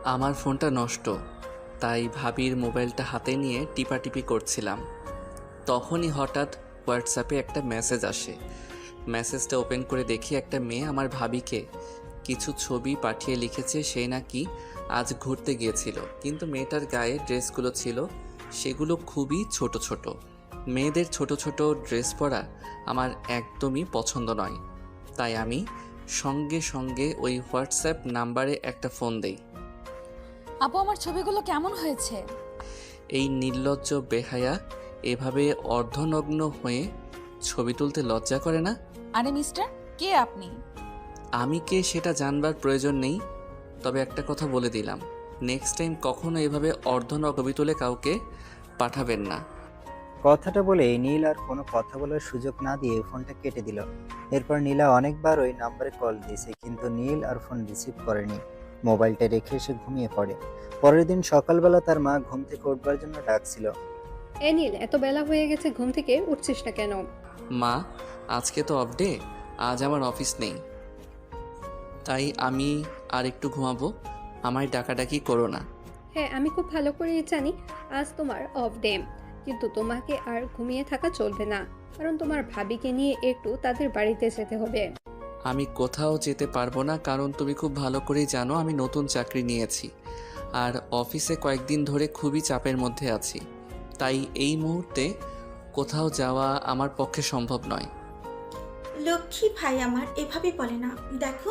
আমার ফোনটা নষ্ট, তাই ভাবির মোবাইলটা হাতে নিয়ে টিপাটিপি করছিলাম। তখনই হঠাৎ হোয়াটসঅ্যাপে একটা মেসেজ আসে। মেসেজটা ওপেন করে দেখি একটা মেয়ে আমার ভাবিকে কিছু ছবি পাঠিয়ে লিখেছে সে নাকি আজ ঘুরতে গিয়েছিল, কিন্তু মেয়েটার গায়ে ড্রেসগুলো ছিল সেগুলো খুবই ছোট ছোট। মেয়েদের ছোট ছোট ড্রেস পরা আমার একদমই পছন্দ নয়, তাই আমি সঙ্গে সঙ্গে ওই হোয়াটসঅ্যাপ নাম্বারে একটা ফোন দেই। আপু, আমার ছবিগুলো কেমন হয়েছে? এই নির্লজ্জ বেহায়া এভাবে অর্ধনগ্ন হয়ে ছবি তুলতে লজ্জা করে না? আরে মিস্টার, কে আপনি? আমি কে সেটা জানবার প্রয়োজন নেই, তবে একটা কথা বলে দিলাম, নেক্সট টাইম কখনো এভাবে অর্ধনগ্ন ছবি তুলে কাউকে পাঠাবেন না। কথাটা বলে নীল আর কোনো কথা বলার সুযোগ না দিয়ে ফোনটা কেটে দিল। এরপর নীলা অনেকবার ওই নাম্বারে কল দিয়েছে, কিন্তু নীল আর ফোন রিসিভ করেনি। মোবাইলটা রেখে সে ঘুমিয়ে পড়ে। পরের দিন সকালবেলা তার মা ঘুম থেকে উঠবার জন্য ডাকছিল। এ নীল, এত বেলা হয়ে গেছে, ঘুম থেকে উঠছিস না কেন? মা, আজকে তো অফ ডে, আজ আমার অফিস নেই, তাই আমি আর একটু ঘুমাবো, আমায় ডাকাডাকি করো না। হ্যাঁ, আমি খুব ভালো করেই জানি আজ তোমার অফ ডে, কিন্তু তোমাকে আর ঘুমিয়ে থাকা চলবে না, কারণ তোমার ভাবিকে নিয়ে একটু তাদের বাড়িতে যেতে হবে। আমি কোথাও যেতে পারবো না, কারণ তুমি খুব ভালো করেই জানো আমি নতুন চাকরি নিয়েছি আর অফিসে কয়েকদিন ধরে খুবই চাপের মধ্যে আছি, তাই এই মুহূর্তে কোথাও যাওয়া আমার পক্ষে সম্ভব নয়। লক্ষ্মী ভাই আমার এভাবে বলে না। দেখো,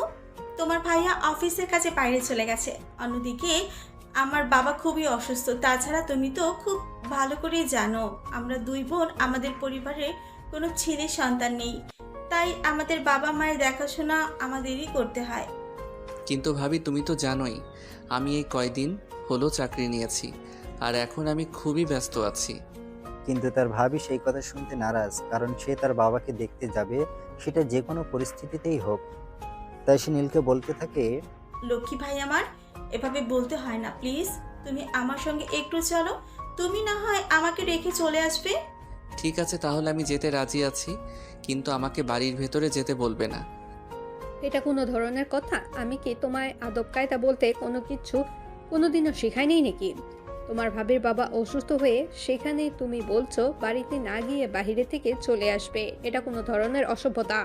তোমার ভাইয়া অফিসের কাজে বাইরে চলে গেছে, অন্যদিকে আমার বাবা খুবই অসুস্থ। তাছাড়া তুমি তো খুব ভালো করেই জানো আমরা দুই বোন, আমাদের পরিবারে কোনো ছেলে সন্তান নেই, তাই আমাদের বাবা মায়ের দেখাশোনা আমাদেরই করতে হয়। কিন্তু ভাবি, তুমি তো জানোই আমি এই কয়দিন হলো চাকরি নিয়েছি আর এখন আমি খুবই ব্যস্ত আছি। কিন্তু তার ভাবি সেই কথা শুনতে নারাজ, কারণ সে তার বাবাকে দেখতে যাবে, সেটা যে কোনো পরিস্থিতিতেই হোক। তাই সে নীলকে বলতে থাকে, লক্ষ্মী ভাই আমার, এভাবে বলতে হয় না, প্লিজ। তুমি আমার সঙ্গে একটু চলো, তুমি না হয় আমাকে রেখে চলে আসবে। ঠিক আছে, তাহলে আমি যেতে রাজি আছি, কিন্তু আমাকে বাড়ির ভেতরে যেতে বলবে না। এটা কোনো ধরনের কথা? আমি কি তোমায় আদব কায়দা বলতে কোনো কিছু কোনোদিনও শেখাইনি নাকি? তোমার ভাবির বাবা অসুস্থ হয়ে সেখানে তুমি বলছো বাড়িতে না গিয়ে বাইরে থেকে চলে আসবে, এটা কোনো ধরনের অসভ্যতা?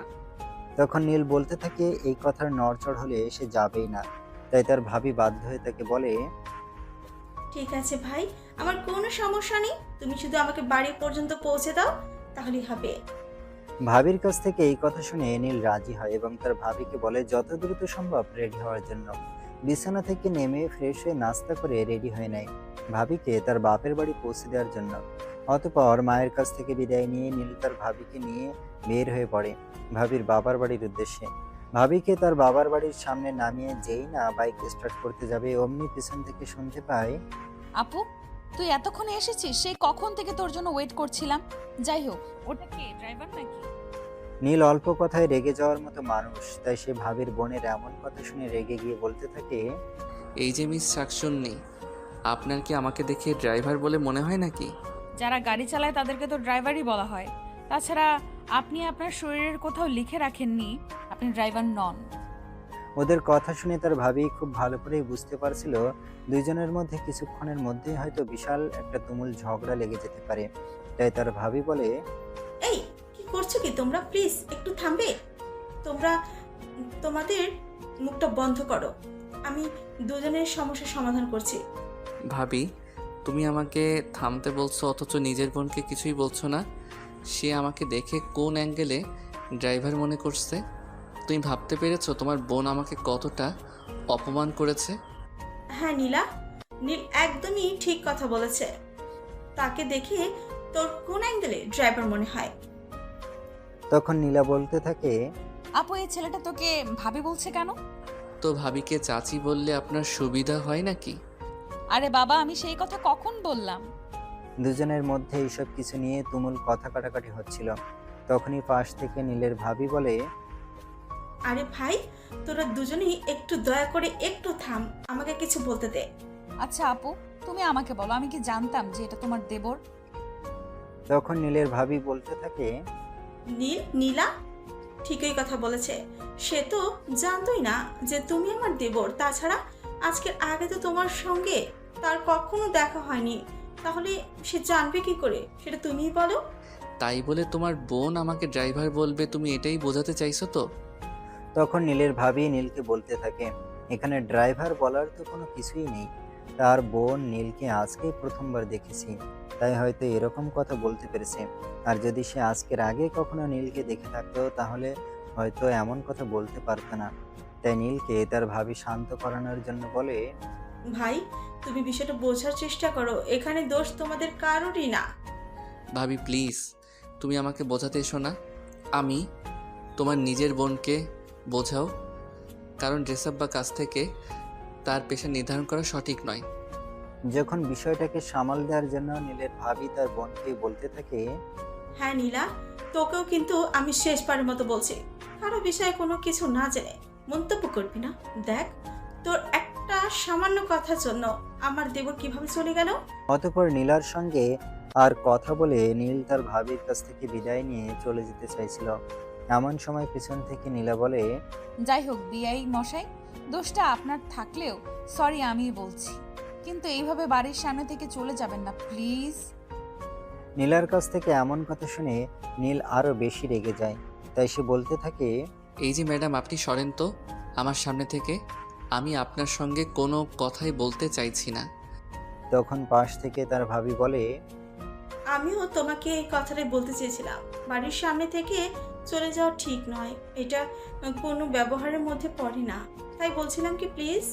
তখন নীল বলতে থাকে এই কথার নড়চড় হলে সে যাবেই না। তাই তার ভাবি বাধ্য হয়ে তাকে বলে, ঠিক আছে ভাই, আমার কোনো সমস্যা নেই, তুমি শুধু আমাকে বাড়ি পর্যন্ত পৌঁছে দাও, তাহলেই হবে। ভাবির কাছ থেকে এই কথা শুনে নীল রাজি হয় এবং তার ভাবিকে বলে যত দ্রুত সম্ভব রেডি হওয়ার জন্য। বিছানা থেকে নেমে ফ্রেশ হয়ে নাস্তা করে রেডি হয়ে নেয় ভাবিকে তার বাপের বাড়ি পৌঁছে দেওয়ার জন্য। অতঃপর মায়ের কাছ থেকে বিদায় নিয়ে নীল তার ভাবিকে নিয়ে বের হয়ে পড়ে ভাবির বাবার বাড়ির উদ্দেশ্যে। ভাবিকে তার বাবার বাড়ির সামনে নামিয়ে যেই না বাইক স্টার্ট করতে যাবে, অমনি পিছন থেকে শুনতে পায়, আপু, তুই এতক্ষণে এসেছিস? সেই কখন থেকে তোর জন্য ওয়েট করছিলাম। যাই হোক, ওটা কে, ড্রাইভার নাকি? নীল অল্প কথায় রেগে যাওয়ার মতো মানুষ, তাই সে ভাবির বোনের এমন কথা শুনে রেগে গিয়ে বলতে থাকে, এই যে মিস শাকসুন্নি, আপনার কি আমাকে দেখে ড্রাইভার বলে মনে হয় নাকি? যারা গাড়ি চালায় তাদেরকে তো ড্রাইভারই বলা হয়। তাছাড়া আপনি আপনার শরীরের কোথাও লিখে রাখেননি আপনি ড্রাইভার নন। ওদের কথা শুনে তার ভাবি খুব ভালো করেই বুঝতে পারছিল দুইজনের মধ্যে কিছুক্ষণের মধ্যেই হয়তো বিশাল একটা তুমুল ঝগড়া লেগে যেতে পারে। তাই তার ভাবি বলে, এই, কি করছো কি তোমরা? প্লিজ একটু থামবে? তোমরা তোমাদের মুখটা বন্ধ করো, আমি দুজনের সমস্যার সমাধান করছি। ভাবি, তুমি আমাকে থামতে বলছো অথচ নিজের বোনকে কিছুই বলছো না। সে আমাকে দেখে কোন অ্যাঙ্গেলে ড্রাইভার মনে করছে? তুমি ভাবতে পেরেছো তোমার বোন আমাকে কতটা অপমান করেছে? হ্যাঁ নীলা, নীল একদমই ঠিক কথা বলেছে। তাকে দেখে তোর কোন অ্যাঙ্গেলে ড্রাইভার মনে হয়? তখন নীলা বলতে থাকে, আপু, এই ছেলেটা তোকে ভাবি বলছে কেন? তো ভাবিকে চাচি বললে আপনার সুবিধা হয় নাকি? আরে বাবা, আমি সেই কথা কখন বললাম? দুজনের মধ্যে এইসব কিছু নিয়ে তুমুল কথা কাটাকাটি হচ্ছিল। তখনই পাশ থেকে নীলের ভাবি বলে, আরে ভাই, তোরা দুজনেই একটু দয়া করে একটু থাম, আমাকে কিছু বলতে দে। আচ্ছা আপু, তুমি আমাকে বলো, আমি কি জানতাম যে এটা তোমার দেবর? তখন নীলের ভাবি বলতে থাকে, নীলা ঠিকই কথা বলেছে, সে তো জানতোই না যে তুমি আমার দেবর। তাছাড়া আজকের আগে তো তোমার সঙ্গে তার কখনো দেখা হয়নি, তাহলে সে জানবে কি করে সেটা তুমিই বলো। তাই বলে তোমার বোন আমাকে ড্রাইভার বলবে, তুমি এটাই বোঝাতে চাইছো তো? তখন নীলের ভাবি নীলকে বলতে থাকে, এখানে ড্রাইভার বলার তো কোনো কিছুই নেই। তার বোন নীলকে আজকেই প্রথমবার দেখেছি, তাই হয়তো এরকম কথা বলতে পেরেছে। আর যদি সে আজকের আগে কখনো নীলকে দেখে থাকতো তাহলে হয়তো এমন কথা বলতে পারতো না। তাই নীলকে তার ভাবি শান্ত করানোর জন্য বলে, ভাই, তুমি বিষয়টা বোঝার চেষ্টা করো, এখানে দোষ তোমাদের কারোরই না। ভাবি প্লিজ, তুমি আমাকে বোঝাতে এসো না। আমি তোমার নিজের বোনকে বোঝাও, কারণ ড্রেসআপ বা কাছ থেকে তার পেশা নির্ধারণ করা সঠিক নয়। যখন বিষয়টাকে সামাল দেওয়ার জন্য নীলের ভাবি তার বোনকে বলতে থাকে, হ্যাঁ নীলা, তোকেও কিন্তু আমি শেষবারের মতো বলছি, কারো বিষয়ে কোনো কিছু না জেনে মন্তব্য করবি না। দেখ, তোর একটা সামান্য কথার জন্য আমার দেবর কিভাবে চলে গেল। অতঃপর নীলার সঙ্গে আর কথা বলে নীল তার ভাবির কাছ থেকে বিদায় নিয়ে চলে যেতে চাইছিল। এমন সময় পিছন থেকে নীলা বলে, যাই হোক বিআই মশাই, দোষটা আপনার থাকলেও সরি আমি বলছি, কিন্তু এইভাবে বাড়ির সামনে থেকে চলে যাবেন না প্লিজ। নীলার কাছ থেকে এমন কথা শুনে নীল আরো বেশি রেগে যায়। তাই সে বলতে থাকে, এই যে ম্যাডাম, আপনি সরেন তো আমার সামনে থেকে। আমি আপনার সঙ্গে কোনো কথাই বলতে চাইছি না। তখন পাশ থেকে তার ভাবি বলে, আমিও তোমাকে এই কথাটাই বলতে চেয়েছিলাম, বাড়ির সামনে থেকে চলে যাওয়া ঠিক নয়, এটা কোনো ব্যবহারের মধ্যে পড়ে না। তাই বলছিলাম কি প্লিজ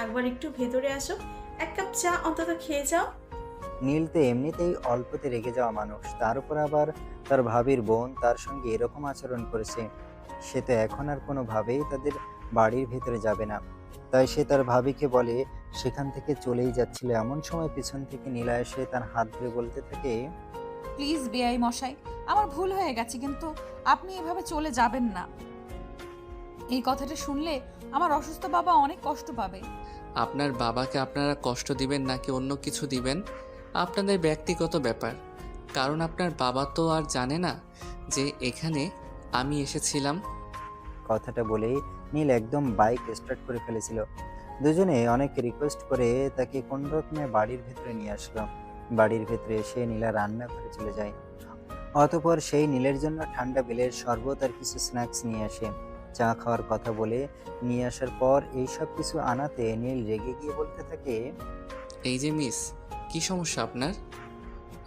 একবার একটু ভেতরে আসো, এক কাপ চা অন্তত খেয়ে যাও। নীল তো এমনিতেই অল্পতে রেগে যাওয়া মানুষ, তার উপর আবার তার ভাবির বোন তার সঙ্গে এরকম আচরণ করেছে। সে তো এখন আর কোনোভাবেই তাদের বাড়ির ভেতরে যাবে না। তাই সে তার ভাবিকে বলে সেখান থেকে চলেই যাচ্ছিল। এমন সময় পিছন থেকে নীলা এসে তার হাত ধরে বলতে থাকে, প্লিজ বিআই মশাই, আমার ভুল হয়ে গেছে, কিন্তু আপনি এভাবে চলে যাবেন না। এই কথাটা শুনলে আমার অসুস্থ বাবা অনেক কষ্ট পাবে। আপনার বাবাকে আপনারা কষ্ট দিবেন নাকি অন্য কিছু দিবেন আপনাদের ব্যক্তিগত ব্যাপার, কারণ আপনার বাবা তো আর জানে না যে এখানে আমি এসেছিলাম। কথাটা বলেই নীল একদম বাইক স্টার্ট করে ফেলেছিল। দুজনে অনেক রিকোয়েস্ট করে তাকে কোন রকমে বাড়ির ভেতরে নিয়ে আসলো। বাড়ির ভেতরে এসে নীলা রান্না করে চলে যায়। অতঃপর সেই নীলের জন্য ঠান্ডা বেলের শরবত আর কিছু স্ন্যাক্স নিয়ে আসে। চা খাওয়ার কথা বলে নিয়ে আসার পর এইসব কিছু আনাতে নীল রেগে গিয়ে বলতে থাকে, এই যে মিস, কি সমস্যা আপনার?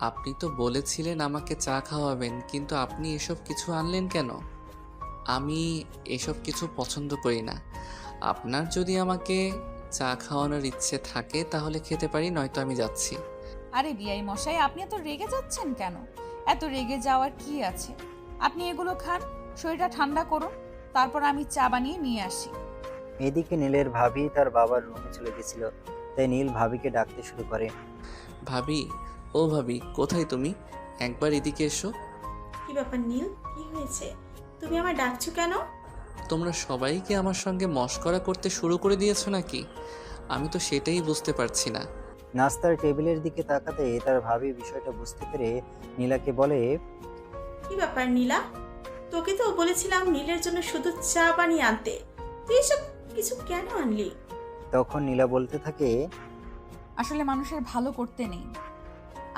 আপনি তো বলেছিলেন আমাকে চা খাওয়াবেন, কিন্তু আপনি এসব কিছু আনলেন কেন? আমি এসব কিছু পছন্দ করি না। আপনার যদি আমাকে চা খাওয়ানোর ইচ্ছে থাকে তাহলে খেতে পারি, নয়তো আমি যাচ্ছি। আরে বিআই মশাই, আপনি এত রেগে যাচ্ছেন কেন? এত রেগে যাওয়ার কি আছে? আপনি এগুলো খান, শরীরটা ঠান্ডা করুন, তারপর আমি চা বানিয়ে নিয়ে আসি। এদিকে নীলের ভাবি তার বাবার রুমে চলে গেছিল। তাই নীল ভাবিকে ডাকতে শুরু করে, ভাবি, ও ভাবি, কোথায় তুমি? একবার এদিকে এসো। কি ব্যাপার নীল, কি হয়েছে? তুমি আমায় ডাকছো কেন? তোমরা সবাই কি আমার সঙ্গে মশকরা করতে শুরু করে দিয়েছো নাকি? আমি তো সেটাই বুঝতে পারছি না। নাস্তার টেবিলের দিকে তাকাতে তার ভাবি বিষয়টা বুঝতে পেরে নীলাকে বলে, কি ব্যাপার নীলা, তোকে তো বলেছিলাম নীলের জন্য শুধু চা বানিয়ে আনতে, তুই এসব কিছু কেন আনলি? তখন নীলা বলতে থাকে, আসলে মানুষের ভালো করতে নেই।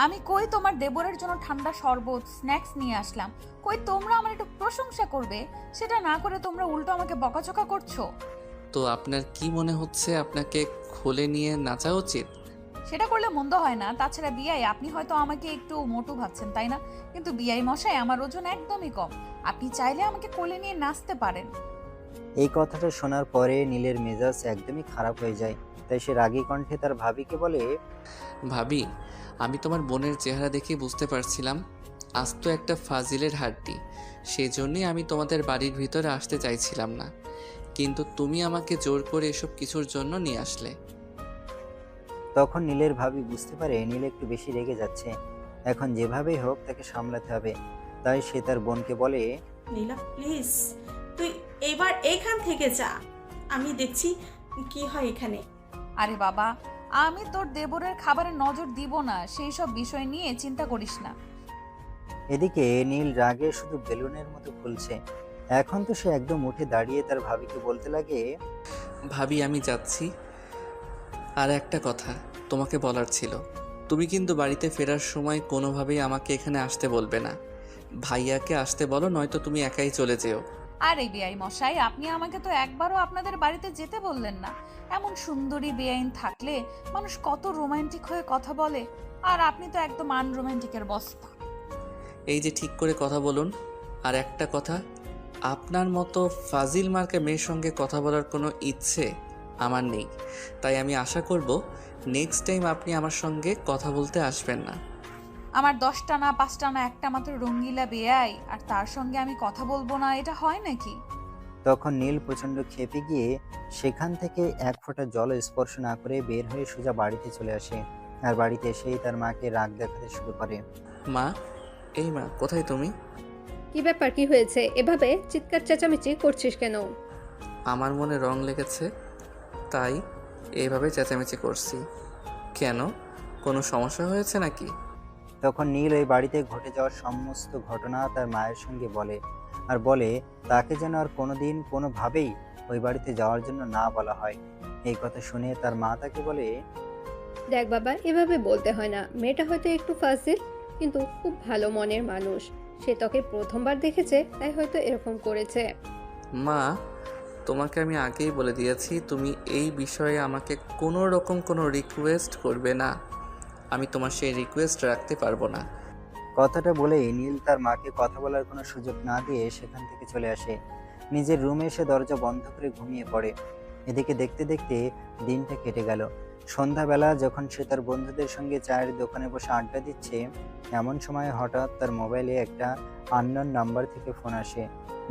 আমি কই তোমার দেবরের জন্য ঠান্ডা শরবত স্ন্যাক্স নিয়ে আসলাম, কই তোমরা আমার একটু প্রশংসা করবে, সেটা না করে তোমরা উল্টো আমাকে বকাঝকা করছো। তো আপনার কি মনে হচ্ছে আপনাকে খুলে নিয়ে নাচা উচিত? সেটা করলে মন্দ হয় না। তাছাড়া বিআই, আপনি হয়তো আমাকে একটু মোটু ভাবছেন তাই না, কিন্তু বিআই মশাই আমার ওজন একদমই কম, আপনি চাইলে আমাকে কোলে নিয়ে নাচতে পারেন। এই কথাটা শোনার পরে নীলের মেজাজ একদমই খারাপ হয়ে যায়। তাই সে রাগী কণ্ঠে তার ভাবিকে বলে, ভাবি, আমি তোমার বোনের চেহারা দেখে বুঝতে পারছিলাম আজ তো একটা ফাজিলের হাড্ডি। সেজন্যই আমি তোমাদের বাড়ির ভিতরে আসতে চাইছিলাম না, কিন্তু তুমি আমাকে জোর করে এসব কিছুর জন্য নিয়ে আসলে। তখন নীলের ভাবি বুঝতে পারে নীল একটু বেশি রেগে যাচ্ছে। এখন যেভাবেই হোক তাকে সামলাতে হবে। তাই সে তার বোনকে বলে, নীলা প্লিজ, তুই এবার এখান থেকে যা, আমি দেখছি কি হয় এখানে। আরে বাবা, আমি তোর দেবরের খাবারে নজর দিব না, সেই সব বিষয় নিয়ে চিন্তা করিস না। এদিকে নীল রাগে শুধু বেলুনের মতো ফুলছে। এখন তো সে একদম উঠে দাঁড়িয়ে তার ভাবিকে বলতে লাগে, ভাবি, আমি যাচ্ছি, আর একটা কথা তোমাকে বলার ছিল, তুমি কিন্তু বাড়িতে ফেরার সময় কোনোভাবেই আমাকে এখানে আসতে বলবে না। ভাইয়াকে আসতে বলো, নয়তো তুমি একাই চলে যেও। আরে বেআই মশাই, আপনি আমাকে তো একবারও আপনাদের বাড়িতে যেতে বললেন না। এমন সুন্দরী বেআইন থাকলে মানুষ কত রোমান্টিক হয়ে কথা বলে, আর আপনি তো একদম আনরোমান্টিকের বস্তা। এই যে ঠিক করে কথা বলুন। আর একটা কথা, আপনার মতো ফাজিল মার্কা মেয়ের সঙ্গে কথা বলার কোনো ইচ্ছে আমার নেই। তাই আমি আশা করব নেক্সট টাইম আপনি আমার সঙ্গে কথা বলতে আসবেন না। আমার 10টা না 5টা না একটা মাত্র রঙ্গিলা বেআই, আর তার সঙ্গে আমি কথা বলবো না, এটা হয় নাকি? তখন নীল প্রচণ্ড ক্ষেপে গিয়ে সেখান থেকে এক ফোঁটা জল স্পর্শ না করে বের হয়ে সোজা বাড়িতে চলে আসে। আর বাড়িতে এসেই তার মাকে রাগ দেখাতে শুরু করে। মা, এই মা, কোথায় তুমি? কি ব্যাপার, কি হয়েছে? এভাবে চিৎকার চেঁচামেচি করছিস কেন? আমার মনে রং লেগেছে, তাই এইভাবে চেঁচামেচি করছি। কেন, কোনো সমস্যা হয়েছে নাকি? তখন নীল ওই বাড়িতে ঘটে যাওয়ার সমস্ত ঘটনা তার মায়ের সঙ্গে বলে, আর বলে তাকে যেন আর কোনোদিন কোনোভাবেই ওই বাড়িতে যাওয়ার জন্য না বলা হয়। এই কথা শুনে তার মা তাকে বলে, দেখ বাবা, এভাবে বলতে হয় না। মেয়েটা হয়তো একটু ফাজিল, কিন্তু খুব ভালো মনের মানুষ। সে তোকে প্রথমবার দেখেছে, তাই হয়তো এরকম করেছে। মা, তোমাকে আমি আগেই বলে দিয়েছি, তুমি এই বিষয়ে আমাকে কোনো রকম কোনো রিকোয়েস্ট করবে না। আমি তোমার সেই রিকোয়েস্ট রাখতে পারবো না। কথাটা বলেই নীল তার মাকে কথা বলার কোনো সুযোগ না দিয়ে সেখান থেকে চলে আসে। নিজের রুমে এসে দরজা বন্ধ করে ঘুমিয়ে পড়ে। এদিকে দেখতে দেখতে দিনটা কেটে গেল। সন্ধ্যাবেলা যখন সে তার বন্ধুদের সঙ্গে চায়ের দোকানে বসে আড্ডা দিচ্ছে, এমন সময় হঠাৎ তার মোবাইলে একটা আননোন নাম্বার থেকে ফোন আসে।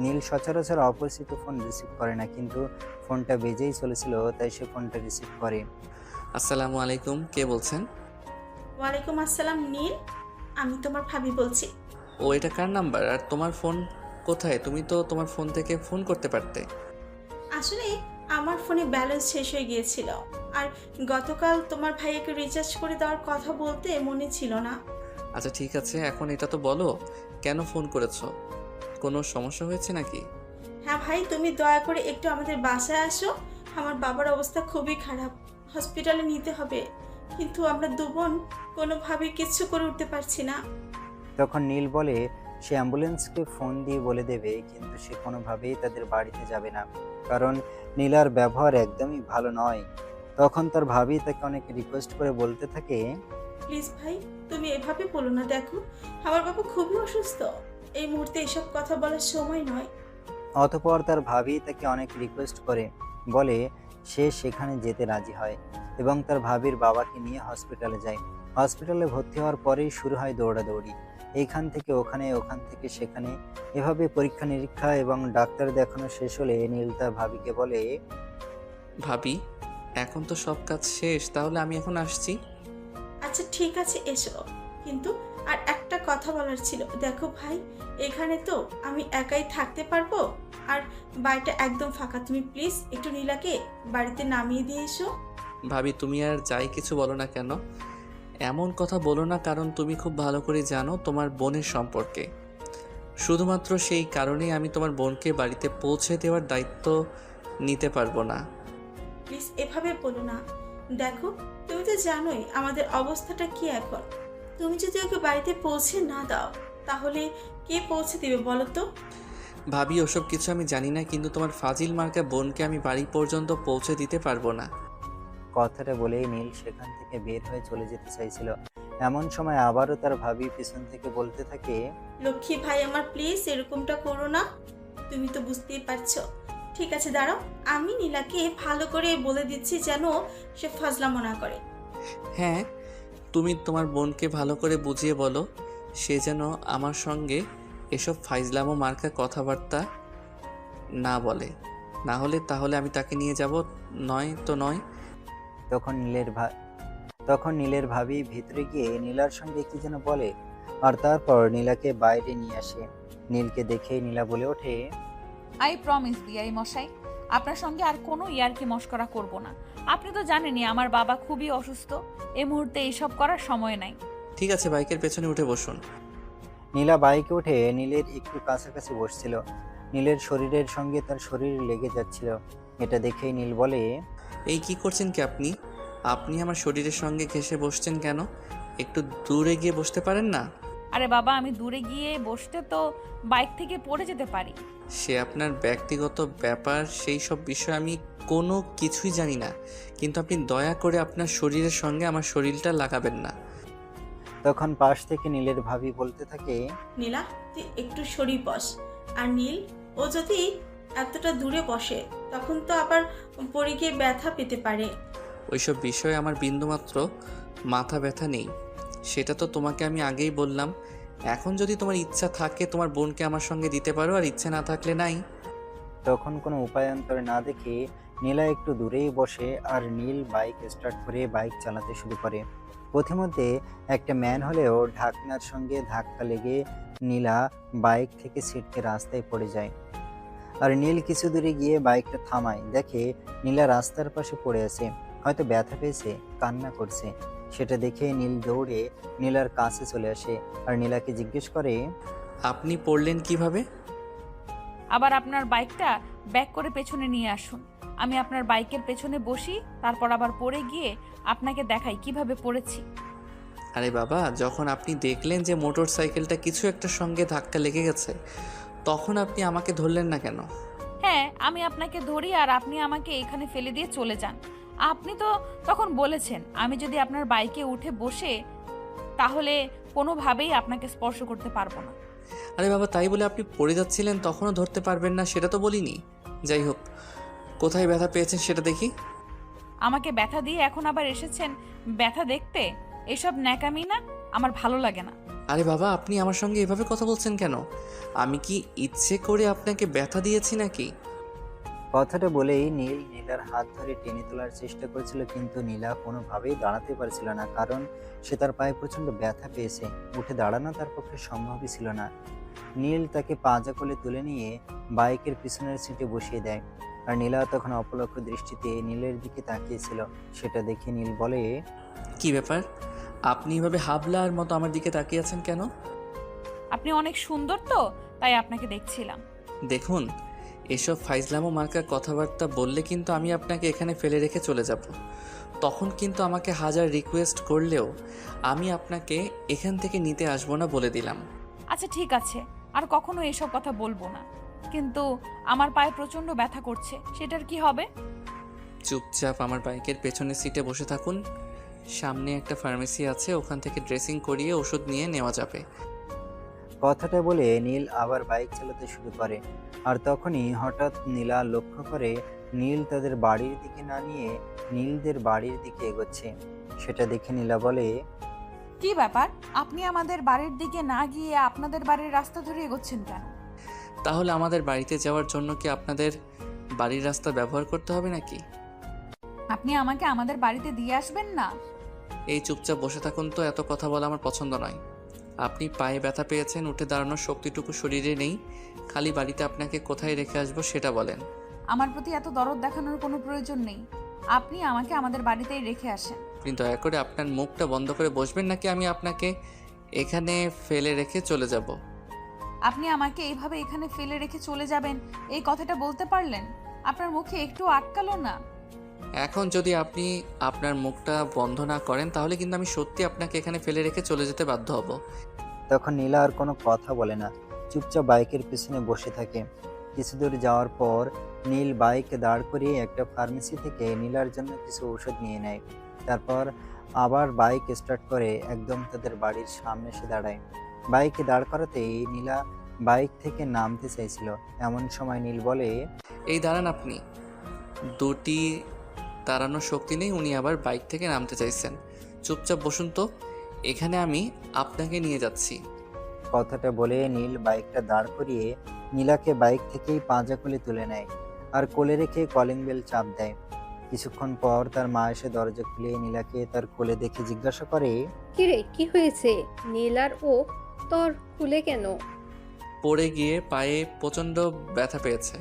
নীল সচরাচর অপরিচিত ফোন রিসিভ করে না, কিন্তু ফোনটা বেজেই চলেছিল, তাই সে ফোনটা রিসিভ করে। আসসালামু আলাইকুম, কে বলছেন? ওয়ালাইকুম আসসালাম নীল, আমি তোমার ভাবি বলছি। ও, এটা কার নাম্বার? আর তোমার ফোন কোথায়? তুমি তো তোমার ফোন থেকে ফোন করতে পারতে। আসলে আমার ফোনে ব্যালেন্স শেষ হয়ে গিয়েছিল, আর গতকাল তোমার ভাইয়াকে রিচার্জ করে দেওয়ার কথা বলতে মনে ছিল না। আচ্ছা ঠিক আছে, এখন এটা তো বলো, কেন ফোন করেছো? কোনো সমস্যা হয়েছে নাকি? হ্যাঁ ভাই, তুমি দয়া করে একটু আমাদের বাসায় আসো। আমার বাবার অবস্থা খুবই খারাপ, হসপিটালে নিতে হবে, কিন্তু আমরা দু বোন কোনোভাবেই কিচ্ছু করে উঠতে পারছি না। তখন নীল বলে সে অ্যাম্বুলেন্সকে ফোন দিয়ে বলে দেবে, কিন্তু সে কোনোভাবেই তাদের বাড়িতে যাবে না, কারণ নীলার ব্যবহার একদমই ভালো নয়। তখন তার ভাবি তাকে অনেক রিকোয়েস্ট করে বলতে থাকে, প্লিজ ভাই, তুমি এভাবে বলো না। দেখো, আমার বাবা খুবই অসুস্থ, এই মুহূর্তে এসব কথা বলার সময় নয়। অতঃপর তার ভাবি তাকে অনেক রিকোয়েস্ট করে বলে সে সেখানে যেতে রাজি হয় এবং তার ভাবির বাবাকে নিয়ে হসপিটালে যায়। হসপিটালে ভর্তি হওয়ার পরেই শুরু হয় দৌড়াদৌড়ি, এইখান থেকে ওখানে, ওখান থেকে সেখানে। এভাবে পরীক্ষা নিরীক্ষা এবং ডাক্তার দেখানো শেষ হলে নীল তার ভাবিকে বলে, ভাবি, এখন তো সব কাজ শেষ, তাহলে আমি এখন আসছি। আচ্ছা ঠিক আছে, এসো, কিন্তু আর একটা কথা বলার ছিল। দেখো ভাই, এখানে তো আমি একাই থাকতে পারবো, আর বাড়িটা একদম ফাঁকা। তুমি প্লিজ একটু নীলাকে বাড়িতে নামিয়ে দিয়ে এসো। ভাবি, তুমি আর যাই কিছু বলো না কেন, এমন কথা বলো না, কারণ তুমি খুব ভালো করে জানো তোমার বোনের সম্পর্কে। শুধুমাত্র সেই কারণেই আমি তোমার বোনকে বাড়িতে পৌঁছে দেওয়ার দায়িত্ব নিতে পারবো না। প্লিজ এভাবে বলো না। দেখো, তুমি তো জানোই আমাদের অবস্থাটা কি এখন। তুমি যদি ওকে বাড়িতে পৌঁছে না দাও, তাহলে কে পৌঁছে দিবে বলো তো? ভাবি, ওসব কিছু আমি জানি না, কিন্তু তোমার ফাজিল মার্কা বোনকে আমি বাড়ি পর্যন্ত পৌঁছে দিতে পারবো না। কথাটা বলেই নীল সেখান থেকে বের হয়ে চলে যেতে চাইছিল। এমন সময় আবারও তার ভাবি পিছন থেকে বলতে থাকে, লক্ষ্মী ভাই আমার, প্লিজ এরকমটা করো না। তুমি তো বুঝতেই পারছো। ঠিক আছে দাঁড়াও, আমি নীলাকে ভালো করে বলে দিচ্ছি যেন সে ফাজলামো না করে। হ্যাঁ, তুমি তোমার বোনকে ভালো করে বুঝিয়ে বলো, সে যেন আমার সঙ্গে এসব ফাইজলামো মার্কা কথাবার্তা না বলে। না হলে তাহলে আমি তাকে নিয়ে যাব, নয় তো নয়। তখন নীলের ভাবি ভিতরে গিয়ে নীলার সঙ্গে কি যেন বলে, আর তারপর নীলাকে বাইরে নিয়ে আসে। নীলকে দেখে নীলা বলে ওঠে, আই প্রমিস বিআই মশাই, আপনার সঙ্গে আর কোনো ইয়ার্কি মশকরা করব না। আপনি তো জানেনই আমার বাবা খুবই অসুস্থ, এই মুহূর্তে এইসব করার সময় নাই। ঠিক আছে, বাইকের পেছনে উঠে বসুন। নীলা বাইকে উঠে নীলের একটু কাছাকাছি বসছিল। নীলের শরীরের সঙ্গে তার শরীর লেগে যাচ্ছিল। এটা দেখেই নীল বলে, এই কি করছেন কি আপনি? আপনি আমার শরীরের সঙ্গে ঘেঁষে বসছেন কেন? একটু দূরে গিয়ে বসতে পারেন না? আরে বাবা, আমি দূরে গিয়ে বসতে তো বাইক থেকে পড়ে যেতে পারি। সে আপনার ব্যক্তিগত ব্যাপার, সেই সব বিষয়ে আমি কোনো কিছুই জানি না। কিন্তু আপনি দয়া করে আপনার শরীরের সঙ্গে আমার শরীরটা লাগাবেন না। তখন পাশ থেকে নীলের ভাবি বলতে থাকে, নীলা, তুই একটু সরিয়ে বস। আর নীল, ও যদি এতটা দূরে বসে তখন তো আবার পড়ে গিয়ে ব্যথা পেতে পারে। ওইসব বিষয়ে আমার বিন্দুমাত্র মাথা ব্যথা নেই, সেটা তো তোমাকে আমি আগেই বললাম। এখন যদি তোমার ইচ্ছা থাকে তোমার বোনকে আমার সঙ্গে দিতে পারো, আর ইচ্ছে না থাকলে নাই। তখন কোনো উপায়ান্তর না দেখে নীলা একটু দূরেই বসে আর নীল বাইক স্টার্ট করে বাইক চালাতে শুরু করে। পথিমধ্যে একটা ম্যান হলেও ঢাকনার সঙ্গে ধাক্কা লেগে নীলা বাইক থেকে ছিটকে রাস্তায় পড়ে যায়। আর নীল কিছু দূরে গিয়ে বাইকটা থামায়, দেখে নীলা রাস্তার পাশে পড়ে আছে, হয়তো ব্যথা পেয়েছে, কান্না করছে। সেটা দেখে নীল দৌড়ে নীলার কাছে চলে আসে আর নীলাকে জিজ্ঞেস করে, আপনি পড়লেন কিভাবে? আবার আপনার বাইকটা ব্যাক করে পেছনে নিয়ে আসুন। আমি আপনার বাইকের পেছনে বসি, তারপর আবার পড়ে গিয়ে আপনাকে দেখাই কিভাবে পড়েছি। আরে বাবা, যখন আপনি দেখলেন যে মোটর সাইকেলটা কিছু একটা সঙ্গে ধাক্কা লেগে গেছে, তখন আপনি আমাকে ধরলেন না কেন? হ্যাঁ, আমি আপনাকে ধরি আর আপনি আমাকে এখানে ফেলে দিয়ে চলে যান। আপনি তো তখন বলেছেন আমি যদি আপনার বাইকে উঠে বসে তাহলে কোনোভাবেই আপনাকে স্পর্শ করতে পারবো না। আরে বাবা, তাই বলে আপনি পড়ে যাচ্ছিলেন তখনও ধরতে পারবেন না সেটা তো বলিনি। যাই হোক, কোথায় ব্যথা পেয়েছেন সেটা দেখি। আমাকে ব্যথা দিয়ে এখন আবার এসেছেন ব্যথা দেখতে? এসব ন্যাকামি না, আমার ভালো লাগে না। আরে বাবা, আপনি আমার সঙ্গে এভাবে কথা বলছেন কেন? আমি কি ইচ্ছে করে আপনাকে ব্যথা দিয়েছি নাকি? কথাটা বলেই নীল নীলার হাত ধরে টেনে তোলার চেষ্টা করেছিল, কিন্তু নীলা কোনোভাবেই দাঁড়াতে পারছিল না, কারণ সে তার পায়ে প্রচন্ড ব্যথা পেয়েছে। উঠে দাঁড়ানো তার পক্ষে সম্ভবই ছিল না। নীল তাকে পাঁজা কোলে তুলে নিয়ে বাইকের পিছনের সিটে বসিয়ে দেয়। আর নীলা তখন অপলক দৃষ্টিতে নীলের দিকে তাকিয়েছিল। সেটা দেখে নীল বলে, কি ব্যাপার, আপনি এভাবে হাবলার মতো আমার দিকে তাকিয়ে আছেন কেন? আপনি অনেক সুন্দর তো, তাই আপনাকে দেখছিলাম। দেখুন, এসব ফাইজলামো মার্কা কথাবার্তা বললে কিন্তু আমি আপনাকে এখানে ফেলে রেখে চলে যাব। তখন কিন্তু আমাকে হাজার রিকোয়েস্ট করলেও আমি আপনাকে এখান থেকে নিতে আসবো না বলে দিলাম। আচ্ছা ঠিক আছে, আর কখনো এসব কথা বলবো না। কিন্তু আমার পায়ে প্রচন্ড ব্যথা করছে, সেটার কি হবে? চুপচাপ আমার বাইকের পেছনের সিটে বসে থাকুন। সামনে একটা ফার্মেসি আছে, ওখান থেকে ড্রেসিং করিয়ে ওষুধ নিয়ে নেওয়া যাবে। কথাটা বলে নীল আবার বাইক চালাতে শুরু করে। আর তখনই হঠাৎ নীলা লক্ষ্য করে নীল তাদের বাড়ির দিকে না নিয়ে নীলদের বাড়ির দিকে এগোচ্ছে। সেটা দেখে নীলা বলে, কি ব্যাপার, আপনি আমাদের বাড়ির দিকে না গিয়ে আপনাদের বাড়ির রাস্তা ধরে এগোচ্ছেন কেন? তাহলে আমাদের বাড়িতে যাওয়ার জন্য কি আপনাদের বাড়ির রাস্তা ব্যবহার করতে হবে নাকি? আপনি আমাকে আমাদের বাড়িতে দিয়ে আসবেন না? এই চুপচাপ বসে থাকুন তো, এত কথা বলা আমার পছন্দ নয়। আপনি পায়ে ব্যথা পেয়েছেন, উঠে দাঁড়ানোর শক্তিটুকু শরীরে নেই। খালি বাড়িতে আপনাকে কোথায় রেখে আসবো সেটা বলেন। আমার প্রতি এত দরদ দেখানোর কোনো প্রয়োজন নেই। আপনি আমাকে আমাদের বাড়িতেই রেখে আসেন। আপনি দয়া করে আপনার মুখটা বন্ধ করে বসবেন, নাকি আমি আপনাকে এখানে ফেলে রেখে চলে যাব? আপনি আমাকে এইভাবে এখানে ফেলে রেখে চলে যাবেন, এই কথাটা বলতে পারলেন? আপনার মুখে একটু আটকালো না? এখন যদি আপনি আপনার মুখটা বন্ধ না করেন তাহলে কিন্তু আমি সত্যি আপনাকে এখানে ফেলে রেখে চলে যেতে বাধ্য হব। তখন নীলা আর কোনো কথা বলে না, চুপচাপ বাইকের পিছনে বসে থাকে। কিছু দূর যাওয়ার পর নীল বাইক দাঁড় করিয়ে একটা ফার্মেসি থেকে নীলার জন্য কিছু ঔষধ নিয়ে নেয়। তারপর আবার বাইক স্টার্ট করে একদম তাদের বাড়ির সামনে এসে দাঁড়ায়। বাইকে দাঁড় করাতেই নীলা বাইক থেকে নামতে চাইছিল, এমন সময় নীল বলে, এই দাঁড়ান আপনি। দুটি দাঁড়ানোর শক্তি নেই, উনি আবার বাইক থেকে নামতে চাইছেন। চুপচাপ বসুন তো, এখানে আমি আপনাকে নিয়ে যাচ্ছি। কথাটা বলে নীল বাইকটা দাঁড় করিয়ে নীলাকে বাইক থেকেই পাঁজা কোলে তুলে নেয় আর কোলে রেখে কলিং বেল চাপ দেয়। কিছুক্ষণ পর তার মা এসে দরজা খুলে নীলাকে তার কোলে দেখে জিজ্ঞাসা করে, কিরে, কি হয়েছে? নীলার ও তোর খুলে কেন? পড়ে গিয়ে পায়ে প্রচণ্ড ব্যথা পেয়েছে।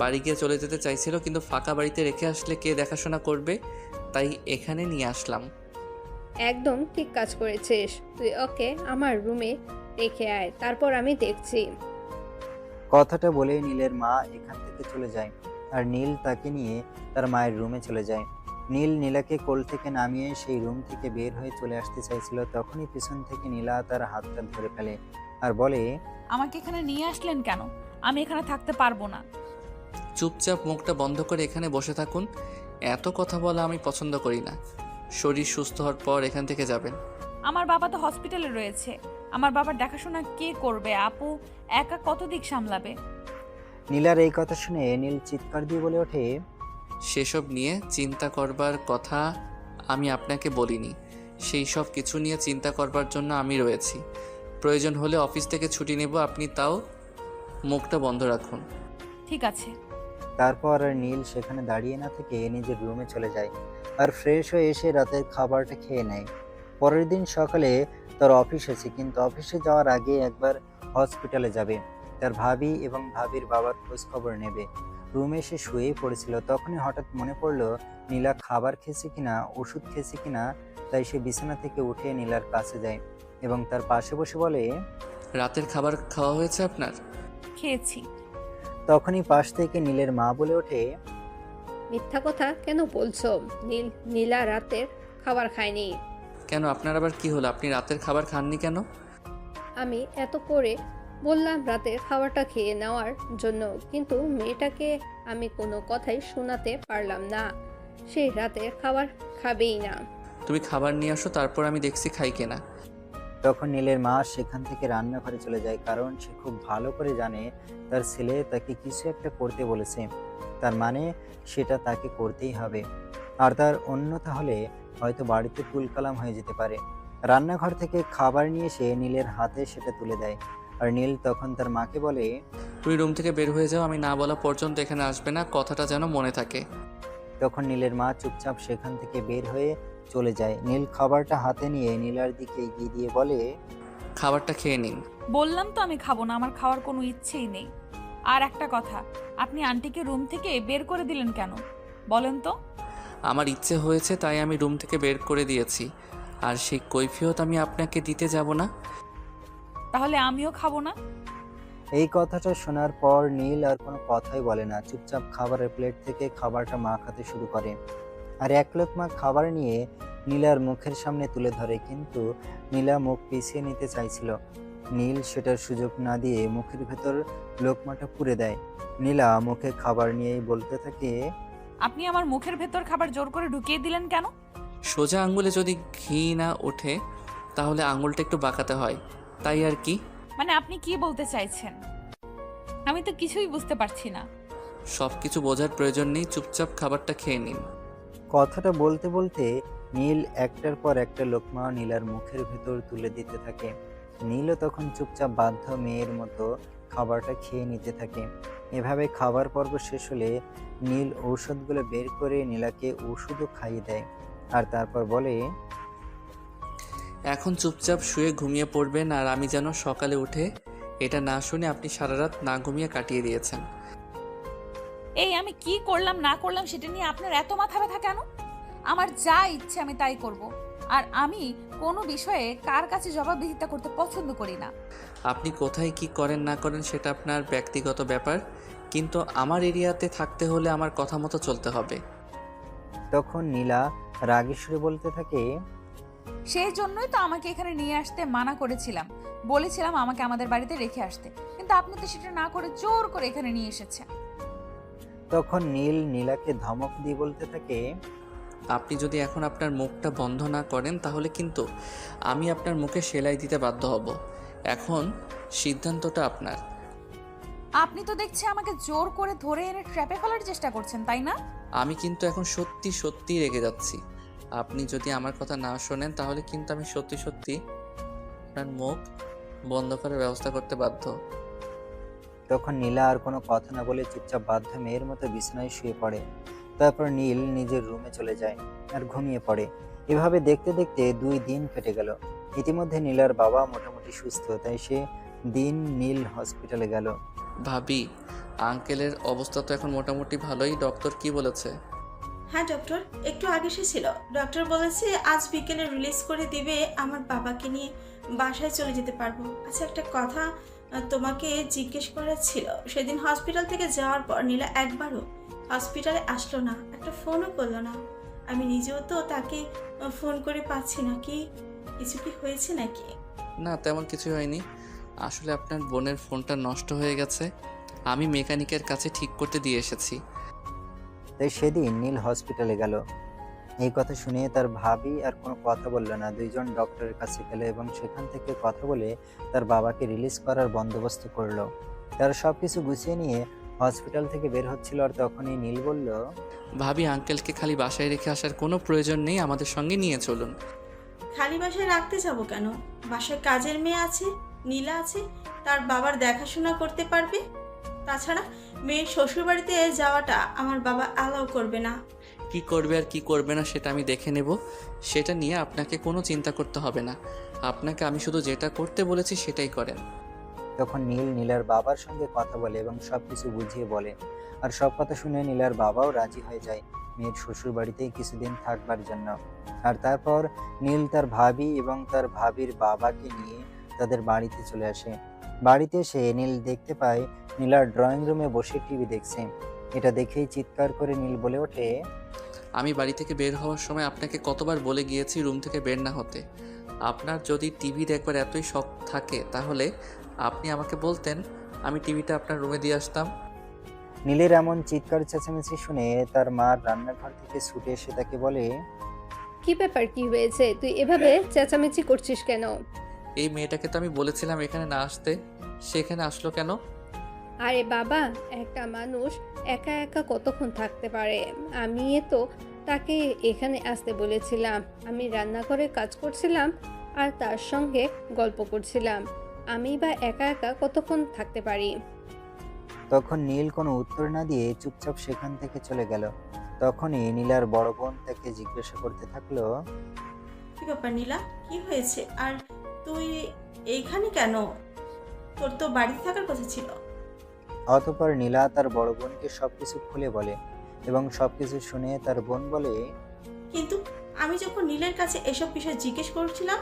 বাড়ি গিয়ে চলে যেতে চাইছিল, কিন্তু ফাঁকা বাড়িতে রেখে আসলে কে দেখাশোনা করবে, তাই এখানে নিয়ে আসলাম। একদম ঠিক কাজ করেছিস। তুই ওকে আমার রুমে রেখে আয়, তারপর আমি দেখছি। কথাটা বলে নীলের মা এখান থেকে চলে যায় আর নীল তাকে নিয়ে তার মায়ের রুমে চলে যায়। নীল নীলাকে কোল থেকে নামিয়ে সেই রুম থেকে বের হয়ে চলে আসতে চাইছিল, তখনই পিছন থেকে নীলা তার হাতটা ধরে ফেলে আর বলে, আমাকে এখানে নিয়ে আসলেন কেন? আমি এখানে থাকতে পারবো না। চুপচাপ মুখটা বন্ধ করে এখানে বসে থাকুন। এত কথা বলা আমি পছন্দ করি না। শরীর সুস্থ হওয়ার পর এখান থেকে যাবেন। আমার বাবা তো হসপিটালে রয়েছে, আমার বাবার দেখাশোনা কে করবে? আপু একা কত দিক সামলাবে? নীলার এই কথা শুনে নীল চিৎকার দিয়ে বলে ওঠে, সেসব নিয়ে চিন্তা করবার কথা আমি আপনাকে বলিনি। সেই সব কিছু নিয়ে চিন্তা করবার জন্য আমি রয়েছি। প্রয়োজন হলে অফিস থেকে ছুটি নেব, আপনি তাও মুখটা বন্ধ রাখুন। ঠিক আছে। তারপর আর নীল সেখানে দাঁড়িয়ে না থেকে নিজের রুমে চলে যায় আর ফ্রেশ হয়ে এসে রাতের খাবারটা খেয়ে নেয়। পরের দিন সকালে তার অফিস আছে, কিন্তু অফিসে যাওয়ার আগে একবার হসপিটালে যাবে, তার ভাবি এবং ভাবির বাবার খোঁজ খবর নেবে। রুমে এসে শুয়েই পড়েছিল, তখনই হঠাৎ মনে পড়লো নীলা খাবার খেয়েছে কিনা, ওষুধ খেয়েছে কিনা। তাই সে বিছানা থেকে উঠে নীলার কাছে যায় এবং তার পাশে বসে বলে, রাতের খাবার খাওয়া হয়েছে আপনার? খেয়েছি। তখনই পাশ থেকে নীলের মা বলে ওঠে, মিথ্যা কথা কেন বলছো? নীলা রাতের খাবার খায়নি। কেন, আপনার আবার কি হলো? আপনি রাতের খাবার খাননি কেন? আমি এত করে বললাম রাতের খাবারটা খেয়ে নেওয়ার জন্য, কিন্তু মেয়েটাকে আমি কোনো কথাই শোনাতে পারলাম না। সেই রাতের খাবার খাবেই না। তুমি খাবার নিয়ে আসো, তারপর আমি দেখছি খাই কিনা। তখন নীলের মা সেখান থেকে রান্নাঘরে চলে যায়, কারণ সে খুব ভালো করে জানে তার ছেলে তাকে কিছু একটা করতে বলেছে, তার মানে সেটা তাকে করতেই হবে। আর তার অন্যথা হলে হয়তো বাড়িতে তুলকালাম হয়ে যেতে পারে। রান্নাঘর থেকে খাবার নিয়ে এসে নীলের হাতে সেটা তুলে দেয় আর নীল তখন তার মাকে বলে, তুমি রুম থেকে বের হয়ে যাও, আমি না বলা পর্যন্ত এখানে আসবে না, কথাটা যেন মনে থাকে। তখন নীলের মা চুপচাপ সেখান থেকে বের হয়ে চলে যায়। নীল খাবারটা হাতে নিয়ে নীলার দিকে এগিয়ে দিয়ে বলে, খাবারটা খেয়ে নিন। বললাম তো আমি খাবো না, আমার খাওয়ার কোনো ইচ্ছেই নেই। আর একটা কথা, আপনি আন্টিকে রুম থেকে বের করে দিলেন কেন বলেন তো? আমার ইচ্ছে হয়েছে তাই আমি রুম থেকে বের করে দিয়েছি, আর সেই কৈফিয়ত আমি আপনাকে দিতে যাব না। তাহলে আমিও খাবো না। এই কথাটা শোনার পর নীল আর কোনো কথাই বলে না, চুপচাপ খাবারের প্লেট থেকে খাবারটা মাখাতে শুরু করে আর এক লোকমা খাবার নিয়ে নীলার মুখের সামনে তুলে ধরে, কিন্তু নীলা মুখ পিছিয়ে নিতে চাইছিল। নীল সেটার সুযোগ না দিয়ে মুখের ভেতর লোকমাটা পুরে দেয়। নীলা মুখে খাবার নিয়েই বলতে থাকে, আপনি আমার মুখের ভেতর খাবার জোর করে ঢুকিয়ে দিলেন কেন? সোজা আঙ্গুলে যদি ঘি না ওঠে তাহলে আঙুলটা একটু বাঁকাতে হয়, তাই আর কি। মানে আপনি কি বলতে চাইছেন? আমি তো কিছুই বুঝতে পারছি না। সব কিছু বোঝার প্রয়োজন নেই, চুপচাপ খাবারটা খেয়ে নিন। কথাটা বলতে বলতে নীল একটার পর একটা লোকমা নীলার মুখের ভেতর তুলে দিতে থাকে। নীলও তখন চুপচাপ বাধ্য মেয়ের মতো খাবারটা খেয়ে নিতে থাকে। এভাবে খাবার পর্ব শেষ হলে নীল ঔষধগুলো বের করে নীলাকে ওষুধও খাইয়ে দেয় আর তারপর বলে, এখন চুপচাপ শুয়ে ঘুমিয়ে পড়বেন, আর আমি যেন সকালে উঠে এটা না শুনে আপনি সারা রাত না ঘুমিয়ে কাটিয়ে দিয়েছেন। এই আমি কি করলাম না করলাম সেটা নিয়ে আপনার এত মাথা ব্যথা কেন? আমার যা ইচ্ছে আমি তাই করব। আর আমি কোনো বিষয়ে কার কাছে জবাবদিহিতা করতে পছন্দ করি না। আপনি কোথায় কি করেন না করেন সেটা আপনার ব্যক্তিগত ব্যাপার, কিন্তু আমার এরিয়াতে থাকতে হলে আমার কথা মতো চলতে হবে। তখন নীলা রাগী সুরে বলতে থাকে, সেই জন্যই তো আমাকে এখানে নিয়ে আসতে মানা করেছিলাম, বলেছিলাম আমাকে আমাদের বাড়িতে রেখে আসতে, কিন্তু আপনি তো সেটা না করে জোর করে এখানে নিয়ে এসেছেন। তখন নীল নীলাকে ধমক দিয়ে বলতে থাকে, আপনি যদি এখন আপনার মুখটা বন্ধ না করেন তাহলে কিন্তু আমি আপনার মুখে সেলাই দিতে বাধ্য হব। এখন সিদ্ধান্তটা আপনার। আপনি তো দেখছি আমাকে জোর করে ধরে এনে ট্র্যাপে ফেলার চেষ্টা করছেন, তাই না? আমি কিন্তু এখন সত্যি সত্যি রেগে যাচ্ছি। আপনি যদি আমার কথা না শোনেন তাহলে কিন্তু আমি সত্যি সত্যি আপনার মুখ বন্ধ করার ব্যবস্থা করতে বাধ্য। তখন নীলা আর কোনো কথা না বলে চুপচাপ বাধ্য মেয়ের মতো বিছানায় শুয়ে পড়ে। তারপর নীল নিজের রুমে চলে যায় আর ঘুমিয়ে পড়ে। এভাবে দেখতে দেখতে 2 দিন কেটে গেল। ইতিমধ্যে নীলার বাবা মোটামুটি সুস্থ, তাই সে দিন নীল হসপিটালে গেল। ভাবি, আঙ্কেলের অবস্থা তো এখন মোটামুটি ভালোই। ডক্টর কি বলেছে? হ্যাঁ ডক্টর, একটু আগে এসেছিল। ডক্টর বলেছে আজ বিকেলে রিলিজ করে দিবে, আমার বাবাকে নিয়ে বাসায় চলে যেতে পারবো। আচ্ছা, একটা কথা তোমাকে জিজ্ঞেস করার ছিল। সেদিন হসপিটাল থেকে যাওয়ার পর নীলা একবারও হসপিটালে আসলো না, একটা ফোনও করলো না। আমি নিজেও তো তাকে ফোন করে পাচ্ছি না। কি কিছু কি হয়েছে নাকি? না, তেমন কিছু হয়নি। আসলে আপনার বোনের ফোনটা নষ্ট হয়ে গেছে, আমি মেকানিকের কাছে ঠিক করতে দিয়ে এসেছি। তাই সেদিন নীল হসপিটালে গেল। এই কথা শুনে তার ভাবি আর কোনো কথা বলল না। দুইজন ডক্টরের কাছে গেল এবং সেখান থেকে কথা বলে তার বাবাকে রিলিজ করার বন্দোবস্ত করলো। তারা সবকিছু গুছিয়ে নিয়ে হসপিটাল থেকে বের হচ্ছিল, আর তখনই নীল বলল, ভাবি, আঙ্কেলকে খালি বাসায় রেখে আসার কোনো প্রয়োজন নেই, আমাদের সঙ্গে নিয়ে চলুন। খালি বাসায় রাখতে যাব কেন? বাসায় কাজের মেয়ে আছে, নীলা আছে, তার বাবার দেখাশোনা করতে পারবে। তাছাড়া মেয়ের শ্বশুরবাড়িতে যাওয়াটা আমার বাবা অ্যালাউ করবে না। কি করবে আর কি করবে না সেটা আমি দেখে নেব, সেটা নিয়ে আপনাকে কোনো চিন্তা করতে হবে না। আপনাকে আমি শুধু যেটা করতে বলেছি সেটাই করেন। তখন নীল নীলার বাবার সঙ্গে কথা বলে এবং সবকিছু বুঝিয়ে বলে। আর সব কথা শুনে নীলার বাবাও রাজি হয়ে যায় মেয়ের শ্বশুর বাড়িতেই কিছুদিন থাকবার জন্য। আর তারপর নীল তার ভাবি এবং তার ভাবির বাবাকে নিয়ে তাদের বাড়িতে চলে আসে। বাড়িতে এসে নীল দেখতে পায় নীলার ড্রয়িং রুমে বসে টিভি দেখছে। এটা দেখেই চিৎকার করে নীল বলে ওঠে, আমি বাড়ি থেকে বের হওয়ার সময় আপনাকে কতবার বলে গিয়েছি রুম থেকে বের না হতে। আপনার যদি টিভি দেখবার এতই শখ থাকে তাহলে আপনি আমাকে বলতেন, আমি টিভিটা আপনার রুমে দিয়ে আসতাম। নীলের এমন চিৎকার চেঁচামেচি শুনে তার মা রান্নাঘর থেকে ছুটে এসে তাকে বলে, কি ব্যাপার, কি হয়েছে? তুই এভাবে চেঁচামেচি করছিস কেন? এই মেয়েটাকে তো আমি বলেছিলাম এখানে না আসতে, সেখানে আসলো কেন? আরে বাবা, একটা মানুষ একা একা কতক্ষণ থাকতে পারে? আমি তো তাকে এখানে আসতে বলেছিলাম। আমি রান্নাঘরে কাজ করছিলাম আর তার সঙ্গে গল্প করছিলাম। আমি বা একা একা কতক্ষণ থাকতে পারি? তখন নীল কোনো উত্তর না দিয়ে চুপচাপ সেখান থেকে চলে গেল। তখনই নীলার বড় বোন তাকে জিজ্ঞাসা করতে থাকলো, কি ব্যাপার নীলা, কি হয়েছে? আর তুই এইখানে কেন? তোর তো বাড়িতে থাকার কথা ছিল। অতঃপর নীলা তার বড় বোনকে সবকিছু খুলে বলে এবং সবকিছু শুনে তার বোন বলে, কিন্তু আমি যখন নীলের কাছে এসব বিষয় জিজ্ঞেস করছিলাম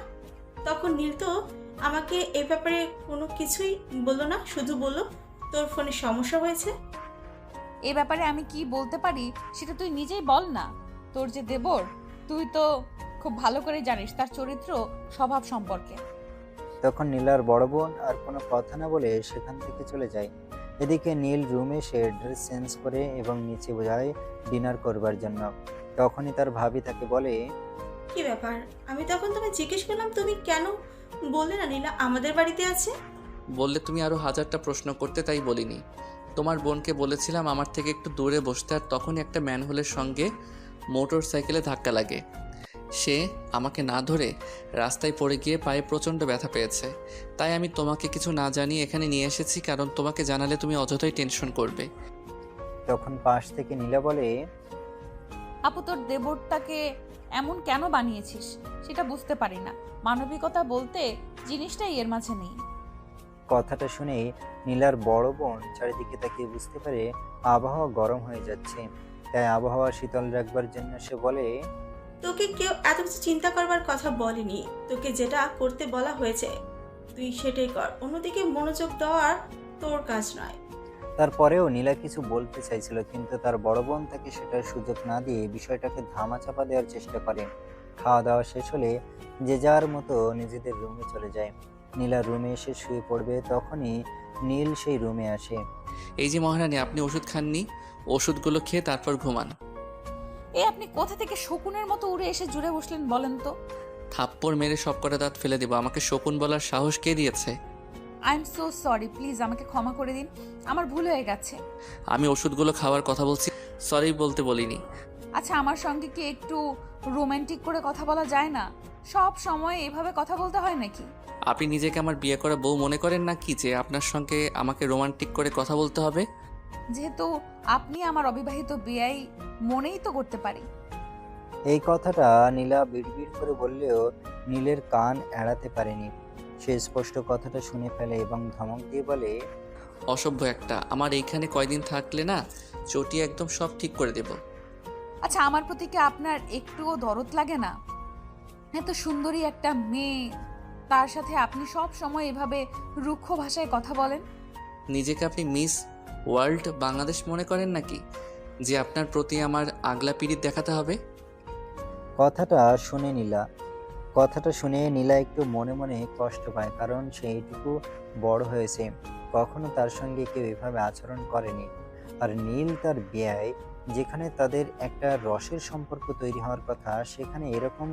তখন নীল তো আমাকে এ ব্যাপারে কোনো কিছুই বললো না, শুধু বললো তোর ফোনে সমস্যা হয়েছে। এ ব্যাপারে আমি কি বলতে পারি সেটা তুই নিজেই বল না। তোর যে দেবর, তুই তো খুব ভালো করে জানিস তার চরিত্র স্বভাব সম্পর্কে। তখন নীলার বড় বোন আর কোনো কথা না বলে সেখান থেকে চলে যায়। এদিকে নীল রুমে সে ড্রেস চেঞ্জ করে এবং নিচে যায় ডিনার করবার জন্য। তখনই তার ভাবি তাকে বলে, কি ব্যাপার? আমি তখন তোকে জিজ্ঞেস করলাম, তুমি কেন বললে না নীলা আমাদের বাড়িতে আছে? বললে তুমি আরও হাজারটা প্রশ্ন করতে, তাই বলিনি। তোমার বোনকে বলেছিলাম আমার থেকে একটু দূরে বসতে, আর তখনই একটা ম্যানহোলের সঙ্গে মোটর সাইকেলে ধাক্কা লাগে। সে আমাকে না ধরে রাস্তায় পড়ে গিয়ে পায়ে প্রচণ্ড ব্যথা পেয়েছে। তাই আমি তোমাকে কিছু না জানিয়ে এখানে নিয়ে এসেছি, কারণ তোমাকে জানালে তুমি অযথাই টেনশন করবে। তখন পাশ থেকে নীলা বলে, আপু, তোর দেবরটাকে এমন কেন বানিয়েছিস সেটা বুঝতে পারি না। মানবিকতা বলতে জিনিসটাই এর মাঝে নেই। কথাটা শুনেই নীলার বড় বোন চারিদিকে তাকিয়ে বুঝতে পারে আবহাওয়া গরম হয়ে যাচ্ছে। তাই আবহাওয়া শীতল রাখবার জন্য সে বলে, তোকে কেউ এত কিছু চিন্তা করবার কথা বলেনি। তোকে যেটা করতে বলা হয়েছে তুই সেটাই কর, অন্যদিকে মনোযোগ দেওয়া তোর কাজ নয়। তারপরেও নীলা কিছু বলতে চাইছিল, কিন্তু তার বড় বোন তাকে সেটার সুযোগ না দিয়ে বিষয়টাকে ধামাচাপা দেওয়ার চেষ্টা করে। খাওয়া দাওয়া শেষ হলে যে যার মতো নিজেদের রুমে চলে যায়। নীলা রুমে এসে শুয়ে পড়বে, তখনই নীল সেই রুমে আসে। এই যে মহারানী, আপনি ওষুধ খাননি, ওষুধগুলো খেয়ে তারপর ঘুমান। আপনি কোথা থেকে শকুনের মতো উড়ে এসে জুড়ে বসলেন বলেন তো? থাপ্পড় মেরে সব কটা দাঁত ফেলে দেবো। আমাকে শকুন বলার সাহস কে দিয়েছে? I am so sorry, please আমাকে ক্ষমা করে দিন, আমার ভুল হয়ে গেছে। আমি ওষুধগুলো খাওয়ার কথা বলছি, সরি বলতে বলিনি। আচ্ছা, আমার সঙ্গে কি একটু রোমান্টিক করে কথা বলা যায় না? সব সময় এভাবে কথা বলতে হয় নাকি? আপনি নিজেকে আমার বিয়ে করা বউ মনে করেন না কি, যে আপনার সঙ্গে আমাকে রোমান্টিক করে কথা বলতে হবে? যেহেতু আপনি আমার অবিবাহিত বিয়াই, মনেই তো করতে পারি। এই কথাটা নীলা বিড়বিড় করে বললেও নীলের কান এড়াতে পারেনি। সে স্পষ্ট কথাটা শুনে ফেলে এবং ধমক দিয়ে বলে, অসভ্য একটা, আমার এইখানে কয়দিন থাকলে না চটি একদম সব ঠিক করে দেব। আচ্ছা, আমার প্রতি কি আপনার একটুও দরদ লাগে না? এত সুন্দরী একটা মেয়ে, তার সাথে আপনি সব সময় এভাবে রুক্ষ ভাষায় কথা বলেন। নিজেকে আপনি মিস ওয়ার্ল্ড বাংলাদেশ মনে করেন নাকি, যে আপনার প্রতি আমার আগলা পিরিত দেখাতে হবে? কথাটা শুনে নীলা কথাটা শুনে নীলা একটু মনে মনে কষ্ট পায়, কারণ সে এইটুকু বড় হয়েছে, কখনো তার সঙ্গে কেউ এভাবে আচরণ করেনি। আর নীল তার বিয়ে, যেখানে তাদের একটা রসের সম্পর্ক তৈরি হওয়ার কথা, সেখানে এরকম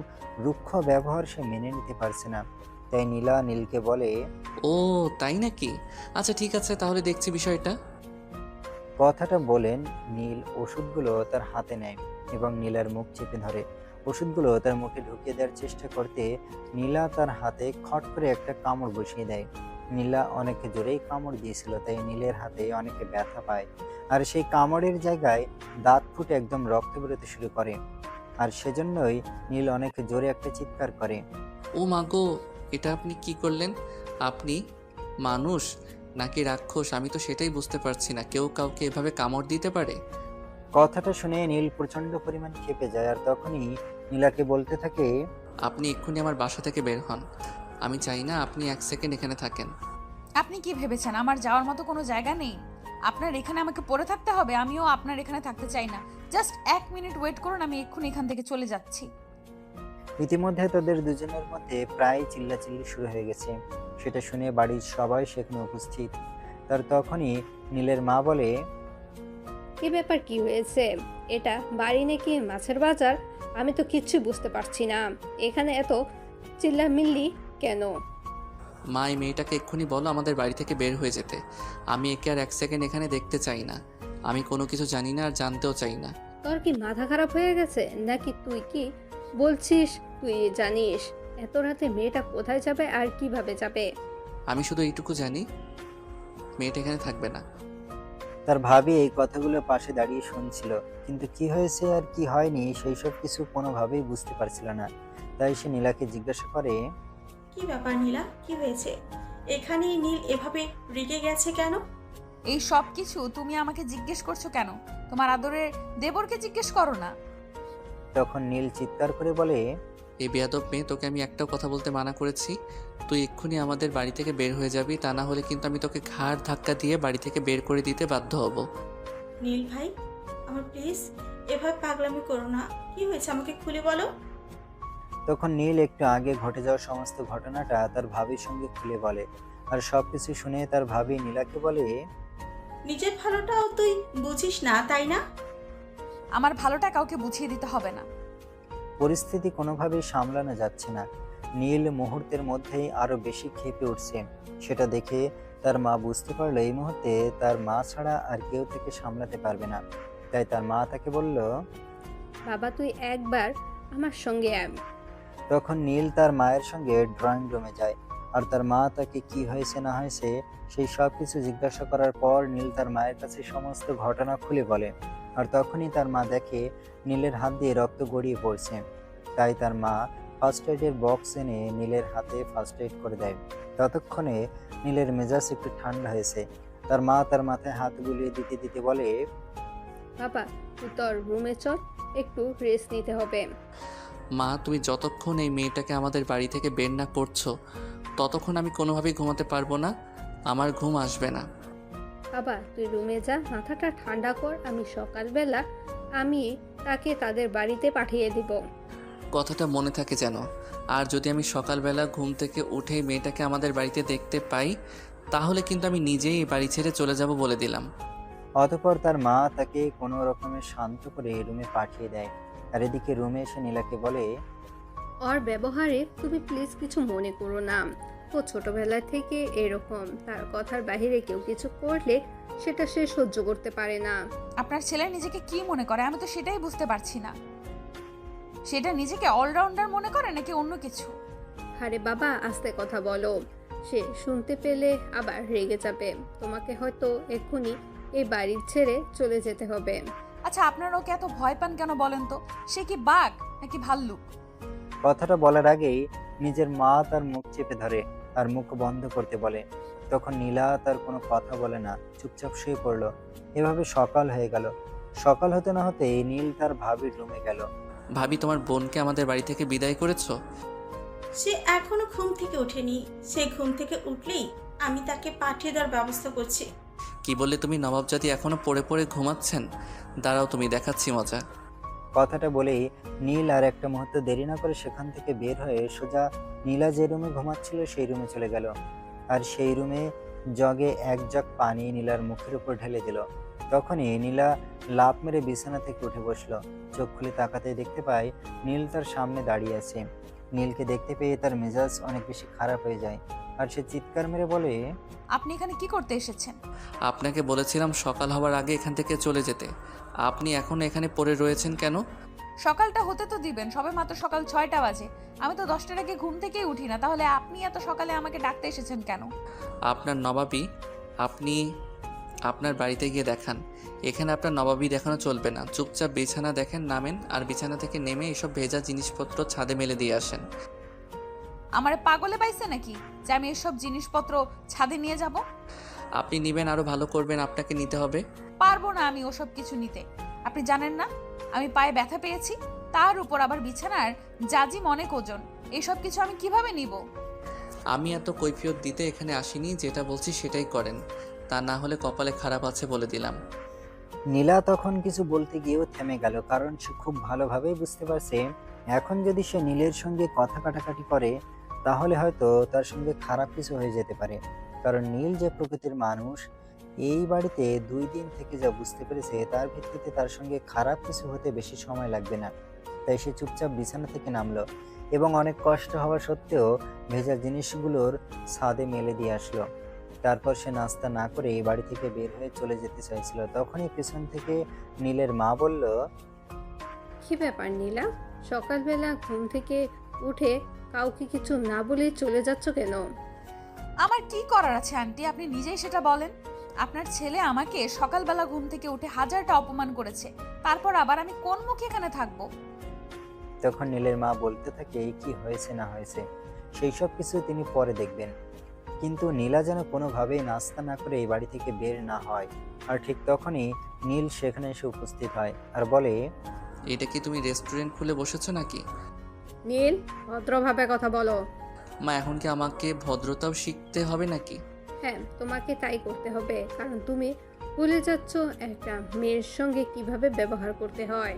রুক্ষ ব্যবহার সে মেনে নিতে পারছে না। তাই নীলা নীলকে বলে, ও তাই নাকি? আচ্ছা ঠিক আছে, তাহলে দেখছি বিষয়টা। কথাটা বলেন নীল ওষুধগুলো তার হাতে নেয় এবং নীলার মুখ চেপে ধরে। ওষুধগুলো তার মুখে ঢুকিয়ে দেওয়ার চেষ্টা করতে নীলা তার হাতে খট করে একটা কামড় বসিয়ে দেয়। নীলা অনেক জোরেই কামড় দিয়েছিল, তাই নীলের হাতে অনেকে ব্যথা পায়। আর সেই কামড়ের জায়গায় দাঁত ফুটে একদম রক্ত বেরোতে শুরু করে। আর সেজন্যই নীল অনেক জোরে একটা চিৎকার করে। ও মাগো, এটা আপনি কি করলেন? আপনি মানুষ নাকি রাক্ষস আমি তো সেটাই বুঝতে পারছি না। কেউ কাউকে এভাবে কামড় দিতে পারে? কথাটা শুনে নীল প্রচন্ড পরিমাণ ক্ষেপে যায়, আর তখনই নীলাকে বলতে থাকে, আপনি এক্ষুনি আমার বাসা থেকে বের হন। আমি চাই না আপনি 1 সেকেন্ড এখানে থাকেন। আপনি কি ভেবেছেন আমার যাওয়ার মতো কোনো জায়গা নেই? আপনার এখানে আমাকে পড়ে থাকতে হবে? আমিও আপনার এখানে থাকতে চাই না। জাস্ট 1 মিনিট ওয়েট করুন, আমি এক্ষুনি এখান থেকে চলে যাচ্ছি। ইতিমধ্যে তাদের দুজনের মধ্যে প্রায় চিল্লাচিল্লি শুরু হয়ে গেছে। সেটা শুনে বাড়ির সবাই সেখানে উপস্থিত। তার তখনই নীলের মা বলে, কি ব্যাপার, কি হয়েছে? এটা বাড়ি নাকি মাছের বাজার? আমি তো কিচ্ছু বুঝতে পারছি না। এখানে এত চিল্লামিল্লি কেন? মা, এই মেয়েটাকে এক্ষুনি বলো আমাদের বাড়ি থেকে বের হয়ে যেতে। আমি একে আর 1 সেকেন্ড এখানে দেখতে চাই না। আমি কোনো কিছু জানি না আর জানতেও চাই না। তোর কি মাথা খারাপ হয়ে গেছে নাকি? তুই কি বলছিস তুই জানিস এত রাতে মেয়েটা কোথায় যাবে আর কিভাবে যাবে? আমি শুধু এইটুকু জানি, মেয়েটা এখানে থাকবে না। তার ভাবি এই কথাগুলো পাশে দাঁড়িয়ে শুনছিল, কিন্তু কি হয়েছে আর কি হয়নি সেই সব কিছু কোনোভাবেই বুঝতে পারছিল না। তাই সে নীলাকে জিজ্ঞাসা করে, কি ব্যাপার নীলা, কি হয়েছে? এখানেই নীল এভাবে রেগে গেছে কেন? এই সব কিছু তুমি আমাকে জিজ্ঞেস করছো কেন? তোমার আদরের দেবরকে জিজ্ঞেস করো না। তখন নীল চিৎকার করে বলে, এই বেয়াদব মেয়ে, তোকে আমি একটাও কথা বলতে মানা করেছি। তুই এক্ষুনি আমাদের বাড়ি থেকে বের হয়ে যাবি, তা না হলে কিন্তু আমি তোকে ঘাড় ধাক্কা দিয়ে বাড়ি থেকে বের করে দিতে বাধ্য হব। নীল ভাই, আমার প্লিজ এভাবে পাগলামি করো না। কি হয়েছে আমাকে খুলে বলো। তখন নীল একটু আগে ঘটে যাওয়া সমস্ত ঘটনাটা তার ভাবির সঙ্গে খুলে বলে। আর সবকিছু শুনে তার ভাবি নীলাকে বলে, নিজের ভালোটাও তুই বুঝিস না, তাই না? আমার ভালোটা কাউকে বুঝিয়ে দিতে হবে না। পরিস্থিতি কোনোভাবেই সামলানো যাচ্ছে না। নীল মুহূর্তের মধ্যেই আরো বেশি ক্ষেপে উঠছে। সেটা দেখে তার মা বুঝতে পারলো এই মুহূর্তে তার মা ছাড়া আর কেউ থেকে সামলাতে পারবে না। তাই তার মা তাকে বলল, বাবা তুই একবার আমার সঙ্গে আয়। তখন নীল তার মায়ের সঙ্গে ড্রয়িং রুমে যায়। আর তার মা তাকে কি হয়েছে না হয়েছে সেই সব কিছু জিজ্ঞাসা করার পর নীল তার মায়ের কাছে সমস্ত ঘটনা খুলে বলে। আর তখনই তার মা দেখে নীলের হাত দিয়ে রক্ত গড়িয়ে পড়ছে। তাই তার মা ফার্স্ট এডের বক্স এনে নীলের হাতে ফার্স্ট এড করে দেয়। ততক্ষণে নীলের মেজাজ একটু ঠান্ডা হয়েছে। তার মা তার মাথায় হাত বুলিয়ে দিতে দিতে বলে, বাবা তুই তোর রুমে চল, একটু রেস্ট নিতে হবে। মা, তুমি যতক্ষণ এই মেয়েটাকে আমাদের বাড়ি থেকে বের না করছো ততক্ষণ আমি কোনোভাবেই ঘুমাতে পারবো না। আমার ঘুম আসবে না। বাবা তুই রুমে যা, মাথাটা ঠান্ডা কর। আমি সকালবেলা আমি তাকে তাদের বাড়িতে পাঠিয়ে দিব। কথাটা মনে থাকে যেন। আর যদি আমি সকালবেলা ঘুম থেকে উঠেই মেয়েটাকে আমাদের বাড়িতে দেখতে পাই, তাহলে কিন্তু আমি নিজেই এই বাড়ি ছেড়ে চলে যাব বলে দিলাম। অতঃপর তার মা তাকে কোনো রকমে শান্ত করে রুমে পাঠিয়ে দেয়। আর এদিকে রুমে এসে নীলাকে বলে, ওর ব্যবহারে তুমি প্লিজ কিছু মনে করো না। ও ছোটবেলা থেকে এরকম, তার কথার বাইরে কেউ কিছু করলে সেটা সে সহ্য করতে পারে না। আপনার ছেলে নিজেকে কি মনে করে আমি তো সেটাই বুঝতে পারছি না। সেটা নিজেকে অলরাউন্ডার মনে করে নাকি অন্য কিছু? আরে বাবা আস্তে কথা বলো, সে শুনতে পেলে আবার রেগে যাবে। তোমাকে হয়তো এক্ষুনি এই বাড়ি ছেড়ে চলে যেতে হবে। আচ্ছা আপনারা ওকে এত ভয় পান কেন বলেন তো? সে কি বাঘ নাকি ভাল্লুক? কথাটা বলার আগেই নিজের মা তার মুখ চেপে ধরে আর মুখ বন্ধ করতে বলে। তখন নীলা তার কোনো কথা বলে না, চুপচাপ শুয়ে পড়লো। এভাবে সকাল হয়ে গেল। সকাল হতে না হতেই নীল তার ভাবির রুমে গেল। ভাবি, তোমার বোনকে আমাদের বাড়ি থেকে বিদায় করেছো? সে এখনো ঘুম থেকে ওঠেনি। সে ঘুম থেকে উঠলেই আমি তাকে পাঠিয়ে দেওয়ার ব্যবস্থা করছি। কি বললে তুমি? নবাবজাদি এখনো পড়ে পড়ে ঘুমাচ্ছেন? দাঁড়াও, তুমি দেখাচ্ছি মজা। কথাটা বলেই নীল আর একটা মুহূর্ত দেরি না করে সেখান থেকে বের হয়ে সোজা নীলা যে রুমে ঘুমাচ্ছিল সেই রুমে চলে গেল। আর সেই রুমে জগে এক জগ পানি নীলার মুখের উপর ঢেলে দিল। তখনই নীলা লাফ মেরে বিছানা থেকে উঠে বসলো। চোখ খুলে তাকাতে দেখতে পায় নীল তার সামনে দাঁড়িয়ে আছে। নীলকে দেখতে পেয়ে তার মেজাজ অনেক বেশি খারাপ হয়ে যায় আর সে চিৎকার মেরে বলে, আপনি এখানে কি করতে এসেছেন? আপনাকে বলেছিলাম সকাল হওয়ার আগে এখান থেকে চলে যেতে। আপনি এখনও এখানে পড়ে রয়েছেন কেন? সকালটা হতে তো দিবেন, সবে মাত্র সকাল 6টা বাজে। আমি তো 10টার আগে ঘুম থেকেই উঠি না, তাহলে আপনি এত সকালে আমাকে ডাকতে এসেছেন কেন? আপনার নবাবী আপনি আপনার বাড়িতে গিয়ে দেখান। এখানে আপনার নবাবী দেখানো চলবে না। চুপচাপ বিছানা দেখেন, নামেন, আর বিছানা থেকে নেমে এসব ভেজা জিনিসপত্র ছাদে মেলে দিয়ে আসেন। আমারে পাগলে পাইছে নাকি যে আমি এসব জিনিসপত্র ছাদে নিয়ে যাব? আপনি নেবেন, আরও ভালো করবেন, আপনাকে নিতে হবে। পারবো না আমি ওসব কিছু নিতে। আপনি জানেন না আমি পায়ে ব্যথা পেয়েছি, তার উপর আবার বিছানার জাজিম অনেক ওজন। এইসব কিছু আমি কিভাবে নিব? আমি এত কৈফিয়ত দিতে এখানে আসিনি, যেটা বলছি সেটাই করেন, তা না হলে কপালে খারাপ আছে বলে দিলাম। নীলা তখন কিছু বলতে গিয়েও থেমে গেল, কারণ সে খুব ভালোভাবেই বুঝতে পারছে এখন যদি সে নীলের সঙ্গে কথা কাটাকাটি করে তাহলে হয়তো তার সঙ্গে খারাপ কিছু হয়ে যেতে পারে। কারণ নীল যে প্রকৃতির মানুষ, এই বাড়িতে 2 দিন থেকে যা বুঝতে পেরেছে তার ভিত্তিতে তার সঙ্গে খারাপ কিছু হতে বেশি সময় লাগবে না। তাই সে চুপচাপ বিছানা থেকে নামলো এবং অনেক কষ্ট হওয়া সত্ত্বেও ভেজা জিনিসগুলোর ছাদে মেলে দিয়ে আসলো। তারপর সে নাস্তা না করে এই বাড়ি থেকে বের হয়ে চলে যেতে চাইছিল। তখনই পেছন থেকে নীলের মা বলল, কি ব্যাপার নীলা, সকালবেলা ঘুম থেকে উঠে কাউকে কিছু না বলে চলে যাচ্ছ কেন? আমার কি করার আছে আন্টি, আপনি নিজেই সেটা বলেন। আপনার ছেলে আমাকে সকালবেলা ঘুম থেকে উঠে হাজারটা অপমান করেছে, তারপর আবার আমি কোন মুখে এখানে থাকবো? তখন নীলের মা বলতে থাকে কি হয়েছে না হয়েছে সেই সব কিছু তিনি পরে দেখবেন। কিন্তু নীলা যেন কোনোভাবেই নাস্তা না করে এই বাড়ি থেকে বের না হয়। আর ঠিক তখনই নীল সেখানে এসে উপস্থিত হয় আর বলে, এটা কি তুমি রেস্টুরেন্ট খুলে বসেছো নাকি? নীল, ভদ্রভাবে কথা বলো। মা, এখন কি আমাকে ভদ্রতাও শিখতে হবে নাকি? হ্যাঁ, তোমাকে তাই করতে হবে, কারণ তুমি ভুলে যাচ্ছ একটা মেয়ের সঙ্গে কিভাবে ব্যবহার করতে হয়,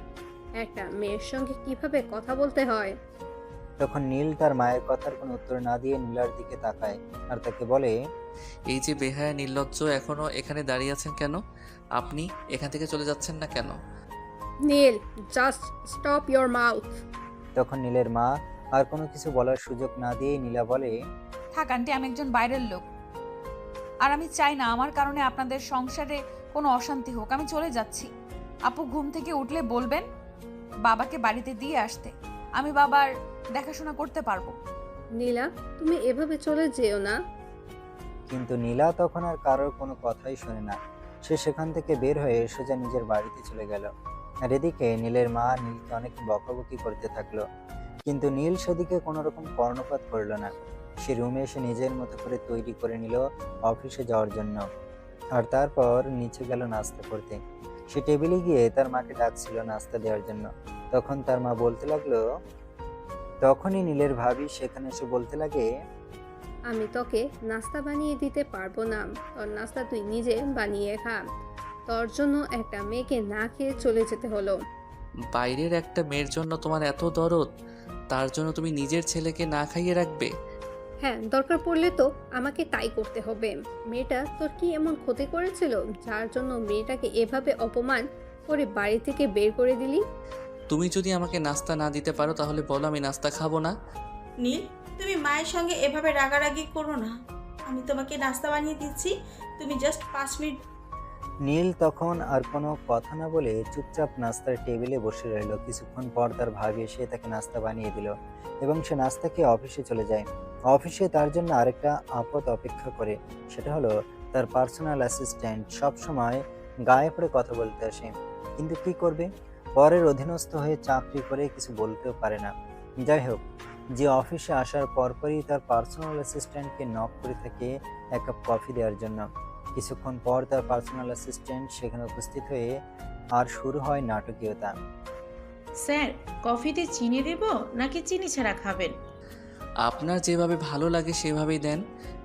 একটা মেয়ের সঙ্গে কিভাবে কথা বলতে হয়। তখন নীল তার মায়ের কথার কোনো উত্তর না দিয়ে নীলার দিকে তাকায় আর তাকে বলে, এই যে বেহায়া নির্লজ্জ, এখনো এখানে দাঁড়িয়ে আছেন কেন? আপনি এখান থেকে চলে যাচ্ছেন না কেন? নীল, জাস্ট স্টপ ইয়োর মাউথ। তখন নীলের মা আর কোনো কিছু বলার সুযোগ না দিয়ে নীলা বলে, থাক আন্টি, আমি একজন বাইরের লোক, আর আমি চাই না আমার কারণে আপনাদের সংসারে কোনো অশান্তি হোক। আমি চলে যাচ্ছি। আপু ঘুম থেকে উঠলে বলবেন বাবাকে বাড়িতে দিয়ে আসতে, আমি বাবার দেখাশোনা করতে পারবো। নীলা, তুমি এভাবে চলে যেও না। কিন্তু নীলা তখন আর কারোর কোনো কথাই শোনে না। সে সেখান থেকে বের হয়ে সোজা নিজের বাড়িতে চলে গেল। আর এদিকে নীলের মা নীলকে অনেক বকাবকি করতে থাকলো, কিন্তু নীল সেদিকে কোনো রকম কর্ণপাত করলো না। সে রুমে এসে নিজের মতো করে তৈরি করে নিল অফিসে যাওয়ার জন্য। আর তারপর নিচে গেল নাস্তা করতে। সে টেবিলে গিয়ে তার মাকে ডাকছিল নাস্তা দেওয়ার জন্য। তখন তার মা বলতে লাগলো, তখনই নীলের ভাবি সেখানে এসে বলতে লাগে, আমি তোকে নাস্তা বানিয়ে দিতে পারবো না, তোর নাস্তা তুই নিজে বানিয়ে খা। তোর জন্য একটা মেয়েকে না খেয়ে চলে যেতে হলো। বাইরের একটা মেয়ের জন্য তোমার এত দরদ, তার জন্য তুমি নিজের ছেলেকে না খাইয়ে রাখবে? হ্যাঁ, দরকার পড়লে তো আমাকে তাই করতে হবে। মেয়েটা তোর কি এমন ক্ষতি করেছিল যার জন্য মেয়েটাকে এভাবে অপমান করে বাড়ি থেকে বের করে দিলি? তুমি যদি আমাকে নাস্তা না দিতে পারো তাহলে বলো, আমি নাস্তা খাবো না। নীল, তুমি মায়ের সঙ্গে এভাবে রাগারাগি করো না। আমি তোমাকে নাস্তা বানিয়ে দিচ্ছি, তুমি জাস্ট 5 মিনিট। নীল তখন আর কোনো কথা না বলে চুপচাপ নাস্তার টেবিলে বসে রইল। কিছুক্ষণ পর তার ভাবি এসে তাকে নাস্তা বানিয়ে দিল এবং সে নাস্তা খেয়ে অফিসে চলে যায়। অফিসে তার জন্য আরেকটা আপদ অপেক্ষা করে, সেটা হলো তার পার্সোনাল অ্যাসিস্ট্যান্ট সবসময় গায়ে পড়ে কথা বলতে আসে। কিন্তু কি করবে, পরের অধীনস্থ হয়ে চাকরি করে কিছু বলতেও পারে না। যাই হোক, যে অফিসে আসার পরপরই তার পার্সোনাল অ্যাসিস্ট্যান্টকে নক করে থাকে এক কাপ কফি দেওয়ার জন্য। কিছুক্ষণ পর তার পার্সোনাল অ্যাসিস্ট্যান্ট সেখানে উপস্থিত হয়ে আর শুরু হয় নাটকীয়তা। স্যার, কফিতে চিনি দেব নাকি চিনি ছাড়া খাবেন? আপনার যেভাবে ভালো লাগে সেভাবেই দেন।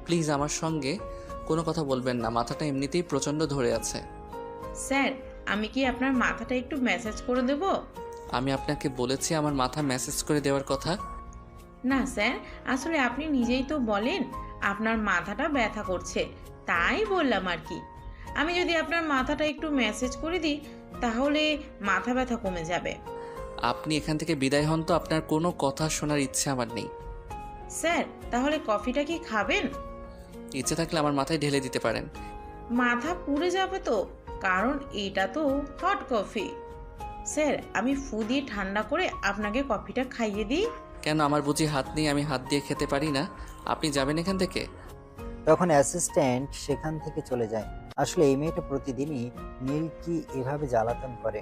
প্লিজ আমার সঙ্গে কোনো কথা বলবেন না, মাথাটা এমনিতেই প্রচণ্ড ধরে আছে। স্যার, আমি কি আপনার মাথাটা একটু ম্যাসাজ করে দেব? আমি আপনাকে বলেছি আমার মাথা ম্যাসেজ করে দেওয়ার কথা। না স্যার, আসলে আপনি নিজেই তো বলেন আপনার মাথাটা ব্যথা করছে, তাই বললাম আর কি। আমি যদি আপনার মাথাটা একটু ম্যাসেজ করে দিই তাহলে মাথা ব্যথা কমে যাবে। আপনি এখান থেকে বিদায় হন তো, আপনার কোনো কথা শোনার ইচ্ছে আমার নেই। স্যার, তাহলে কফিটা কি খাবেন? ইচ্ছে থাকলে আমার মাথায় ঢেলে দিতে পারেন। মাথা পুড়ে যাবে তো, কারণ এটা তো হট কফি। স্যার, আমি ফু দিয়ে ঠান্ডা করে আপনাকে কফিটা খাইয়ে দিই। কেন, আমার বুঝি হাত নেই? আমি হাত দিয়ে খেতে পারি না? আপনি যাবেন এখান থেকে? তখন অ্যাসিস্ট্যান্ট সেখান থেকে চলে যায়। আসলে এই মেয়েটা প্রতিদিনই নীল কি এভাবে জ্বালাতন করে।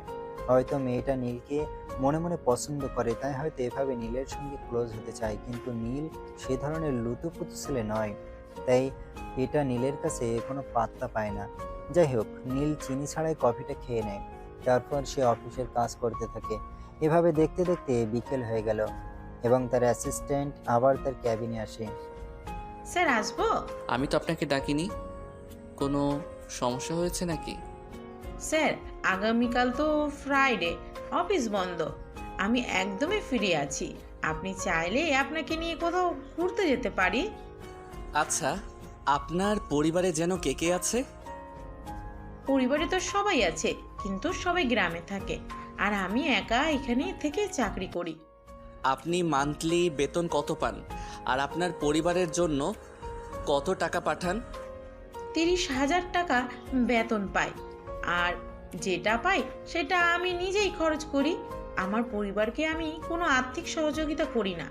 হয়তো মেয়েটা নীলকে মনে মনে পছন্দ করে, তাই হয়তো এভাবে নীলের সঙ্গে ক্লোজ হতে চায়, কিন্তু নীল সে ধরনের লুতুপুতু ছেলে নয়, তাই এটা নীলের কাছে কোনো পাত্তা পায় না। যাই হোক, নীল চিনি ছাড়াই কফিটা খেয়ে নেয়। তারপর সে অফিসের কাজ করতে থাকে। এভাবে দেখতে দেখতে বিকেল হয়ে গেল এবং তার অ্যাসিস্ট্যান্ট আবার তার ক্যাবিনে আসে। স্যার, আসবো? আমি তো আপনাকে ডাকিনি। কোনো সমস্যা হয়েছে নাকি? স্যার, আগামীকাল তো ফ্রাইডে, অফিস বন্ধ, আমি একদমই ফ্রি আছি। আপনি চাইলে আপনাকে নিয়ে কোথাও ঘুরতে যেতে পারি। আচ্ছা, আপনার পরিবারে যেন কে কে আছে? পরিবারে তো সবাই আছে, কিন্তু সবাই গ্রামে থাকে, আর আমি একা এখানে থেকে চাকরি করি। আপনি মান্থলি বেতন কত পান? আর আপনার পরিবারের জন্য কত টাকা পাঠান? 30,000 টাকা বেতন পাই, আর যেটা পাই সেটা আমি নিজেই খরচ করি। আমার পরিবারকে আমি কোনো আর্থিক সহযোগিতা করি না।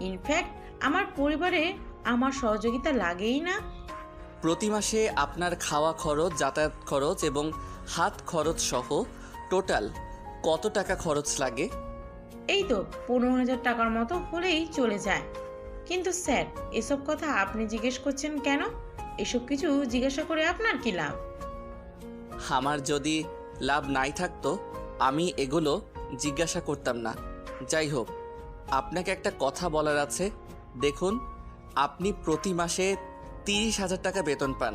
ইনফ্যাক্ট আমার পরিবারে আমার সহযোগিতা লাগেই না। প্রতি মাসে আপনার খাওয়া খরচ, যাতায়াত খরচ এবং হাত খরচ সহ টোটাল কত টাকা খরচ লাগে? এই তো 15,000 টাকার মতো হলেই চলে যায়। কিন্তু স্যার, এসব কথা আপনি জিজ্ঞেস করছেন কেন? এসব কিছু জিজ্ঞাসা করে আপনার কি লাভ? আমার যদি লাভ নাই থাকতো আমি এগুলো জিজ্ঞাসা করতাম না। যাই হোক, আপনাকে একটা কথা বলার আছে। দেখুন, আপনি প্রতি মাসে 30,000 টাকা বেতন পান,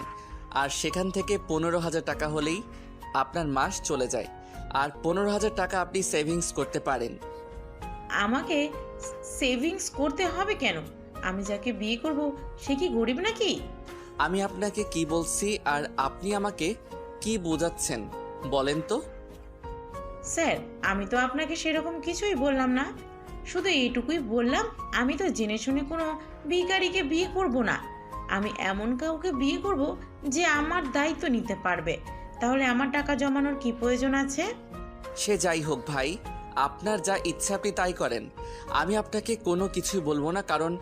আর সেখান থেকে 15,000 টাকা হলেই আপনার মাস চলে যায়, আর 15,000 টাকা আপনি সেভিংস করতে পারেন। আমাকে সেভিংস করতে হবে কেন? আমি যাকে বিয়ে করব সে কি গরিব নাকি? আমি আপনাকে কি বলছি আর আপনি আমাকে কি বোঝাচ্ছেন বলেন তো? স্যার, আমি তো আপনাকে সেরকম কিছুই বললাম না, শুধু এইটুকুই বললাম আমি তো জেনে শুনে কোনো ভিখারিকে বিয়ে করব না। আমি এমন কাউকে বিয়ে করব যে আমার দায়িত্ব নিতে পারবে। তাহলে আমার টাকা জমানোর কি প্রয়োজন আছে? সে যাই হোক ভাই, আপনার যা ইচ্ছা আপনি তাই করেন। আমি আপনাকে কোনো কিছুই বলবো না, কারণ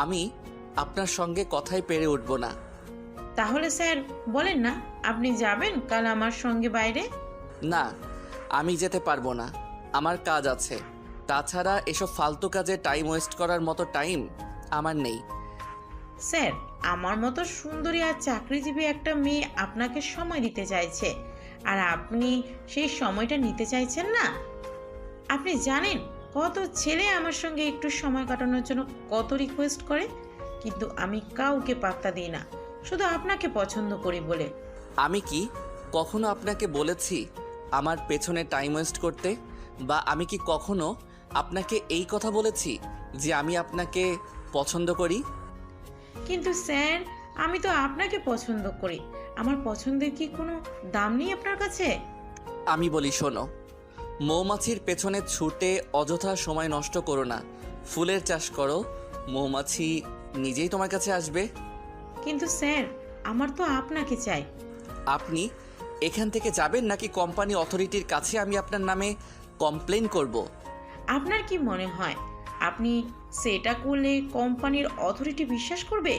আমি আপনার সঙ্গে কথাই পেরে উঠব না। তাহলে স্যার বলেন না, আপনি যাবেন কাল আমার সঙ্গে বাইরে? না, আমি যেতে পারবো না, আমার কাজ আছে। তাছাড়া এসব ফালতু কাজে টাইম ওয়েস্ট করার মতো টাইম আমার নেই। স্যার, আমার মতো সুন্দরী আর চাকরিজীবী একটা মেয়ে আপনাকে সময় দিতে চাইছে, আর আপনি সেই সময়টা নিতে চাইছেন না। আপনি জানেন কত ছেলে আমার সঙ্গে একটু সময় কাটানোর জন্য কত রিকোয়েস্ট করে, কিন্তু আমি কাউকে পাত্তা দিই না, শুধু আপনাকে পছন্দ করি বলে। আমি কি কখনো আপনাকে বলেছি আমার পেছনে টাইম ওয়েস্ট করতে? বা আমি কি কখনো আপনাকে এই কথা বলেছি যে আমি আপনাকে পছন্দ করি? কিন্তু স্যার, আমি তো আপনাকে পছন্দ করি। আমার পছন্দের কি কোনো দাম নেই আপনার কাছে? আমি বলি শোনো, মৌমাছির পেছনে ছুটে অযথা সময় নষ্ট করো না। ফুলের চাষ করো, মৌমাছি নিজেই তোমার কাছে আসবে। কিন্তু স্যার, আমার তো আপনাকে চাই। আপনি এখান থেকে যাবেন নাকি কোম্পানি অথরিটির কাছে আমি আপনার নামে কমপ্লেন করব? আপনার কি মনে হয় আপনি সেটা করলে কোম্পানির অথরিটি বিশ্বাস করবে?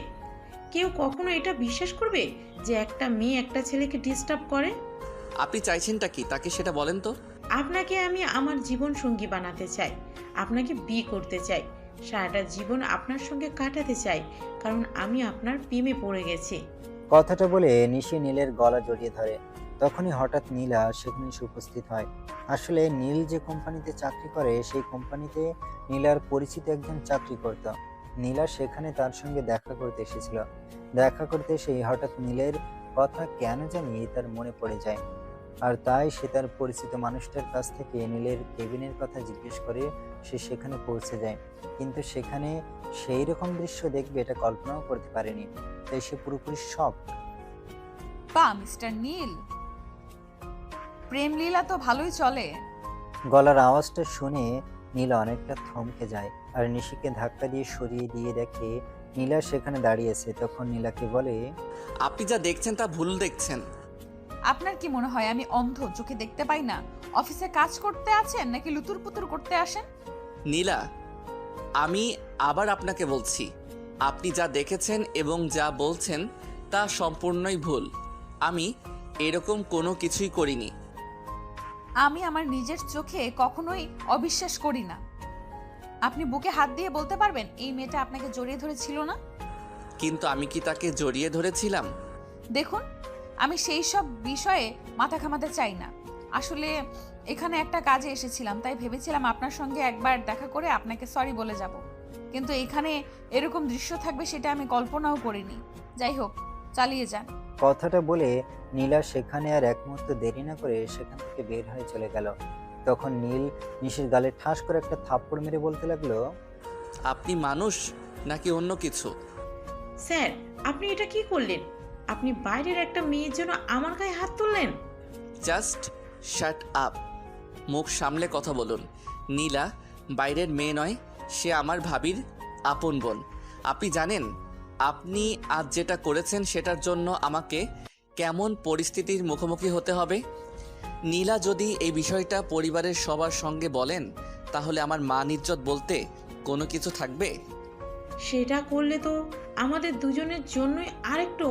কেউ কখনো এটা বিশ্বাস করবে যে একটা মেয়ে একটা ছেলেকে ডিস্টার্ব করে? আপনি চাইছেনটা কি তাকে সেটা বলেন তো? আপনাকে আমি আমার জীবন সঙ্গী বানাতে চাই, আপনাকে বিয়ে করতে চাই, সারাটা জীবন আপনার সঙ্গে কাটাতে চাই, কারণ আমি আপনার প্রেমে পড়ে গেছি। কথাটা বলে নিশি নীলের গলা জড়িয়ে ধরে। তখনই হঠাৎ নীলা সেখানে এসে উপস্থিত হয়। আসলে নীল যে কোম্পানিতে চাকরি করে সেই কোম্পানিতে নীলার পরিচিত একজন চাকরি করত। নীলা সেখানে তার সঙ্গে দেখা করতে এসেছিল। দেখা করতে এসে হঠাৎ নীলের কথা কেন জানি তার মনে পড়ে যায়। আর তাই সে তার পরিচিত মানুষটার কাছ থেকে নীলের কেবিনের কথা জিজ্ঞেস করে সে সেখানে পৌঁছে যায়। কিন্তু সেখানে সেই রকম দৃশ্য দেখবে এটা কল্পনাও করতে পারেনি। তাই সে পুরোপুরি শক। বা মিস্টার নীল, প্রেম লীলা তো ভালোই চলে। গলার আওয়াজটা শুনে নীলা অনেকটা থমকে যায় আর নিশিকে ধাক্কা দিয়ে সরিয়ে দিয়ে দেখে নীলা সেখানে দাঁড়িয়েছে। তখন নীলাকে বলে, আপনি যা দেখছেন তা ভুল দেখছেন। আপনার কি মনে হয় আমি অন্ধ, চোখে দেখতে পাই না? অফিসে কাজ করতে আছেন নাকি লুতুর পুতুর করতে আসেন? নীলা, আমি আবার আপনাকে বলছি, আপনি যা দেখেছেন এবং যা বলছেন তা সম্পূর্ণই ভুল। আমি এরকম কোনো কিছুই করিনি। আমি আমার নিজের চোখে কখনোই অবিশ্বাস করি না। আপনি বুকে হাত দিয়ে বলতে পারবেন এই মেয়েটা আপনাকে জড়িয়ে ধরেছিল না? কিন্তু আমি কি তাকে জড়িয়ে ধরেছিলাম? দেখুন, আমি সেই সব বিষয়ে মাথা ঘামাতে চাই না। আসলে এখানে একটা কাজে এসেছিলাম, তাই ভেবেছিলাম আপনার সঙ্গে একবার দেখা করে আপনাকে সরি বলে যাব। কিন্তু এখানে এরকম দৃশ্য থাকবে সেটা আমি কল্পনাও করিনি। যাই হোক, চালিয়ে যান। কথাটা বলে নীলা সেখানে আর এক মুহূর্ত দেরি না করে সেখান থেকে বের হয়ে চলে গেল। তখন নীল নিশির গালে ঠাস করে একটা থাপ্পড় মেরে বলতে লাগলো, আপনি মানুষ নাকি অন্য কিছু? স্যার, আপনি এটা কি করলেন? আপনি বাইরের একটা মেয়ের জন্য আমার গায়ে হাত তুললেন? Just shut up. মুখ সামলে কথা বলুন। নীলা বাইরের মেয়ে নয়, সে আমার ভাবির আপন বোন। আপনি জানেন আপনি আজ যেটা করেছেন সেটার জন্য আমাকে কেমন পরিস্থিতির মুখোমুখি হতে হবে? নীলা যদি এই বিষয়টা পরিবারের সবার সঙ্গে বলেন তাহলে আমার মান ইজ্জত বলতে কোনো কিছু থাকবে? সেটা করলে তো আমাদের দুজনের জন্যই আরেকটু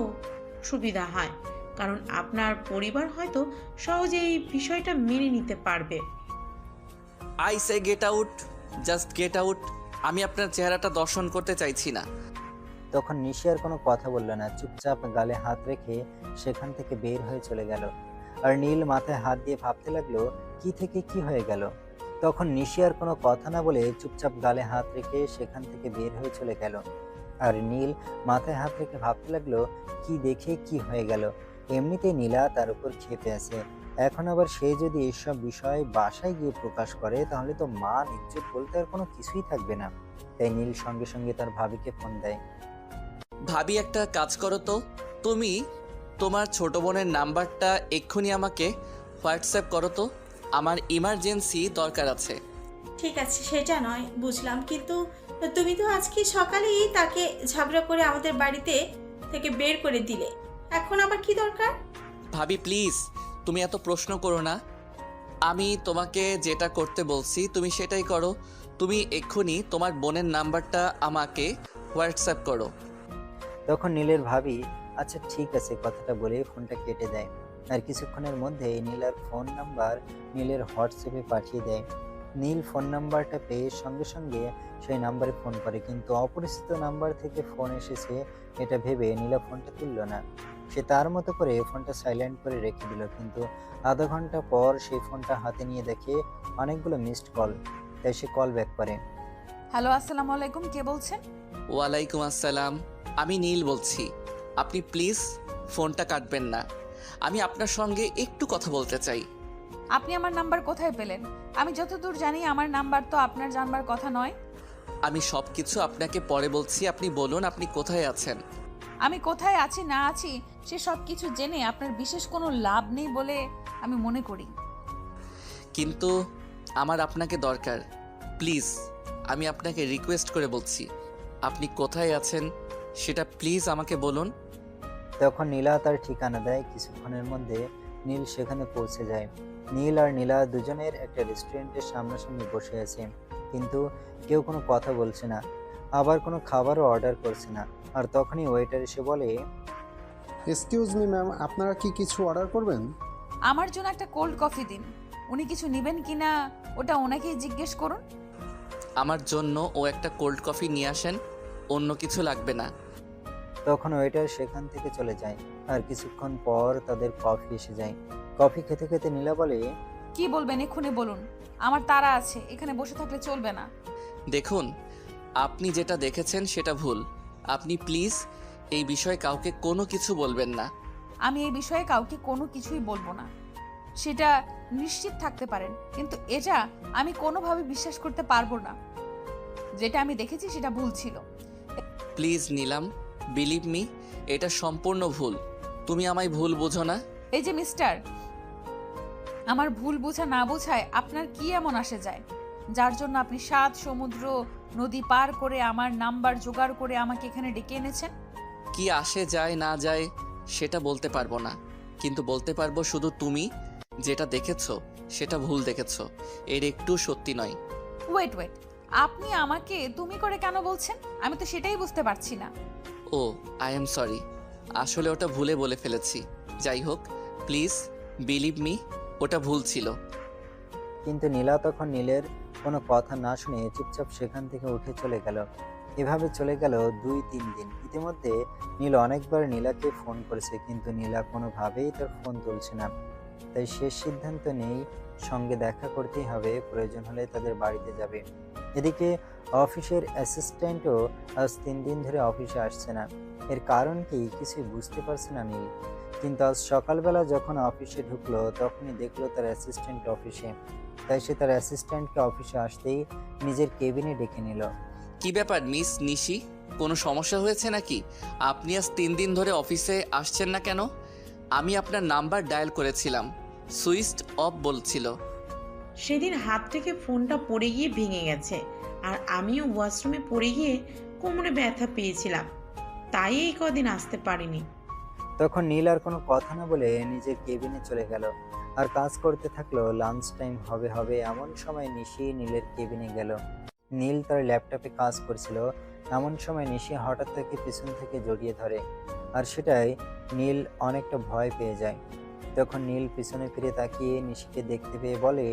সুবিধা হয়, কারণ আপনার পরিবার হয়তো সহজে এই বিষয়টা মেনে নিতে পারবে। I say get out, just get out. আমি আপনার চেহারাটা দর্শন করতে চাইছি না। তখন নিশি আর কোনো কথা বলল না, চুপচাপ গালে হাত রেখে সেখান থেকে বের হয়ে চলে গেল। আর নীল মাথায় হাত দিয়ে ভাবতে লাগলো কি থেকে কি হয়ে গেল। তখন নিশি আর কোনো কথা না বলে চুপচাপ গালে হাত রেখে সেখান থেকে বের হয়ে চলে গেল। আর নীল মাথায় হাত রেখে ভাবতে লাগলো কি দেখে কি হয়ে গেল। এমনিতেই নীলা তার উপর ক্ষেপে আছে, এখন আবার সে যদি এইসব বিষয় বাসায় গিয়ে প্রকাশ করে তাহলে তো মান ইজ্জত বলতে আর কোনো কিছুই থাকবে না। তাই নীল সঙ্গে সঙ্গে তার ভাবিকে ফোন দেয়। ভাবি, একটা কাজ করো তো, তুমি তোমার ছোট বোনের নাম্বারটা এক্ষুনি আমাকে হোয়াটসঅ্যাপ করো তো, আমার ইমার্জেন্সি দরকার আছে। ঠিক আছে, সেটা নয় বুঝলাম, কিন্তু তুমি তো আজকে সকালেই তাকে ঝগড়া করে আমাদের বাড়িতে থেকে বের করে দিলে, এখন আবার কি দরকার? ভাবি প্লিজ, তুমি এত প্রশ্ন করো না। আমি তোমাকে যেটা করতে বলছি তুমি সেটাই করো। তুমি এক্ষুনি তোমার বোনের নাম্বারটা আমাকে হোয়াটসঅ্যাপ করো। তখন নীলের ভাবি আচ্ছা ঠিক আছে কথাটা বলে ফোনটা কেটে দেয়। আর কিছুক্ষণের মধ্যে নীলার ফোন নাম্বার নীলের হোয়াটসঅ্যাপে পাঠিয়ে দেয়। নীল ফোন নাম্বারটা পেয়ে সঙ্গে সঙ্গে সেই নাম্বারে ফোন করে, কিন্তু অপরিচিত নাম্বার থেকে ফোন এসেছে এটা ভেবে নীলা ফোনটা তুলল না। সে তার মতো করে ফোনটা সাইলেন্ট করে রেখে দিল, কিন্তু আধা ঘন্টা পর সেই ফোনটা হাতে নিয়ে দেখে অনেকগুলো মিসড কল। তাই সে কল ব্যাক করে। হ্যালো, আসসালামু আলাইকুম, কে বলছেন? ওয়ালাইকুম আসসালাম, আমি নীল বলছি। আপনি প্লিজ ফোনটা কাটবেন না, আমি আপনার সঙ্গে একটু কথা বলতে চাই। আপনি আমার নাম্বার কোথায় পেলেন? আমি যতদূর জানি আমার নাম্বার তো আপনার জানবার কথা নয়। আমি সব কিছু আপনাকে পরে বলছি, আপনি বলুন আপনি কোথায় আছেন। আমি কোথায় আছি না আছি সে সব কিছু জেনে আপনার বিশেষ কোনো লাভ নেই বলে আমি মনে করি। কিন্তু আমার আপনাকে দরকার, প্লিজ। আমি আপনাকে রিকোয়েস্ট করে বলছি, আপনি কোথায় আছেন সেটা প্লিজ আমাকে বলুন। তখন নীলা তার ঠিকানা দেয়। কিছুক্ষণের মধ্যে নীল সেখানে পৌঁছে যায়। নীল আর নীলা দুজনের একটা রেস্টুরেন্টের সামনাসামনি বসে আছে, কিন্তু কেউ কোনো কথা বলছে না, আবার কোনো খাবারও অর্ডার করছে না। আর তখনই ওয়েটার এসে বলে, এক্সকিউজ মি ম্যাম, আপনারা কি কিছু অর্ডার করবেন? আমার জন্য একটা কোল্ড কফি দিন। উনি কিছু নেবেন কিনা ওটা ওনাকেই জিজ্ঞেস করুন। আমার জন্য ও একটা কোল্ড কফি নিয়ে আসেন, অন্য কিছু লাগবে না। তখন ওয়েটার সেখান থেকে চলে যায়। আর কিছুক্ষণ পর তাদের কফি এসে যায়। কফি খেতে খেতে নীলা বলে, কি বলবেন এক্ষুনি বলুন, আমার তাড়া আছে, এখানে বসে থাকলে চলবে না। দেখুন, আপনি যেটা দেখেছেন সেটা ভুল। আপনি প্লিজ এই বিষয়ে কাউকে কোনো কিছু বলবেন না। আমি এই বিষয়ে কাউকে কোনো কিছুই বলবো না। সেটা নিশ্চিত থাকতে পারেন, কিন্তু এটা আমি কোনোভাবে বিশ্বাস করতে পারবো না। যেটা আমি দেখেছি সেটা ভুল ছিল। প্লিজ নিলাম, বিলিভ মি, এটা সম্পূর্ণ ভুল। তুমি আমায় ভুল বোঝো না। এই যে মিস্টার, আমার ভুল বোঝা না বোঝায় আপনার কি এমন আসে যায়, যার জন্য আপনি 7 সমুদ্র নদী পার করে আমার নাম্বার জোগাড় করে আমাকে এখানে ডেকে এনেছেন? কি আসে যায় না যায় সেটা বলতে পারবো না, কিন্তু বলতে পারবো শুধু তুমি যেটা দেখেছো সেটা ভুল দেখেছো, এর একটু সত্যি নয়। ওয়েট ওয়েট, আপনি আমাকে তুমি করে কেন বলছেন? আমি তো সেটাই বুঝতে পারছি না। ও, আই এম সরি, আসলে ওটা ভুলে বলে ফেলেছি। যাই হোক, প্লিজ বিলিভ মি, ওটা ভুল ছিল। কিন্তু নীলা তখন নীলের কোনো কথা না শুনে চুপচাপ সেখান থেকে উঠে চলে গেল। এভাবে চলে গেল 2-3 দিন। ইতিমধ্যে নীল অনেকবার নীলাকে ফোন করেছে, কিন্তু নীলা কোনোভাবেই তার ফোন তুলছে না। তাই শেষ সিদ্ধান্ত নেই, সঙ্গে দেখা করতেই হবে, প্রয়োজন হলে তাদের বাড়িতে যাবে। এদিকে অফিসের অ্যাসিস্ট্যান্টও আজ 3 দিন ধরে অফিসে আসছে না। এর কারণ কি কিছুই বুঝতে পারছে না নীল। কিন্তু আজ সকালবেলা যখন অফিসে ঢুকলো তখনই দেখলো তার অ্যাসিস্ট্যান্ট অফিসে। তাই সে তার অ্যাসিস্ট্যান্টকে অফিসে আসতেই নিজের কেবিনে ডেকে নিল। কি ব্যাপার মিস নিশি, কোনো সমস্যা হয়েছে নাকি? আপনি আজ 3 দিন ধরে অফিসে আসছেন না কেন? আমি আপনার নাম্বার ডায়াল করেছিলাম, সুইচড অফ বলছিল। সেদিন হাত থেকে ফোনটা পড়ে গিয়ে ভেঙে গেছে, আর আমিও ওয়াশরুমে পড়ে গিয়ে কোমরে ব্যথা পেয়েছিলাম, তাই এই কদিন আসতে পারিনি। তখন নীল আর কোনো কথা না বলে নিজের কেবিনে চলে গেল আর কাজ করতে থাকলো। লাঞ্চ টাইম হবে হবে এমন সময় নিশি নীলের কেবিনে গেল। নীল তার ল্যাপটপে কাজ করছিল, এমন সময় নিশি হঠাৎ তাকে পিছন থেকে জড়িয়ে ধরে, আর সেটাই নীল অনেকটা ভয় পেয়ে যায়। তখন নীল পিছনে ফিরে তাকিয়ে নিশিকে দেখতে পেয়ে বলে,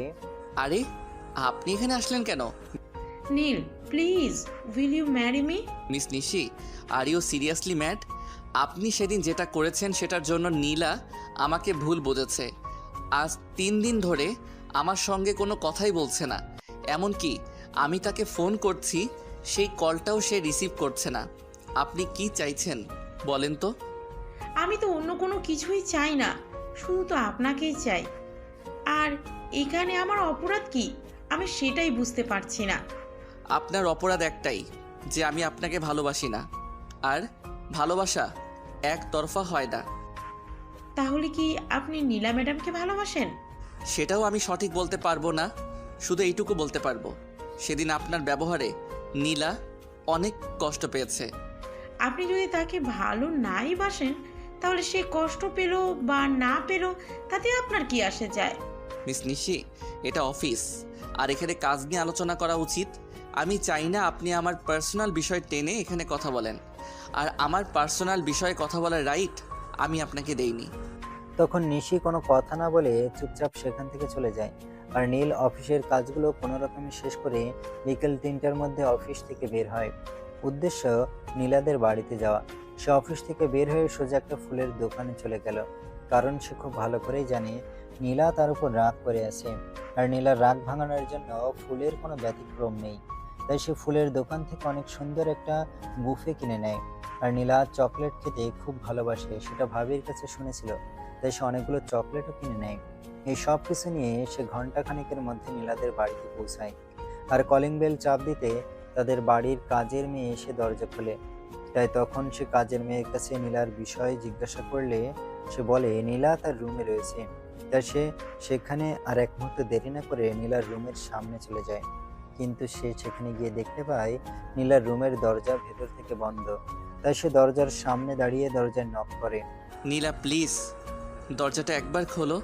আরে, আপনি এখানে আসলেন কেন? Neel, please will you marry me? Miss Nishi, are you seriously mad? আপনি সেদিন যেটা করেছেন সেটার জন্য নীলা আমাকে ভুল বুঝেছে। আজ 3 দিন ধরে আমার সঙ্গে কোনো কথাই বলছে না, এমনকি আমি তাকে ফোন করছি সেই কলটাও সে রিসিভ করছে না। আপনি কি চাইছেন বলেন তো? আমি তো অন্য কোনো কিছুই চাই না, শুধু তো আপনাকেই চাই। আর এখানে আমার অপরাধ কি, আমি সেটাই বুঝতে পারছি না। আপনার অপরাধ একটাই, যে আমি আপনাকে ভালোবাসি না, আর ভালোবাসা একতরফা হয় না। তাহলে কি আপনি নীলা ম্যাডামকে ভালোবাসেন? সেটাও আমি সঠিক বলতে পারবো না, শুধু এইটুকু বলতে পারবো, সেদিন আপনার ব্যবহারে নীলা অনেক কষ্ট পেয়েছে। আপনি যদি তাকে ভালো নাই বাসেন, তাহলে সে কষ্ট পেল বা না পেল তাতে আপনার কি আসে যায়? মিস নিশি, এটা অফিস, আর এখানে কাজ নিয়ে আলোচনা করা উচিত। আমি চাই না আপনি আমার পার্সোনাল বিষয় টেনে এখানে কথা বলেন, আর আমার পার্সোনাল বিষয়ে কথা বলার রাইট আমি আপনাকে দেইনি। তখন নিশি কোনো কথা না বলে চুপচাপ সেখান থেকে চলে যায়। আর নীল অফিসের কাজগুলো কোনোরকমে শেষ করে বিকেল 3টার মধ্যে অফিস থেকে বের হয়। উদ্দেশ্য নীলাদের বাড়িতে যাওয়া। সে অফিস থেকে বের হয়ে সোজা একটা ফুলের দোকানে চলে গেল, কারণ সে খুব ভালো করেই জানে নীলা তার উপর রাগ করে আছে, আর নীলার রাগ ভাঙানোর জন্য ফুলের কোনো ব্যতিক্রম নেই। তাই সে ফুলের দোকান থেকে অনেক সুন্দর একটা বুফে কিনে নেয়। আর নীলা চকলেট খেতে খুব ভালোবাসে, সেটা ভাবির কাছে শুনেছিল, তাই সে অনেকগুলো চকলেটও কিনে নেয়। এই সব কিছু নিয়ে সে ঘন্টাখানেকের মধ্যে নীলাদের বাড়িতে পৌঁছায়। আর কলিং বেল চাপ দিতে তাদের বাড়ির কাজের মেয়ে এসে দরজা খোলে। তাই তখন সে কাজের মেয়ের কাছে নীলার বিষয়ে জিজ্ঞাসা করলে সে বলে নীলা তার রুমে রয়েছে। তাই সে সেখানে আর এক মুহূর্ত দেরি না করে নীলার রুমের সামনে চলে যায়। কিন্তু সে সেখানে গিয়ে দেখতে পায় নীলার রুমের দরজা ভেতর থেকে বন্ধ। তাই সে দরজার সামনে দাঁড়িয়ে দরজায় নক করে। নীলা প্লিজ দরজাটা একবার খোলো।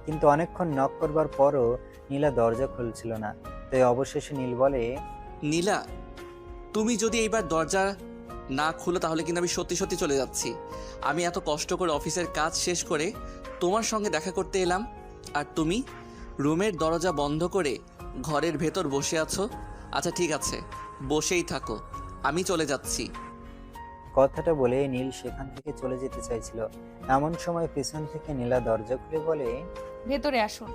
কিন্তু অনেকক্ষণ নক করবার পরও নীলা দরজা খুলছিল না। তাই অবশেষে নীল বলে, নীলা, তুমি যদি এইবার দরজা না খুলো তাহলে কিন্তু আমি সত্যি সত্যি চলে যাচ্ছি। আমি এত কষ্ট করে অফিসের কাজ শেষ করে তোমার সঙ্গে দেখা করতে এলাম, আর তুমি রুমের দরজা বন্ধ করে ঘরের ভেতর বসে আছো। আচ্ছা ঠিক আছে, বসেই থাকো, আমি চলে যাচ্ছি। কথাটা বলে নীল সেখান থেকে চলে যেতে চাইছিল। এমন সময় পেছন থেকে নীলা দরজা খুলে বলে, ভেতরে আসুন।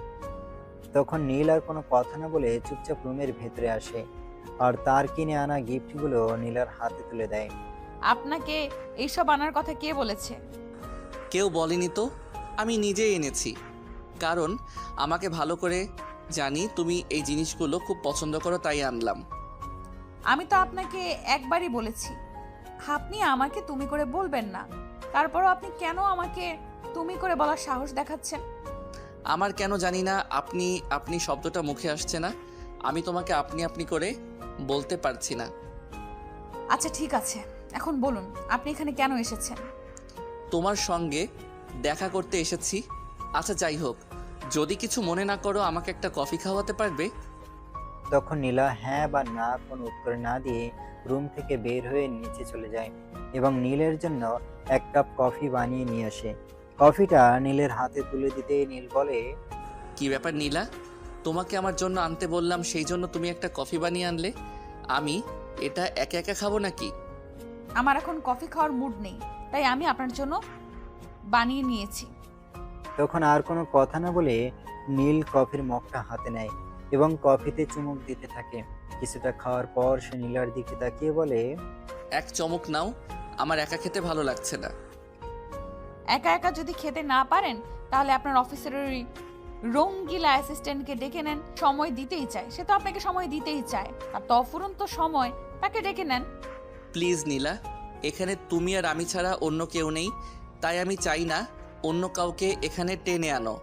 তখন নীল আর কোনো কথা না বলে চুপচাপ রুমের ভেতরে আসে, আর তার কিনে আনা গিফটগুলো নীলার হাতে তুলে দেয়। আপনাকে এইসব আনার কথা কে বলেছে? কেউ বলেনি তো, আমি নিজেই এনেছি। কারণ আমাকে ভালো করে জানি তুমি এই জিনিসগুলো খুব পছন্দ করো, তাই আনলাম। আমি তো আপনাকে একবারই বলেছি আপনি আমাকে তুমি করে বলবেন না, তারপরও আপনি কেন আমাকে তুমি করে বলার সাহস দেখাচ্ছেন? আমার কেন জানি না আপনি আপনি শব্দটা মুখে আসছে না। আমি তোমাকে আপনি আপনি করে বলতে পারছি না। আচ্ছা ঠিক আছে, এখন বলুন আপনি এখানে কেন এসেছেন? তোমার সঙ্গে দেখা করতে এসেছি। আচ্ছা যাই হোক, যদি কিছু মনে না করো আমাকে একটা কফি খাওয়াতে পারবে? তখন নীলা হ্যাঁ বা না কোনো উত্তর না দিয়ে রুম থেকে বের হয়ে নিচে চলে যায় এবং নীলের জন্য এক কাপ কফি বানিয়ে নিয়ে আসে। কফিটা নীলের হাতে তুলে দিতে নীল বলে, কি ব্যাপার নীলা, তোমাকে আমার জন্য আনতে বললাম, সেই জন্য তুমি একটা কফি বানিয়ে আনলে। আমি এটা একা একা খাবো নাকি? আমার এখন কফি খাওয়ার মুড নেই, তাই আমি আপনার জন্য বানিয়ে নিয়েছি। তখন আর কোনো কথা না বলে নীল কফির মগটা হাতে নেয় এবং কফিতে চুমুক দিতে থাকে। কিছুটা খাওয়ার পর সে নীলার দিকে তাকিয়ে বলে, এক চমক নাও, আমার একা খেতে ভালো লাগছে না। একা একা যদি খেতে না পারেন তাহলে আপনার অফিসের ওই রঙ্গিলা অ্যাসিস্ট্যান্টকে ডেকে নেন, সময় দিতেই চায়, সে তো আপনাকে সময় দিতেই চায়, আর তফুরন্ত সময় তাকে ডেকে নেন। প্লিজ নীলা, এখানে তুমি আর আমি ছাড়া অন্য কেউ নেই, তাই আমি চাই না অন্য কাউকে এখানে টেনে আনো।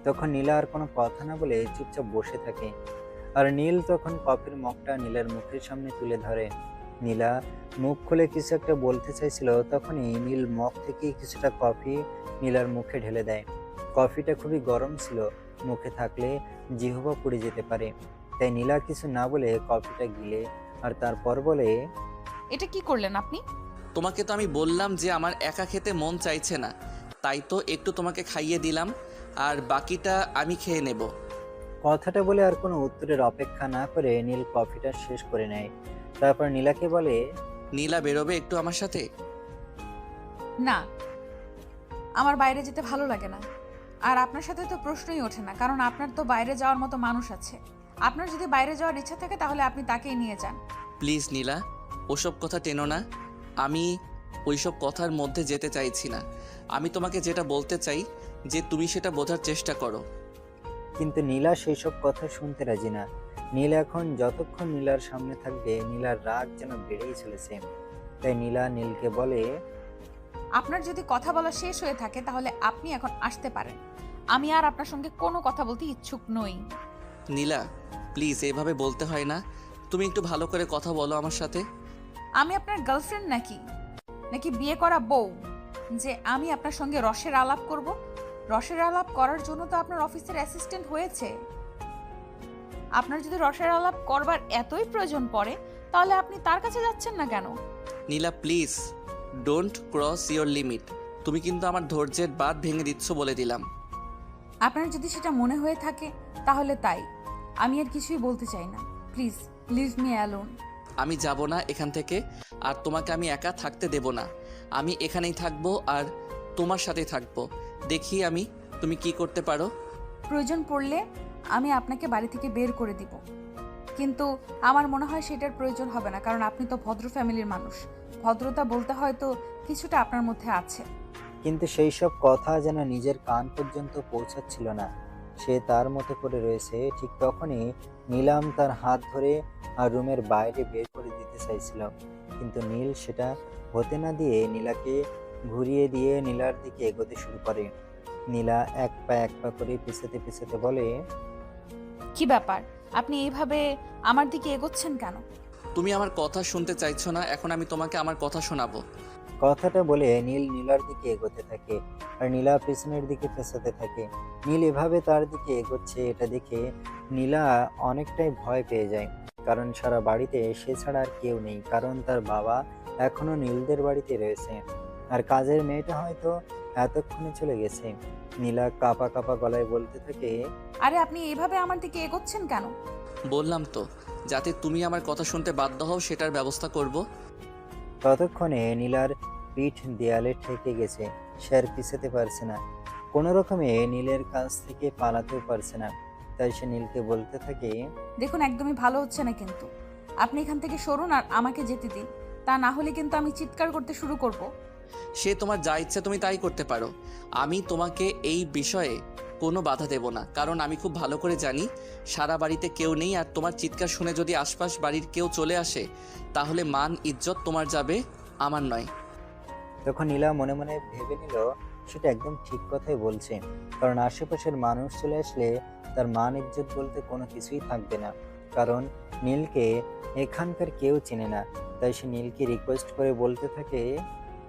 তখন নীলা আর কোনো কথা না বলে চুপচাপ বসে থাকে আর নীল তখন কফির মগটা নীলার মুখের সামনে তুলে ধরে। নীলা মুখ খুলে কিছু একটা বলতে চাইছিল, তখনই নীল মগ থেকে কিছুটা কফি নীলার মুখে ঢেলে দেয়। কফিটা খুবই গরম ছিল, মুখে থাকলে জিহ্বা পুড়ে যেতে পারে, তাই নীলা কিছু না বলে কফিটা গিলে আর তারপর বলে, এটা কি করলেন আপনি? তোমাকে তো আমি বললাম যে আমার একা খেতে মন চাইছে না, তাই তো একটু তোমাকে খাইয়ে দিলাম, আর বাকিটা আমি খেয়ে নেব। কথাটা বলে আর কোনো উত্তরের অপেক্ষা না করে নীল কফিটা শেষ করে নেয়। তারপর নীলাকে বলে, নীলা বেরোবে একটু আমার সাথে? না, আমার বাইরে যেতে ভালো লাগে না, আর আপনার সাথে তো প্রশ্নই ওঠে না, কারণ আপনার তো বাইরে যাওয়ার মতো মানুষ আছে। আপনার যদি বাইরে যাওয়ার ইচ্ছা থাকে তাহলে আপনি তাকেই নিয়ে যান। প্লিজ নীলা, ওসব কথা টেনো না। আমি ওইসব কথার মধ্যে যেতে চাইছি না। আমি তোমাকে যেটা বলতে চাই যে তুমি সেটা বোঝার চেষ্টা করো। কিন্তু নীলা সেই সব কথা শুনতে রাজি না। নীল এখন যতক্ষণ নীলার সামনে থাকবে নীলার রাগ যেন বেড়েই চলেছে। তাই নীলা নীলকে বলে, আপনার যদি কথা বলা শেষ হয়ে থাকে তাহলে আপনি এখন আসতে পারেন, আমি আর আপনার সঙ্গে কোনো কথা বলতে ইচ্ছুক নই। নীলা প্লিজ, এভাবে বলতে হয় না। তুমি একটু ভালো করে কথা বলো আমার সাথে। আমি আপনার গার্লফ্রেন্ড নাকি নাকি বিয়ে করা বউ যে আমি আপনার সঙ্গে রসের আলাপ করব? রসের আলাপ করার জন্য তো আপনার অফিসের অ্যাসিস্ট্যান্ট হয়েছে। আপনার যদি রসের আলাপ করবার এতই প্রয়োজন পড়ে তাহলে আপনি তার কাছে যাচ্ছেন না কেন? Neela please, don't cross your limit. তুমি কিন্তু আমার ধৈর্যের বাঁধ ভেঙে দিচ্ছ বলে দিলাম। আপনার যদি সেটা মনে হয়ে থাকে তাহলে তাই, আমি আর কিছুই বলতে চাই না। Please leave me alone. আমি যাব না এখান থেকে, আর তোমাকে আমি একা থাকতে দেব না। আমি এখানেই থাকবো আর তোমার সাথেই থাকবো। দেখি আমি তুমি কি করতে পারো। প্রয়োজন পড়লে আমি আপনাকে বাড়ি থেকে বের করে দিব, কিন্তু আমার মনে হয় সেটার প্রয়োজন হবে না, কারণ আপনি তো ভদ্র ফ্যামিলির মানুষ। ভদ্রতা বলতে হয়তো কিছুটা আপনার মধ্যে আছে। কিন্তু সেই সব কথা যেন নিজের কান পর্যন্ত পৌঁছাচ্ছিল না। সে তার মতো করে রয়েছে। ঠিক তখনই নীলাম তার হাত ধরে আর রুমের বাইরে বের করে দিতে চাইছিল, কিন্তু নীল সেটা হতে না দিয়ে নীলাকে ঘুরিয়ে দিয়ে নীলার দিকে এগোতে শুরু করে। নীলা এক পা করে পিছাতে পিছাতে বলে, কি ব্যাপার, আপনি এইভাবে আমার দিকে এগোচ্ছেন কেন? তুমি আমার কথা শুনতে চাইছো না, এখন আমি তোমাকে আমার কথা শোনাবো। কথাটা বলে নীল নীলার দিকে এগোতে থাকে আর নীলা পেছনের দিকে পেছাতে থাকে। নীল এভাবে তার দিকে এগোচ্ছে এটা দেখে নীলা অনেকটাই ভয় পেয়ে যায়, কারণ সারা বাড়িতে সে ছাড়া আর কেউ নেই, কারণ তার বাবা এখনো নীলদের বাড়িতে রয়েছে আর কাজের মেয়েটা হয়তো এতক্ষণে চলে গেছে। নীলা কাঁপা কাঁপা গলায় বলতে থাকে, আরে আপনি এইভাবে আমার দিকে এগোচ্ছেন কেন? বললাম তো, যাতে তুমি আমার কথা শুনতে বাধ্য হও সেটার ব্যবস্থা করব। ততক্ষণে নীলার পিঠ দেয়ালে ঠেকে গেছে, সে আর পিছাতে পারছে না, কোনো রকমে নীলের কাছ থেকে পালাতেও পারছে না। তাই সে নীলকে বলতে থাকে, দেখুন একদমই ভালো হচ্ছে না, কিন্তু আপনি এখান থেকে সরুন আর আমাকে যেতে দিন, তা না হলে কিন্তু আমি চিৎকার করতে শুরু করব। সে তোমার যা ইচ্ছা তুমি তাই করতে পারো। আমি তোমাকে এই বিষয়ে কোনো বাধা দেব না, কারণ আমি খুব ভালো করে জানি সারা বাড়িতে কেউ নেই। আর তোমার চিৎকার শুনে যদি আশপাশ বাড়ির কেউ চলে আসে তাহলে মান ইজ্জত তোমার যাবে, আমার নয়। তখন নীলা মনে মনে ভেবে নিল সেটা একদম ঠিক কথাই বলছে, কারণ আশেপাশের মানুষ চলে আসলে তার মান ইজ্জত বলতে কোনো কিছুই থাকবে না। কারণ নীলকে এখানকার কেউ চেনে না, তাই সে নীলকে রিকোয়েস্ট করে বলতে থাকে।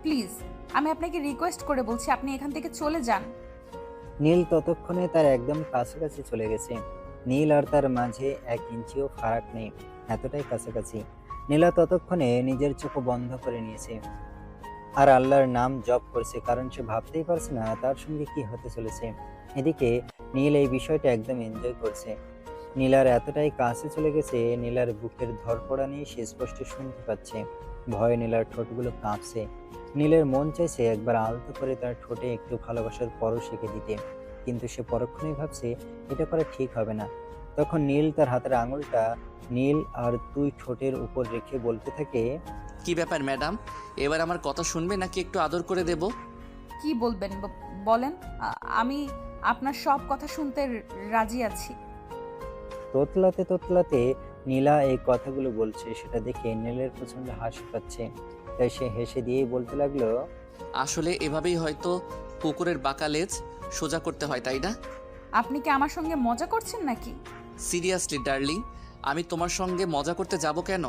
প্লিজ, আমি আপনাকে রিকোয়েস্ট করে বলছি আপনি এখান থেকে চলে যান। নীল ততক্ষণে তার একদম কাছাকাছি চলে গেছে। নীল আর তার মাঝে 1 ইঞ্চিও ফারাক নেই, এতটাই কাছাকাছি। নীলা ততক্ষণে নিজের চোখ বন্ধ করে নিয়েছে আর আল্লাহর নাম জপ করছে, কারণ সে ভাবতেই পারছে না তার সঙ্গে কি হতে চলেছে। এদিকে নীল এই বিষয়টা একদম এনজয় করছে। নীলার এতটাই কাছে চলে গেছে, নীলার বুকের ধড়ফড়ানি সে স্পষ্ট শুনতে পাচ্ছে। ভয়ে নীলার ঠোঁটগুলো কাঁপছে। নীলের মন চাইছে একবার আলতো করে তার ঠোঁটে একটু ভালোবাসার পরশ এঁকে দিতে, কিন্তু সে পরক্ষণেই ভাবছে এটা করা ঠিক হবে না। তখন নীল তার হাতের আঙুলটা নীল আর তুই ঠোঁটের উপর রেখে বলতে থাকে। কি ব্যাপার ম্যাডাম, এবার আমার কথা শুনবে নাকি একটু আদর করে দেব? কি বলবেন বলেন। আমি আপনার সব কথা শুনতে রাজি আছি। তোতলাতে তোতলাতে নীলা এই কথাগুলো বলছে, সেটা দেখে নীলের প্রচন্ড হাসি পাচ্ছে। তাই সে হেসে দিয়েই বলতে লাগলো। আসলে এভাবেই হয়তো কুকুরের বাঁকা লেজ সোজা করতে হয়, তাই না? আপনি কি আমার সঙ্গে মজা করছেন নাকি? সিরিয়াসলি ডার্লিং, আমি তোমার সঙ্গে মজা করতে যাব কেন?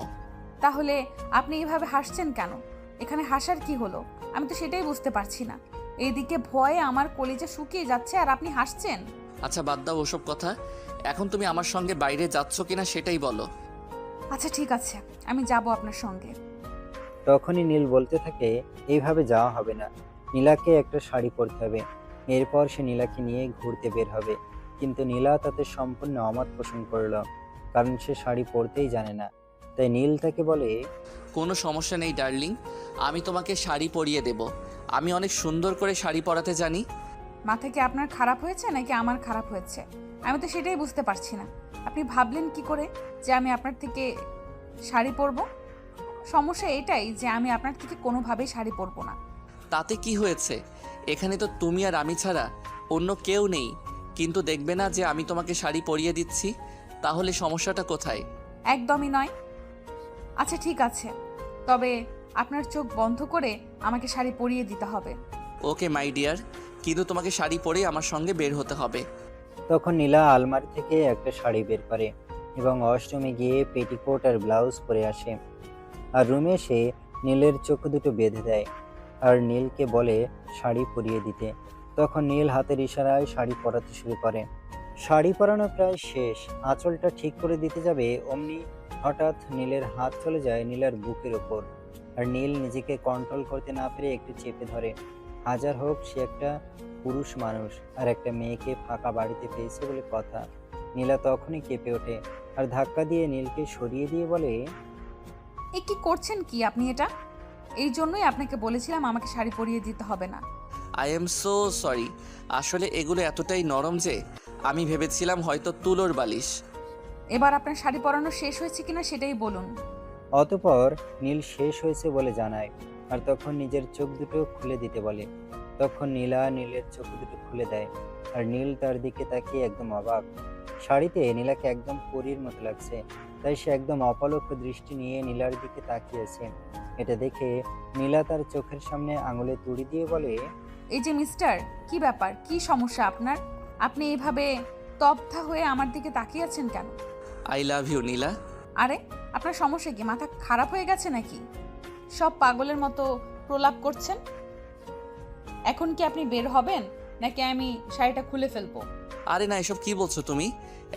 তাহলে আপনি এইভাবে হাসছেন কেন? এখানে হাসার কি হলো? আমি তো সেটাই বুঝতে পারছি না। এইদিকে ভয়ে আমার কলিজা শুকিয়ে যাচ্ছে আর আপনি হাসছেন। আচ্ছা বাদ দাও ওসব কথা, এখন তুমি আমার সঙ্গে বাইরে যাচ্ছ কিনা সেটাই বলো। আচ্ছা ঠিক আছে, আমি যাব আপনার সঙ্গে। তখনই নীল বলতে থাকে, এইভাবে যাওয়া হবে না, নীলাকে একটা শাড়ি পরতে হবে। এরপর সে নীলাকে নিয়ে ঘুরতে বের হবে। কিন্তু নীলা তাতে সম্পূর্ণ অমত পোষণ করলো, কারণ সে শাড়ি পরতেই জানে না। তাই নীল তাকে বলে। কোনো সমস্যা নেই ডার্লিং, আমি তোমাকে শাড়ি পরিয়ে দেব। আমি অনেক সুন্দর করে শাড়ি পরাতে জানি। মাথা কি আপনার খারাপ হয়েছে নাকি আমার খারাপ হয়েছে? আমি তো সেটাই বুঝতে পারছি না। আপনি ভাবলেন কি করে যে আমি আপনার থেকে শাড়ি পরবো? সমস্যা এটাই যে আমি আপনার থেকে কোনোভাবেই শাড়ি পরবো না। তাতে কি হয়েছে? এখানে তো তুমি আর আমি ছাড়া অন্য কেউ নেই। কিন্তু দেখবে না যে আমি তোমাকে শাড়ি পরিয়ে দিচ্ছি, তাহলে সমস্যাটা কোথায়? একদমই নয়। আচ্ছা ঠিক আছে, তবে আপনার চোখ বন্ধ করে আমাকে শাড়ি পরিয়ে দিতে হবে। ওকে মাই ডিয়ার, কিন্তু তোমাকে শাড়ি পরে আমার সঙ্গে বের হতে হবে। তখন নীলা আলমারি থেকে একটা শাড়ি বের করে এবং ওয়াশরুমে গিয়ে পেটিকোট আর ব্লাউজ পরে আসে। আর রুমে এসে নীলের চোখ দুটো বেঁধে দেয় আর নীলকে বলে শাড়ি পরিয়ে দিতে। তখন নীল হাতের ইশারায় শাড়ি পরাতে শুরু করে। শাড়ি পরানো প্রায় শেষ, আঁচলটা ঠিক করে দিতে যাবে অমনি হঠাৎ নীলের হাত চলে যায় নীলার বুকের ওপর। আর নীল নিজেকে কন্ট্রোল করতে না পেরে একটু চেপে ধরে। হাজার হোক সে একটা পুরুষ মানুষ আর একটা মেয়েকে ফাঁকা বাড়িতে পেয়েছে বলে কথা। নীলা তখনই কেঁপে ওঠে আর ধাক্কা দিয়ে নীলকে সরিয়ে দিয়ে বলে। এ কি করছেন কি আপনি এটা? এই জন্যই আপনাকে বলেছিলাম আমাকে শাড়ি পরিয়ে দিতে হবে না। আই এম সো সরি, আসলে এগুলো এতটাই নরম যে আমি ভেবেছিলাম হয়তো তুলোর বালিশ। এবার আপনার শাড়ি পরানো শেষ হয়েছে কিনা সেটাই বলুন। অতঃপর নীল শেষ হয়েছে বলে জানায় আর তখন নিজের চোখ দুটো খুলে দিতে বলে। তখন নীলা নীলের চোখ দুটো খুলে দেয় আর নীল তার দিকে তাকিয়ে একদম অবাক। শাড়িতে নীলাকে একদম পরীর মতো লাগছে, তাই সে একদম অপলক দৃষ্টি নিয়ে নীলার দিকে তাকিয়েছে। এটা দেখে নীলা তার চোখের সামনে আঙুলে তুড়ি দিয়ে বলে। এই যে মিস্টার, কি ব্যাপার, কি সমস্যা আপনার? আপনি এইভাবে তপ্তা হয়ে আমার দিকে তাকিয়ে আছেন কেন? আই লাভ ইউ নীলা। আরে আপনার সমস্যা কি? মাথা খারাপ হয়ে গেছে নাকি? সব পাগলের মতো প্রলাপ করছেন। এখন কি আপনি বের হবেন নাকি আমি শাড়িটা খুলে ফেলবো? আরে না, এসব কি বলছো তুমি?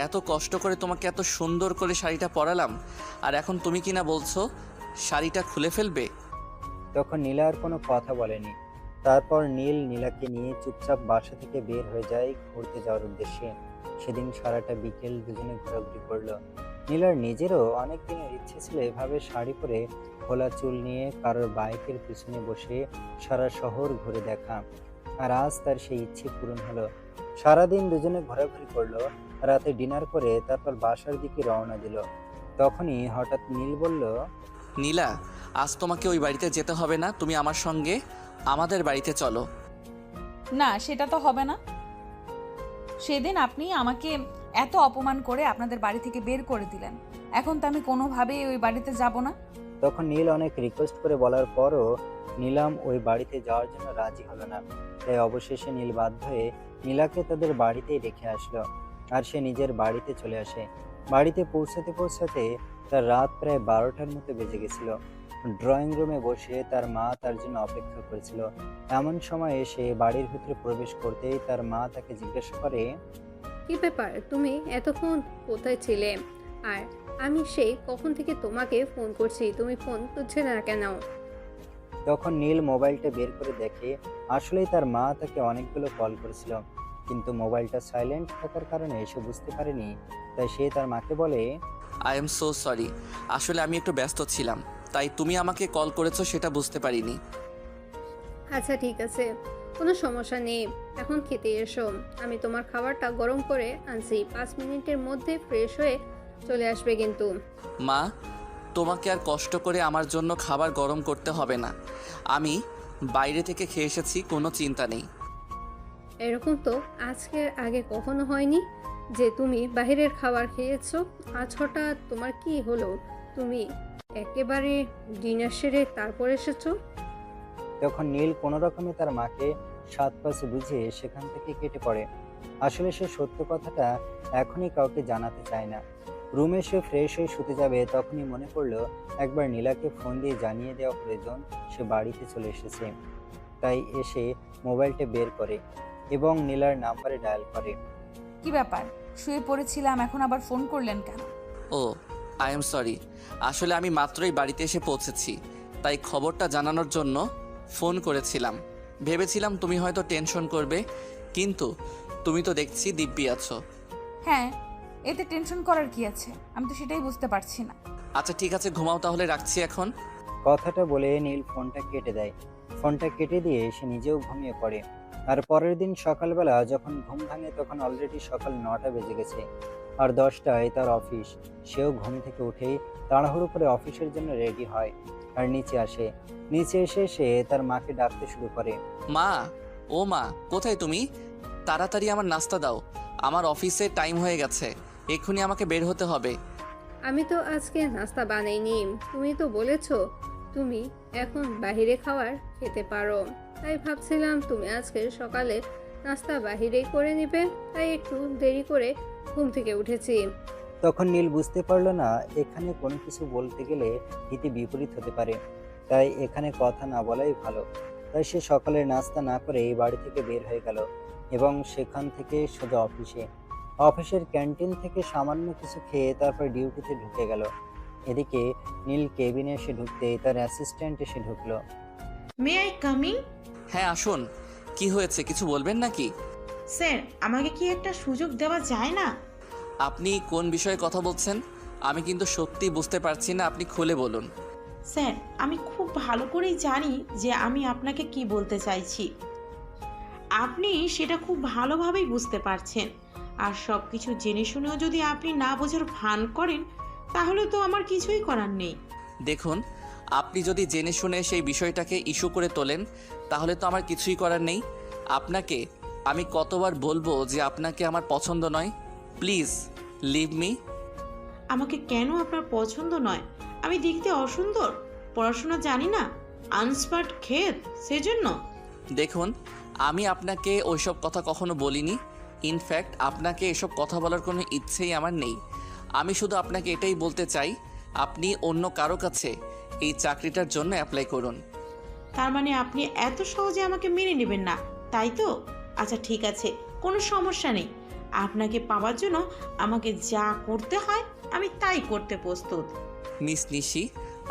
এত কষ্ট করে তোমাকে এত সুন্দর করে শাড়িটা পরালাম, আর এখন তুমি কি না বলছো শাড়িটা খুলে ফেলবে? তখন নীলা আর কোনো কথা বলেনি। তারপর নীল নীলাকে নিয়ে চুপচাপ বাসা থেকে বের হয়ে যায় ঘুরতে যাওয়ার উদ্দেশ্যে। সেদিন সারাটা বিকেল দুজনে ঘোরাঘুরি করলো। নীলার নিজেরও অনেক দিনের ইচ্ছে ছিল এভাবে শাড়ি পরে খোলা চুল নিয়ে কারোর বাইকের পিছনে বসে সারা শহর ঘুরে দেখা, আর আজ তার সেই ইচ্ছে পূরণ হলো। সারাদিন দুজনে ঘোরাঘুরি করলো, রাতে ডিনার করে তারপর বাসার দিকে রওনা দিল। তখনই হঠাৎ নীল বলল। নীলা, আজ তোমাকে ওই বাড়িতে যেতে হবে না, তুমি আমার সঙ্গে আমাদের বাড়িতে চলো। না, সেটা তো হবে না। সেদিন আপনি আমাকে এত অপমান করে আপনাদের বাড়ি থেকে বের করে দিলেন, এখন তো আমি কোনোভাবেই ওই বাড়িতে যাব না। তখন নীল অনেক রিকোয়েস্ট করে বলার পরও নীলাম ওই বাড়িতে যাওয়ার জন্য রাজি হলো না। তাই অবশেষে নীল বাধ্য হয়ে নীলাকে তাদের বাড়িতেই রেখে আসলো, আর সে নিজের বাড়িতে চলে আসে। বাড়িতে পৌঁছাতে পৌঁছাতে তার রাত প্রায় 12টার মতো বেজে গেছিল। ড্রয়িং রুমে বসে তার মা তার জন্য অপেক্ষা করেছিল। এমন সময়ে সে বাড়ির ভিতরে প্রবেশ করতেই তার মা তাকে জিজ্ঞাসা করে, কি ব্যাপার, তুমি এতক্ষণ কোথায় ছিলে? আর আমি সেই কখন থেকে তোমাকে ফোন করছি, তুমি ফোন তুলছে না কেন? তখন নীল মোবাইলটা বের করে দেখে আসলেই তার মা তাকে অনেকগুলো কল করেছিল, কিন্তু মোবাইলটা সাইলেন্ট থাকার কারণে সে বুঝতে পারেনি। তাই সে তার মাকে বলে, আই এম সো সরি, আসলে আমি একটু ব্যস্ত ছিলাম, তাই তুমি আমাকে কল করেছো সেটা বুঝতে পারিনি। আচ্ছা ঠিক আছে, কোনো সমস্যা নেই, এখন খেতে এসো। আমি তোমার খাবারটা গরম করে আনছি, 5 মিনিটের মধ্যে ফ্রেশ হয়ে চলে আসবে কিন্তু। মা, তোমাকে আর কষ্ট করে আমার জন্য খাবার গরম করতে হবে না, আমি বাইরে থেকে খেয়ে এসেছি, কোনো চিন্তা নেই। এরকম তো আজকের আগে কখনো হয়নি যে তুমি বাইরের খাবার খেয়েছো। আজ হঠাৎ তোমার কি হলো? তুমি একেবারে ডিনার সেরে তারপর এসেছো? তখন নীল কোনো রকমে তার মাকে 7 পাশে বুঝিয়ে সেখান থেকে কেটে পড়ে। আসলে সে সত্য কথাটা এখনই কাউকে জানাতে চায় না। রুমে সে ফ্রেশ হয়ে শুতে যাবে, তখনই মনে পড়লো একবার নীলাকে ফোন দিয়ে জানিয়ে দেওয়া প্রয়োজন সে বাড়িতে চলে এসেছে। তাই এসে মোবাইলটা বের করে এবং নীলার নাম্বারে ডায়াল করে। কি ব্যাপার, শুয়ে পড়েছিলাম, এখন আবার ফোন করলেন কেন? ও, আই এম সরি, আসলে আমি মাত্রই বাড়িতে এসে পৌঁছেছি, তাই খবরটা জানানোর জন্য ফোন করেছিলাম। ভেবেছিলাম তুমি হয়তো টেনশন করবে, কিন্তু তুমি তো দেখছি দিব্যি আছো। হ্যাঁ, এতে টেনশন করার কি আছে? আমি তো সেটাই বুঝতে পারছি না। আচ্ছা ঠিক আছে, ঘুমাও তাহলে, রাখছি এখন। কথাটা বলে নীল ফোনটা কেটে দেয়। ফোনটা কেটে দিয়ে সে নিজেও ঘুমিয়ে পড়ে। আর পরের দিন সকালবেলা যখন ঘুম ভাঙে তখন অলরেডি সকাল 9টা বেজে গেছে, আর 10টায় তার অফিস। সেও ঘুম থেকে উঠেই তাড়াহুড়ো করে অফিসের জন্য রেডি হয় আর নিচে আসে। নিচে এসে সে তার মাকে ডাকতে শুরু করে। মা, ও মা, কোথায় তুমি? তাড়াতাড়ি আমার নাস্তা দাও, আমার অফিসে টাইম হয়ে গেছে, এক্ষুনি আমাকে বের হতে হবে। আমি তো আজকে নাস্তা বানাইনি, তুমি তো বলেছো তুমি এখন বাইরে খাবার খেতে পারো, তাই ভাবছিলাম তুমি আজকে সকালে নাস্তা বাহিরেই করে নিবে, তাই একটু দেরি করে ঘুম থেকে উঠেছি। তখন নীল বুঝতে পারলো না এখানে কোনো কিছু বলতে গেলে হিতে বিপরীত হতে পারে, তাই এখানে কথা না বলাই ভালো। তাই সে সকালের নাস্তা না করে এই বাড়ি থেকে বের হয়ে গেল এবং সেখান থেকে সোজা অফিসে। অফিসের ক্যান্টিন থেকে সামান্য কিছু খেয়ে তারপর ডিউটিতে ঢুকে গেল। এদিকে নীল কেবিনে এসে ঢুকতে তার অ্যাসিস্ট্যান্ট এসে ঢুকলো। May I coming? হ্যাঁ আসুন, কি হয়েছে, কিছু বলবেন নাকি? স্যার, আমাকে কি একটা সুযোগ দেওয়া যায় না? আপনি কোন বিষয়ে কথা বলছেন? আমি কিন্তু সত্যি বুঝতে পারছি না, আপনি খুলে বলুন। স্যার, আমি খুব ভালো করেই জানি যে আমি আপনাকে কি বলতে চাইছি। আপনি সেটা খুব ভালোভাবেই বুঝতে পারছেন, আর সব কিছু জেনে শুনেও যদি আপনি না বোঝার ভান করেন তাহলে তো আমার কিছুই করার নেই। দেখুন, আপনি যদি জেনে শুনে সেই বিষয়টাকে ইস্যু করে তোলেন তাহলে তো আমার কিছুই করার নেই। আপনাকে আমি কতবার বলবো যে আপনাকে আমার পছন্দ নয়? Please leave me. আমাকে কেন আপনার পছন্দ নয়? আমি দেখতে অসুন্দর, পড়াশোনা জানি না, আনস্মার্ট ক্ষেত, সেজন্য? দেখুন, আমি আপনাকে ওইসব কথা কখনো বলিনি। ইনফ্যাক্ট আপনাকে এসব কথা বলার কোনো ইচ্ছেই আমার নেই। আমি শুধু আপনাকে এটাই বলতে চাই, আপনি অন্য কারো কাছে এই চাকরিটার জন্য অ্যাপ্লাই করুন। তার মানে আপনি এত সহজে আমাকে মেনে নেবেন না, তাই তো? আচ্ছা ঠিক আছে, কোনো সমস্যা নেই। আপনাকে পাওয়ার জন্য আমাকে যা করতে হয় আমি তাই করতে প্রস্তুত। মিস নিশি,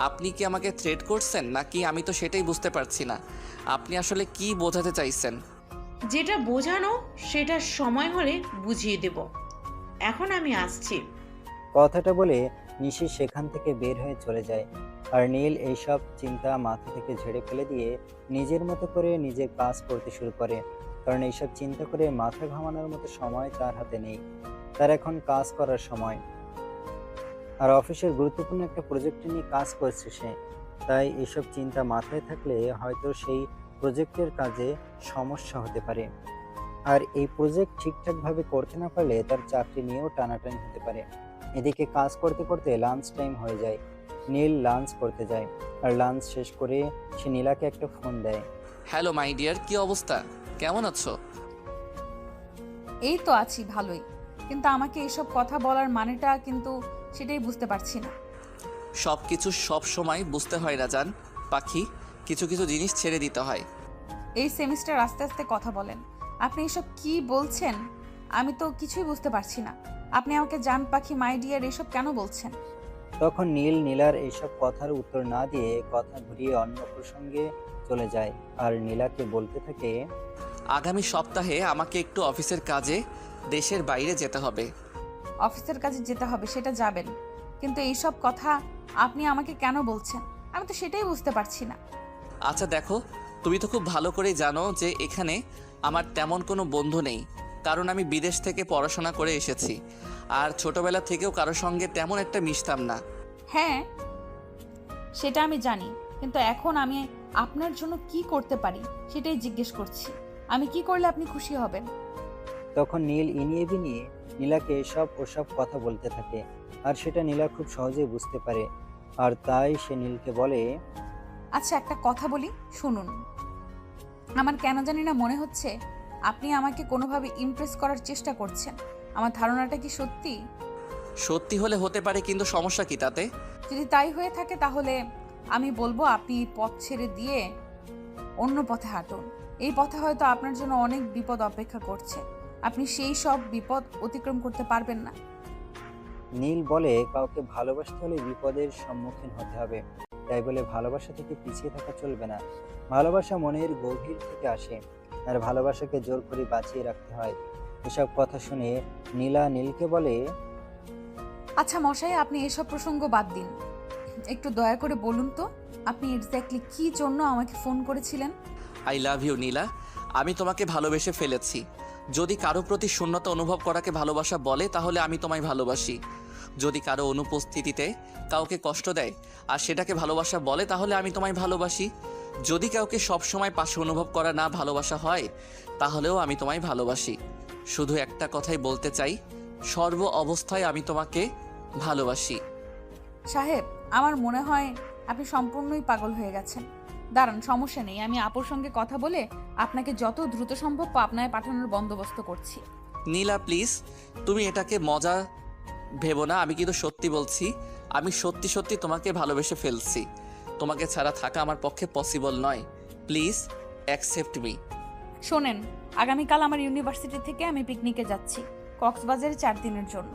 আপনি কি আমাকে থ্রেট করছেন নাকি? আমি তো সেটাই বুঝতে পারছি না, আপনি আসলে কি বোঝাতে চাইছেন? যেটা বোঝানো সেটা সময় হলে বুঝিয়ে দেব। এখন আমি আসছি। কথাটা বলে নিশি সেখান থেকে বের হয়ে চলে যায়। আর নীল এইসব চিন্তা মাথা থেকে ঝেড়ে ফেলে দিয়ে নিজের মতো করে নিজের কাজ করতে শুরু করে, কারণ এইসব চিন্তা করে মাথা ঘামানোর মতো সময় তার হাতে নেই। তার এখন কাজ করার সময়। আর অফিসের গুরুত্বপূর্ণ একটা প্রজেক্ট নিয়ে কাজ করছে সে, তাই এসব চিন্তা মাথায় থাকলে হয়তো সেই প্রজেক্টের কাজে সমস্যা হতে পারে। আর এই প্রজেক্ট ঠিকঠাকভাবে করতে না পারলে তার চাকরি নিয়েও টানাটানি হতে পারে। এদিকে কাজ করতে করতে লাঞ্চ টাইম হয়ে যায়। নীল লাঞ্চ করতে যায়, আর লাঞ্চ শেষ করে সে নীলাকে একটা ফোন দেয়। হ্যালো মাই ডিয়ার, কি অবস্থা, কেমন আছো? এই তো আছি ভালোই, কিন্তু আমাকে এসব কথা বলার মানেটা কিন্তু সেটাই বুঝতে পারছি না। সব কিছু সব সময় বুঝতে হয় না জান পাখি, কিছু কিছু জিনিস ছেড়ে দিতে হয়। এই সেমিস্টার আস্তে আস্তে কথা বলেন। আপনি এসব কি বলছেন? আমি তো কিছুই বুঝতে পারছি না। আপনি আমাকে জান পাখি, মাই ডিয়ার এসব কেন বলছেন? তখন নীল নীলার এইসব কথার উত্তর না দিয়ে কথা ঘুরিয়ে অন্য প্রসঙ্গে চলে যায়, আর নীলাকে বলতে থাকে, আগামী সপ্তাহে আমাকে একটু অফিসের কাজে দেশের বাইরে যেতে হবে। অফিসের কাছে যেতে হবে সেটা যাবেন, কিন্তু এইসব কথা আপনি আমাকে কেন বলছেন? আমি তো সেটাই বুঝতে পারছি না। আচ্ছা দেখো, তুমি তো খুব ভালো করেই জানো যে এখানে আমার তেমন কোনো বন্ধু নেই, কারণ আমি বিদেশ থেকে পড়াশোনা করে এসেছি, আর ছোটবেলা থেকেও কারোর সঙ্গে তেমন একটা মিশতাম না। হ্যাঁ, সেটা আমি জানি, কিন্তু এখন আমি আপনার জন্য কি করতে পারি সেটাই জিজ্ঞেস করছি। আমি কি করলে আপনি খুশি হবেন? তখন নীল ইনিয়ে বিনিয়ে নীলাকে এসব ওসব কথা বলতে থাকে, আর সেটা নীলা খুব সহজেই বুঝতে পারে। আর তাই সে নীলকে বলে, আচ্ছা একটা কথা বলি, শুনুন। আমার কেন জানি না মনে হচ্ছে আপনি আমাকে কোনোভাবে ইমপ্রেস করার চেষ্টা করছেন। আমার ধারণাটা কি সত্যি? সত্যি হলে হতে পারে, কিন্তু সমস্যা কি তাতে? যদি তাই হয়ে থাকে তাহলে আমি বলবো আপনি এই পথ ছেড়ে দিয়ে অন্য পথে হাঁটুন। এই পথে হয়তো আপনার জন্য অনেক বিপদ অপেক্ষা করছে। আপনি সেই সব বিপদ অতিক্রম করতে পারবেন না। নীল বলে, কাউকে ভালোবাসতে হলে বিপদের সম্মুখীন হতে হবে, তাই বলে ভালোবাসা থেকে পিছিয়ে থাকা চলবে না। ভালোবাসা মনের গভীর থেকে আসে, আর ভালোবাসাকে জোর করে বাঁচিয়ে রাখতে হয়। এসব কথা শুনে নীলা নীলকে বলে, আচ্ছা মশাই, আপনি এসব প্রসঙ্গ বাদ দিন। একটু দয়া করে বলুন তো, আপনি এক্স্যাক্টলি কি জন্য আমাকে ফোন করেছিলেন? আই লাভ ইউ নীলা, আমি তোমাকে ভালোবেসে ফেলেছি। যদি কারো প্রতি শূন্যতা অনুভব করাকে ভালোবাসা বলে, তাহলে আমি তোমায় ভালোবাসি। যদি কারো অনুপস্থিতিতে কাউকে কষ্ট দেয় আর সেটাকে ভালোবাসা বলে, তাহলে আমি তোমায় ভালোবাসি। যদি কাউকে সবসময় পাশে অনুভব করা না ভালোবাসা হয়, তাহলেও আমি তোমায় ভালোবাসি। শুধু একটা কথাই বলতে চাই, সর্ব অবস্থায় আমি তোমাকে ভালোবাসি। সাহেব, আমার মনে হয় আপনি সম্পূর্ণই পাগল হয়ে গেছেন। দাঁড়ান, সমস্যা নেই, আমি আপুর সঙ্গে কথা বলে আপনাকে যত দ্রুত সম্ভব পাবনায় পাঠানোর বন্দোবস্ত করছি। নীলা প্লিজ, তুমি এটাকে মজা ভেবো না, আমি কিন্তু সত্যি বলছি। আমি সত্যি সত্যি তোমাকে ভালোবেসে ফেলছি। তোমাকে ছাড়া থাকা আমার পক্ষে পসিবল নয়। Please accept me. শোনেন, আগামীকাল আমার ইউনিভার্সিটি থেকে আমি পিকনিকে যাচ্ছি কক্সবাজারে 4 দিনের জন্য।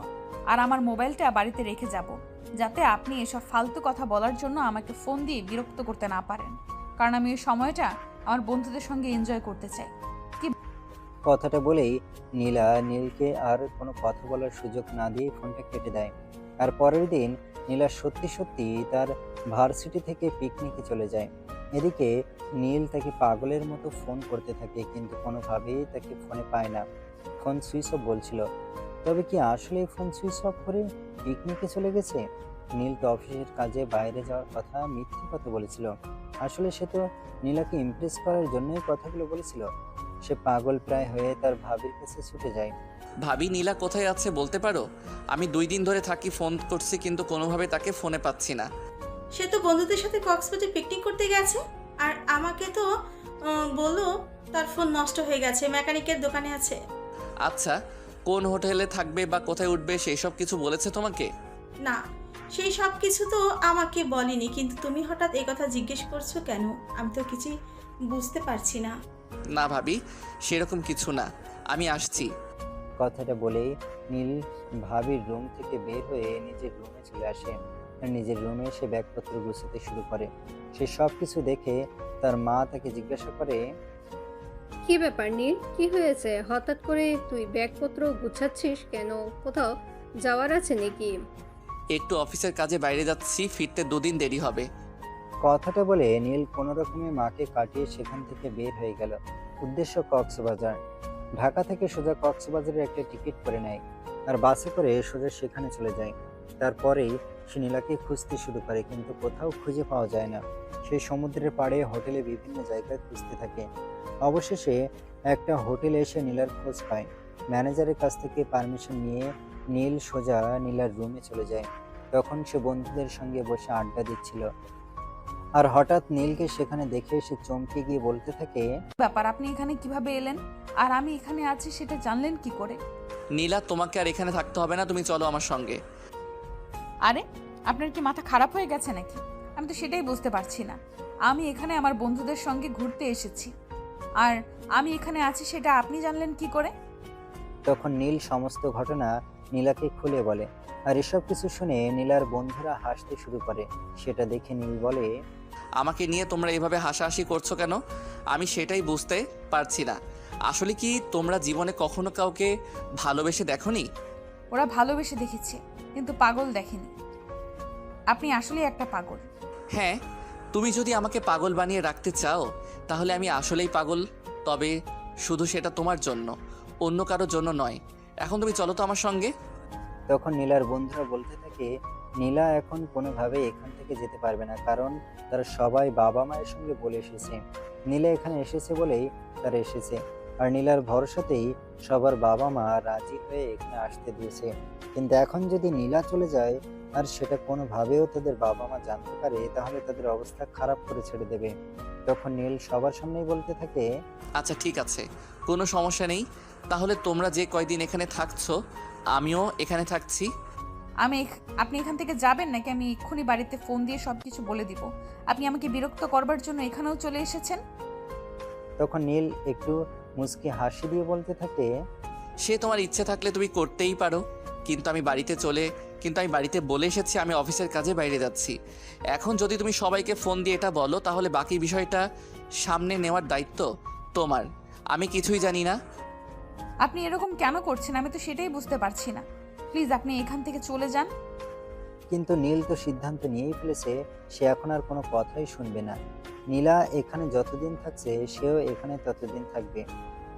আর আমার মোবাইলটা বাড়িতে রেখে যাব, যাতে আপনি এসব ফালতু কথা বলার জন্য আমাকে ফোন দিয়ে বিরক্ত করতে না পারেন, কারণ আমি এই সময়টা আমার বন্ধুদের সঙ্গে এনজয় করতে চাই। কথাটা বলেই নীলা নীলকে আর কোনো কথা বলার সুযোগ না দিয়ে ফোনটা কেটে দেয়। আর পরের দিন নীলা সত্যি সত্যি তার ভার্সিটি থেকে পিকনিকে চলে যায়। এদিকে নীল তাকে পাগলের মতো ফোন করতে থাকে, কিন্তু কোনোভাবেই তাকে ফোনে পায় না। ফোন সুইচ অফ বলছিল। তবে কি আসলে ফোন সুইচ অফ করে পিকনিকে চলে গেছে? নীল তো অফিসের কাজে বাইরে যাওয়ার কথা মিথ্যে কথা বলেছিল। আসলে সে তো নীলাকে ইমপ্রেস করার জন্যই কথাগুলো বলেছিল। সে পাগল প্রায় হয়ে তার ভাবির কাছে ছুটে যায়। ভাবি, নীলা কোথায় আছে বলতে পারো? আমি 2 দিন ধরে থাকি ফোন করছি, কিন্তু কোনোভাবে তাকে ফোনে পাচ্ছি না। সে তো বন্ধুদের সাথে কক্সবাজার পিকনিক করতে গেছে, আর আমাকে তো বললো তার ফোন নষ্ট হয়ে গেছে, মেকানিকের দোকানে আছে। আচ্ছা, কোন হোটেলে থাকবে বা কোথায় উঠবে সেই সব কিছু বলেছে তোমাকে? না, সেই সব কিছু তো আমাকে বলেনি, কিন্তু তুমি হঠাৎ এই কথা জিজ্ঞেস করছো কেন? আমি তো কিছুই বুঝতে পারছি না। না ভাবি, সেরকম কিছু না, আমি আসছি। কথাটা বলেই নীল ভাবির রুম থেকে বের হয়ে নিজের রুমে চলে আসে। আর নিজের রুমে এসে ব্যাগপত্র গুছাতে শুরু করে। সে সব কিছু দেখে তার মা তাকে জিজ্ঞাসা করে, কি ব্যাপার নীল, কি হয়েছে? হঠাৎ করে তুই ব্যাগপত্র গুছাচ্ছিস কেন? কোথাও যাওয়ার আছে নাকি? একটু অফিসের কাজে বাইরে যাচ্ছি, ফিরতে 2 দিন দেরি হবে। কথাটা বলে নীল কোনো রকমে মাকে কাটিয়ে সেখান থেকে বের হয়ে গেল। উদ্দেশ্য কক্সবাজার। ঢাকা থেকে সোজা কক্সবাজারের একটা টিকিট করে নেয়, আর বাসে করে সোজা সেখানে চলে যায়। তারপরেই সে নীলাকে খুঁজতে শুরু করে, কিন্তু কোথাও খুঁজে পাওয়া যায় না। সে সমুদ্রের পাড়ে, হোটেলে, বিভিন্ন জায়গায় খুঁজতে থাকে। অবশেষে একটা হোটেলে এসে নীলার খোঁজ পায়। ম্যানেজারের কাছ থেকে পারমিশন নিয়ে নীল সোজা নীলার রুমে চলে যায়। তখন সে বন্ধুদের সঙ্গে বসে আড্ডা দিচ্ছিল, আর হঠাৎ নীলকে সেখানে দেখে সে চমকে গিয়ে বলতে থাকে, ব্যাপার, আপনি এখানে কিভাবে এলেন? আর আমি এখানে আছি সেটা জানলেন কি করে? নীলা, তোমাকে আর এখানে থাকতে হবে না, তুমি চলো আমার সঙ্গে। আরে, আপনার কি মাথা খারাপ হয়ে গেছে নাকি? আমি তো সেটাই বুঝতে পারছি না। আমি এখানে আমার বন্ধুদের সঙ্গে ঘুরতে এসেছি, আর আমি এখানে আছি সেটা আপনি জানলেন কি করে? তখন নীল সমস্ত ঘটনা নীলাকে খুলে বলে। আর এসব কিছু শুনে নীলার বন্ধুরা হাসতে শুরু করে। সেটা দেখে নীল বলে, আমাকে নিয়ে তোমরা এভাবে হাসাহাসি করছো কেন? আমি সেটাই বুঝতে পারছি না। আসলে কি তোমরা জীবনে কখনো কাউকে ভালোবেসে দেখোনি? ওরা ভালোবেসে দেখেছে, কিন্তু পাগল দেখেনি। আপনি আসলেই একটা পাগল। হ্যাঁ, তুমি যদি আমাকে পাগল বানিয়ে রাখতে চাও তাহলে আমি আসলেই পাগল, তবে শুধু সেটা তোমার জন্য, অন্য কারোর জন্য নয়। এখন তুমি চলো তো আমার সঙ্গে। তখন নীলার বন্ধুরা বলতে থাকে, নীলা এখন কোনোভাবে এখান থেকে যেতে পারবে না, কারণ তারা সবাই বাবা মায়ের সঙ্গে বলে এসেছে নীলা এখানে এসেছে বলেই তারা এসেছে। আর নীলার ভরসাতেই সবার বাবা মা রাজি হয়ে এখানে আসতে দিয়েছে। কিন্তু এখন যদি নীলা চলে যায় আর সেটা কোনোভাবেও তাদের বাবা মা জানতে পারে, তাহলে তাদের অবস্থা খারাপ করে ছেড়ে দেবে। তখন নীল সবার সামনেই বলতে থাকে, আচ্ছা ঠিক আছে, কোনো সমস্যা নেই। তাহলে তোমরা যে কয়দিন এখানে থাকছো আমিও এখানে থাকছি। আপনি এখান থেকে যাবেন নাকি আমি এক্ষুনি বাড়িতে ফোন দিয়ে সবকিছু বলে দিব? আপনি আমাকে বিরক্ত করবার জন্য এখানেও চলে এসেছেন? তখন নীল একটু মুচকি হাসি দিয়ে বলতে থাকে, সে তোমার ইচ্ছে থাকলে তুমি করতেই পারো, কিন্তু আমি বাড়িতে বলে এসেছি আমি অফিসের কাজে বাইরে যাচ্ছি। এখন যদি তুমি সবাইকে ফোন দিয়ে এটা বলো তাহলে বাকি বিষয়টা সামনে নেওয়ার দায়িত্ব তোমার। আমি কিছুই জানি না। আপনি এরকম কেন করছেন আমি তো সেটাই বুঝতে পারছি না। প্লিজ আপনি এখান থেকে চলে যান। কিন্তু নীল তো সিদ্ধান্ত নিয়েই ফেলেছে, সে এখন আর কোনো কথাই শুনবে না। নীলা এখানে যতদিন থাকছে সেও এখানে ততদিন থাকবে।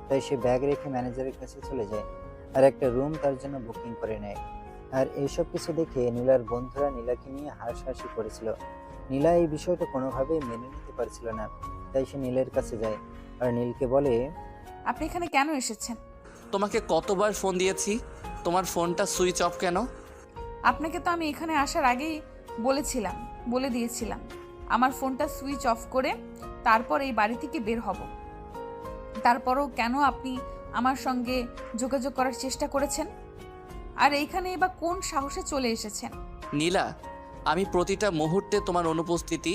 তাই সে ব্যাগ রেখে ম্যানেজারের কাছে চলে যায় আর একটা রুম তার জন্য বুকিং করে নেয়। আর এইসব কিছু দেখে নীলার বন্ধুরা নীলাকে নিয়ে হাসাহাসি করেছিল। নীলা এই বিষয়টা কোনোভাবেই মেনে নিতে পারছিল না, তাই সে নীলের কাছে যায় আর নীলকে বলে, আপনি এখানে কেন এসেছেন? তোমাকে কতবার ফোন দিয়েছি, তোমার ফোনটা সুইচ অফ কেন? আপনাকে তো আমি এখানে আসার আগেই বলে দিয়েছিলাম আমার ফোনটা সুইচ অফ করে তারপর এই বাড়ি থেকে বের হব। তারপরও কেন আপনি আমার সঙ্গে যোগাযোগ করার চেষ্টা করেছেন? আর এইখানে এবার কোন সাহসে চলে এসেছেন? নীলা, আমি প্রতিটা মুহূর্তে তোমার অনুপস্থিতি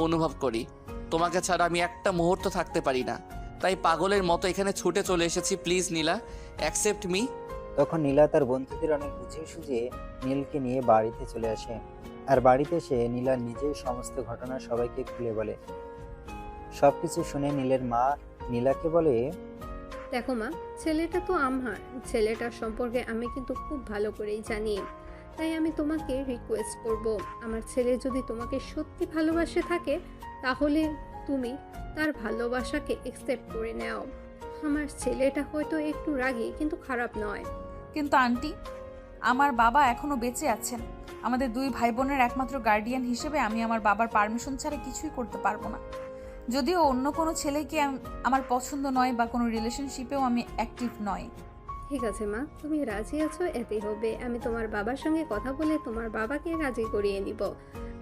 অনুভব করি। তোমাকে ছাড়া আমি একটা মুহূর্ত থাকতে পারি না, তাই পাগলের মতো এখানে ছুটে চলে এসেছি। Please Nila, accept me. তখন নীলা তার বন্ধুদের অনেক বুঝিয়ে সুঝিয়ে নীলকে নিয়ে বাড়িতে চলে আসে। আর বাড়িতে এসে নীলা নিজেই সমস্ত ঘটনা সবাইকে খুলে বলে। সবকিছু শুনে নীলের মা নীলাকে বলে, দেখো মা, ছেলেটা তো আমার, ছেলেটার সম্পর্কে আমি কিন্তু খুব ভালো করেই জানি। তাই আমি তোমাকে রিকোয়েস্ট করব, আমার ছেলে যদি তোমাকে সত্যি ভালোবাসে থাকে তাহলে তুমি তার ভালোবাসাকে অ্যাকসেপ্ট করে নাও। আমার ছেলেটা হয়তো একটু রাগী, কিন্তু খারাপ নয়। কিন্তু আন্টি, আমার বাবা এখনো বেঁচে আছেন। আমাদের দুই ভাই বোনের একমাত্র গার্ডিয়ান হিসেবে আমি আমার বাবার পারমিশন ছাড়া কিছুই করতে পারবো না। যদিও অন্য কোনো ছেলেকে আমার পছন্দ নয় বা কোনো রিলেশনশিপেও আমি অ্যাক্টিভ নয়। ঠিক আছে মা, তুমি রাজি আছো এতেই হবে। আমি তোমার বাবার সঙ্গে কথা বলে তোমার বাবাকে রাজি করিয়ে নিব।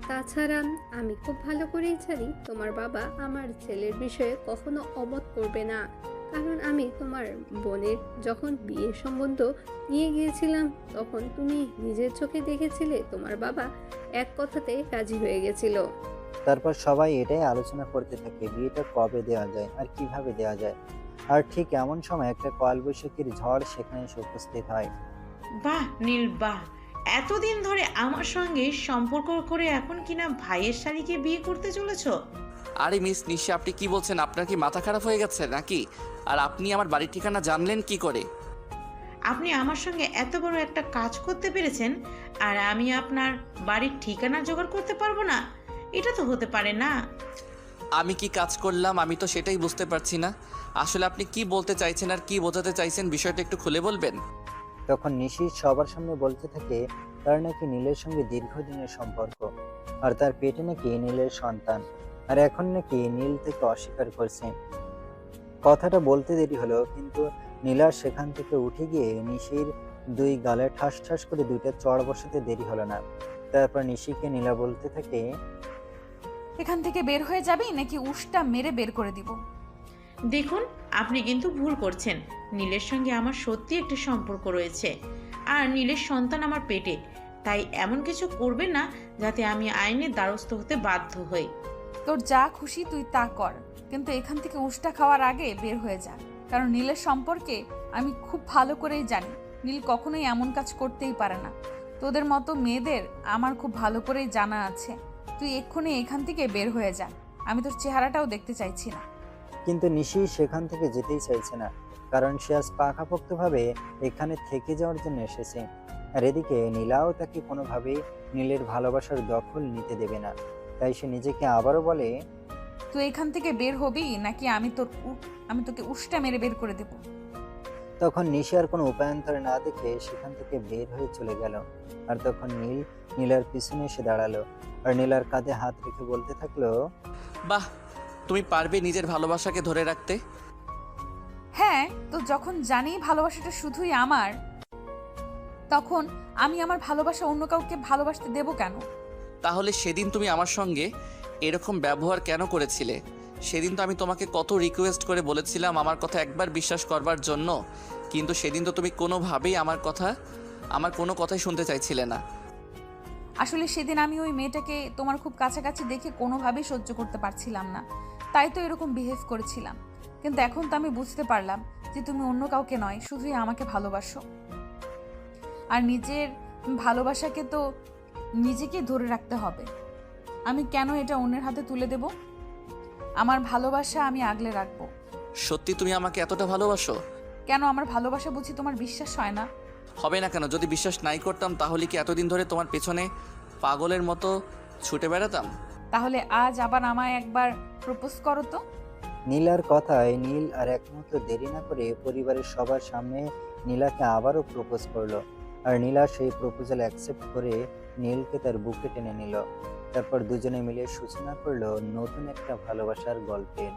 তাছাড়া আমি খুব ভালো করেই জানি তোমার বাবা আমার ছেলের বিষয়ে কখনো অমত করবে না, কারণ আমি তোমার বোনের যখন বিয়ের সম্বন্ধ নিয়ে গিয়েছিলাম তখন তুমি নিজের চোখে দেখেছিলে তোমার বাবা এক কথাতে রাজি হয়ে গেছিল। তারপর সবাই এটাই আলোচনা করতে থাকে বিয়েটা কবে দেওয়া যায় আর কিভাবে দেওয়া যায়। আর ঠিক এমন সময় একটা কালবৈশাখীর ঝড় সেখানে এসে উপস্থিত হয়। বাহ নীল, বাহ! এতদিন ধরে আমার সঙ্গে সম্পর্ক করে এখন কিনা ভাইয়ের শালীকে বিয়ে করতে চলেছো? আরে মিস নিশা, আপনি কি বলছেন? আপনার কি মাথা খারাপ হয়ে গেছে নাকি? আর আপনি আমার বাড়ির ঠিকানা জানলেন কি করে? আপনি আমার সঙ্গে এত বড় একটা কাজ করতে পেরেছেন আর আমি আপনার বাড়ির ঠিকানা জোগাড় করতে পারবো না? এটা তো হতে পারে না। আমি কি কাজ করলাম আমি তো সেটাই বুঝতে পারছি না। আসলে আপনি কি বলতে চাইছেন আর কি বোঝাতে চাইছেন বিষয়টা একটু খুলে বলবেন? তখন নিশি সবার সামনে বলতে থাকে তার নাকি নীলের সঙ্গে দীর্ঘদিনের সম্পর্ক, আর তার পেটে নাকি নীলের সন্তান, আর এখন নাকি নীল থেকে অস্বীকার করছে। কথাটা বলতে দেরি হলো, কিন্তু নীলা সেখান থেকে উঠে গিয়ে নিশির দুই গালে ঠাস ঠাস করে দুইটা চড় বসাতে দেরি হলো না। তারপর নিশিকে নীলা বলতে থাকে, এখান থেকে বের হয়ে যাবি নাকি উষ্টা মেরে বের করে দিব? দেখুন, আপনি কিন্তু ভুল করছেন। নীলের সঙ্গে আমার সত্যি একটা সম্পর্ক রয়েছে, আর নীলের সন্তান আমার পেটে। তাই এমন কিছু করবেন না যাতে আমি আইনের দ্বারস্থ হতে বাধ্য হই। তোর যা খুশি তুই তা কর, কিন্তু এখান থেকে উষ্টা খাওয়ার আগে বের হয়ে যা। কারণ নীলের সম্পর্কে আমি খুব ভালো করেই জানি নীল কখনোই এমন কাজ করতেই পারে না। তোদের মতো মেয়েদের আমার খুব ভালো করেই জানা আছে। তুই এক্ষুনি এখান থেকে বের হয়ে যা, আমি তোর চেহারাটাও দেখতে চাইছি না। কিন্তু নিশি সেখান থেকে যেতেই চাইছে না, কারণ সে আজ পাকাপোক্তভাবে এখানে থেকে যাওয়ার জন্য এসেছে। আর এদিকে নীলাও তাকে কোনোভাবেই নীলের ভালোবাসার দখল নিতে দেবে না। তাই সে নিজেকে আবারও বলে, তুই এখান থেকে বের হবি নাকি আমি তোকে উষ্টা মেরে বের করে দেব। তখন নিশি আর কোনো উপায়ান্তর না দেখে সেখান থেকে বের হয়ে চলে গেল। আর তখন নীলার পিছনে এসে দাঁড়ালো আর নীলার কাঁধে হাত রেখে বলতে থাকলো, বাহ, তুমি পারবে নিজের ভালোবাসাকে ধরে রাখতে। হ্যাঁ, তো যখন জানি ভালোবাসাটা শুধুই আমার, তখন আমি আমার ভালোবাসা অন্য কাউকে ভালোবাসতে দেব কেন? তাহলে সেদিন তুমি আমার সঙ্গে এরকম ব্যবহার কেন করেছিলে? সেদিন তো আমি তোমাকে কত রিকোয়েস্ট করে বলেছিলাম আমার কথা একবার বিশ্বাস করবার জন্য, কিন্তু সেদিন তো তুমি কোনোভাবেই আমার কোনো কথাই শুনতে চাইছিলে না। আসলে সেদিন আমি ওই মেয়েটাকে তোমার খুব কাছাকাছি দেখে কোনোভাবেই সহ্য করতে পারছিলাম না, তাই তো এরকম বিহেভ করেছিলাম। কিন্তু এখন তো আমি বুঝতে পারলাম যে তুমি অন্য কাউকে নয়, শুধুই আমাকে ভালোবাসো। আর নিজের ভালোবাসাকে তো নিজেকে ধরে রাখতে হবে। আমি কেন এটা অন্যের হাতে তুলে দেব? আমার ভালোবাসা আমি আগলে রাখবো। সত্যি তুমি আমাকে এতটা ভালোবাসো? কেন, আমার ভালোবাসা বুঝি তোমার বিশ্বাস হয় না? হবে না কেন? যদি বিশ্বাস নাই করতাম তাহলে কি এতদিন ধরে তোমার পেছনে পাগলের মতো ছুটে বেড়াতাম? তাহলে আজ আবার আমায় একবার প্রপোজ করো তো। নীলার কথায় নীল আর এক মুহূর্ত দেরি না করে পরিবারের সবার সামনে নীলাকে আবারও প্রপোজ করলো। আর নীলা সেই প্রপোজাল অ্যাকসেপ্ট করে নীলকে তার বুকে টেনে নিল। তারপর দুজনে মিলে সূচনা করলো নতুন একটা ভালোবাসার গল্পের।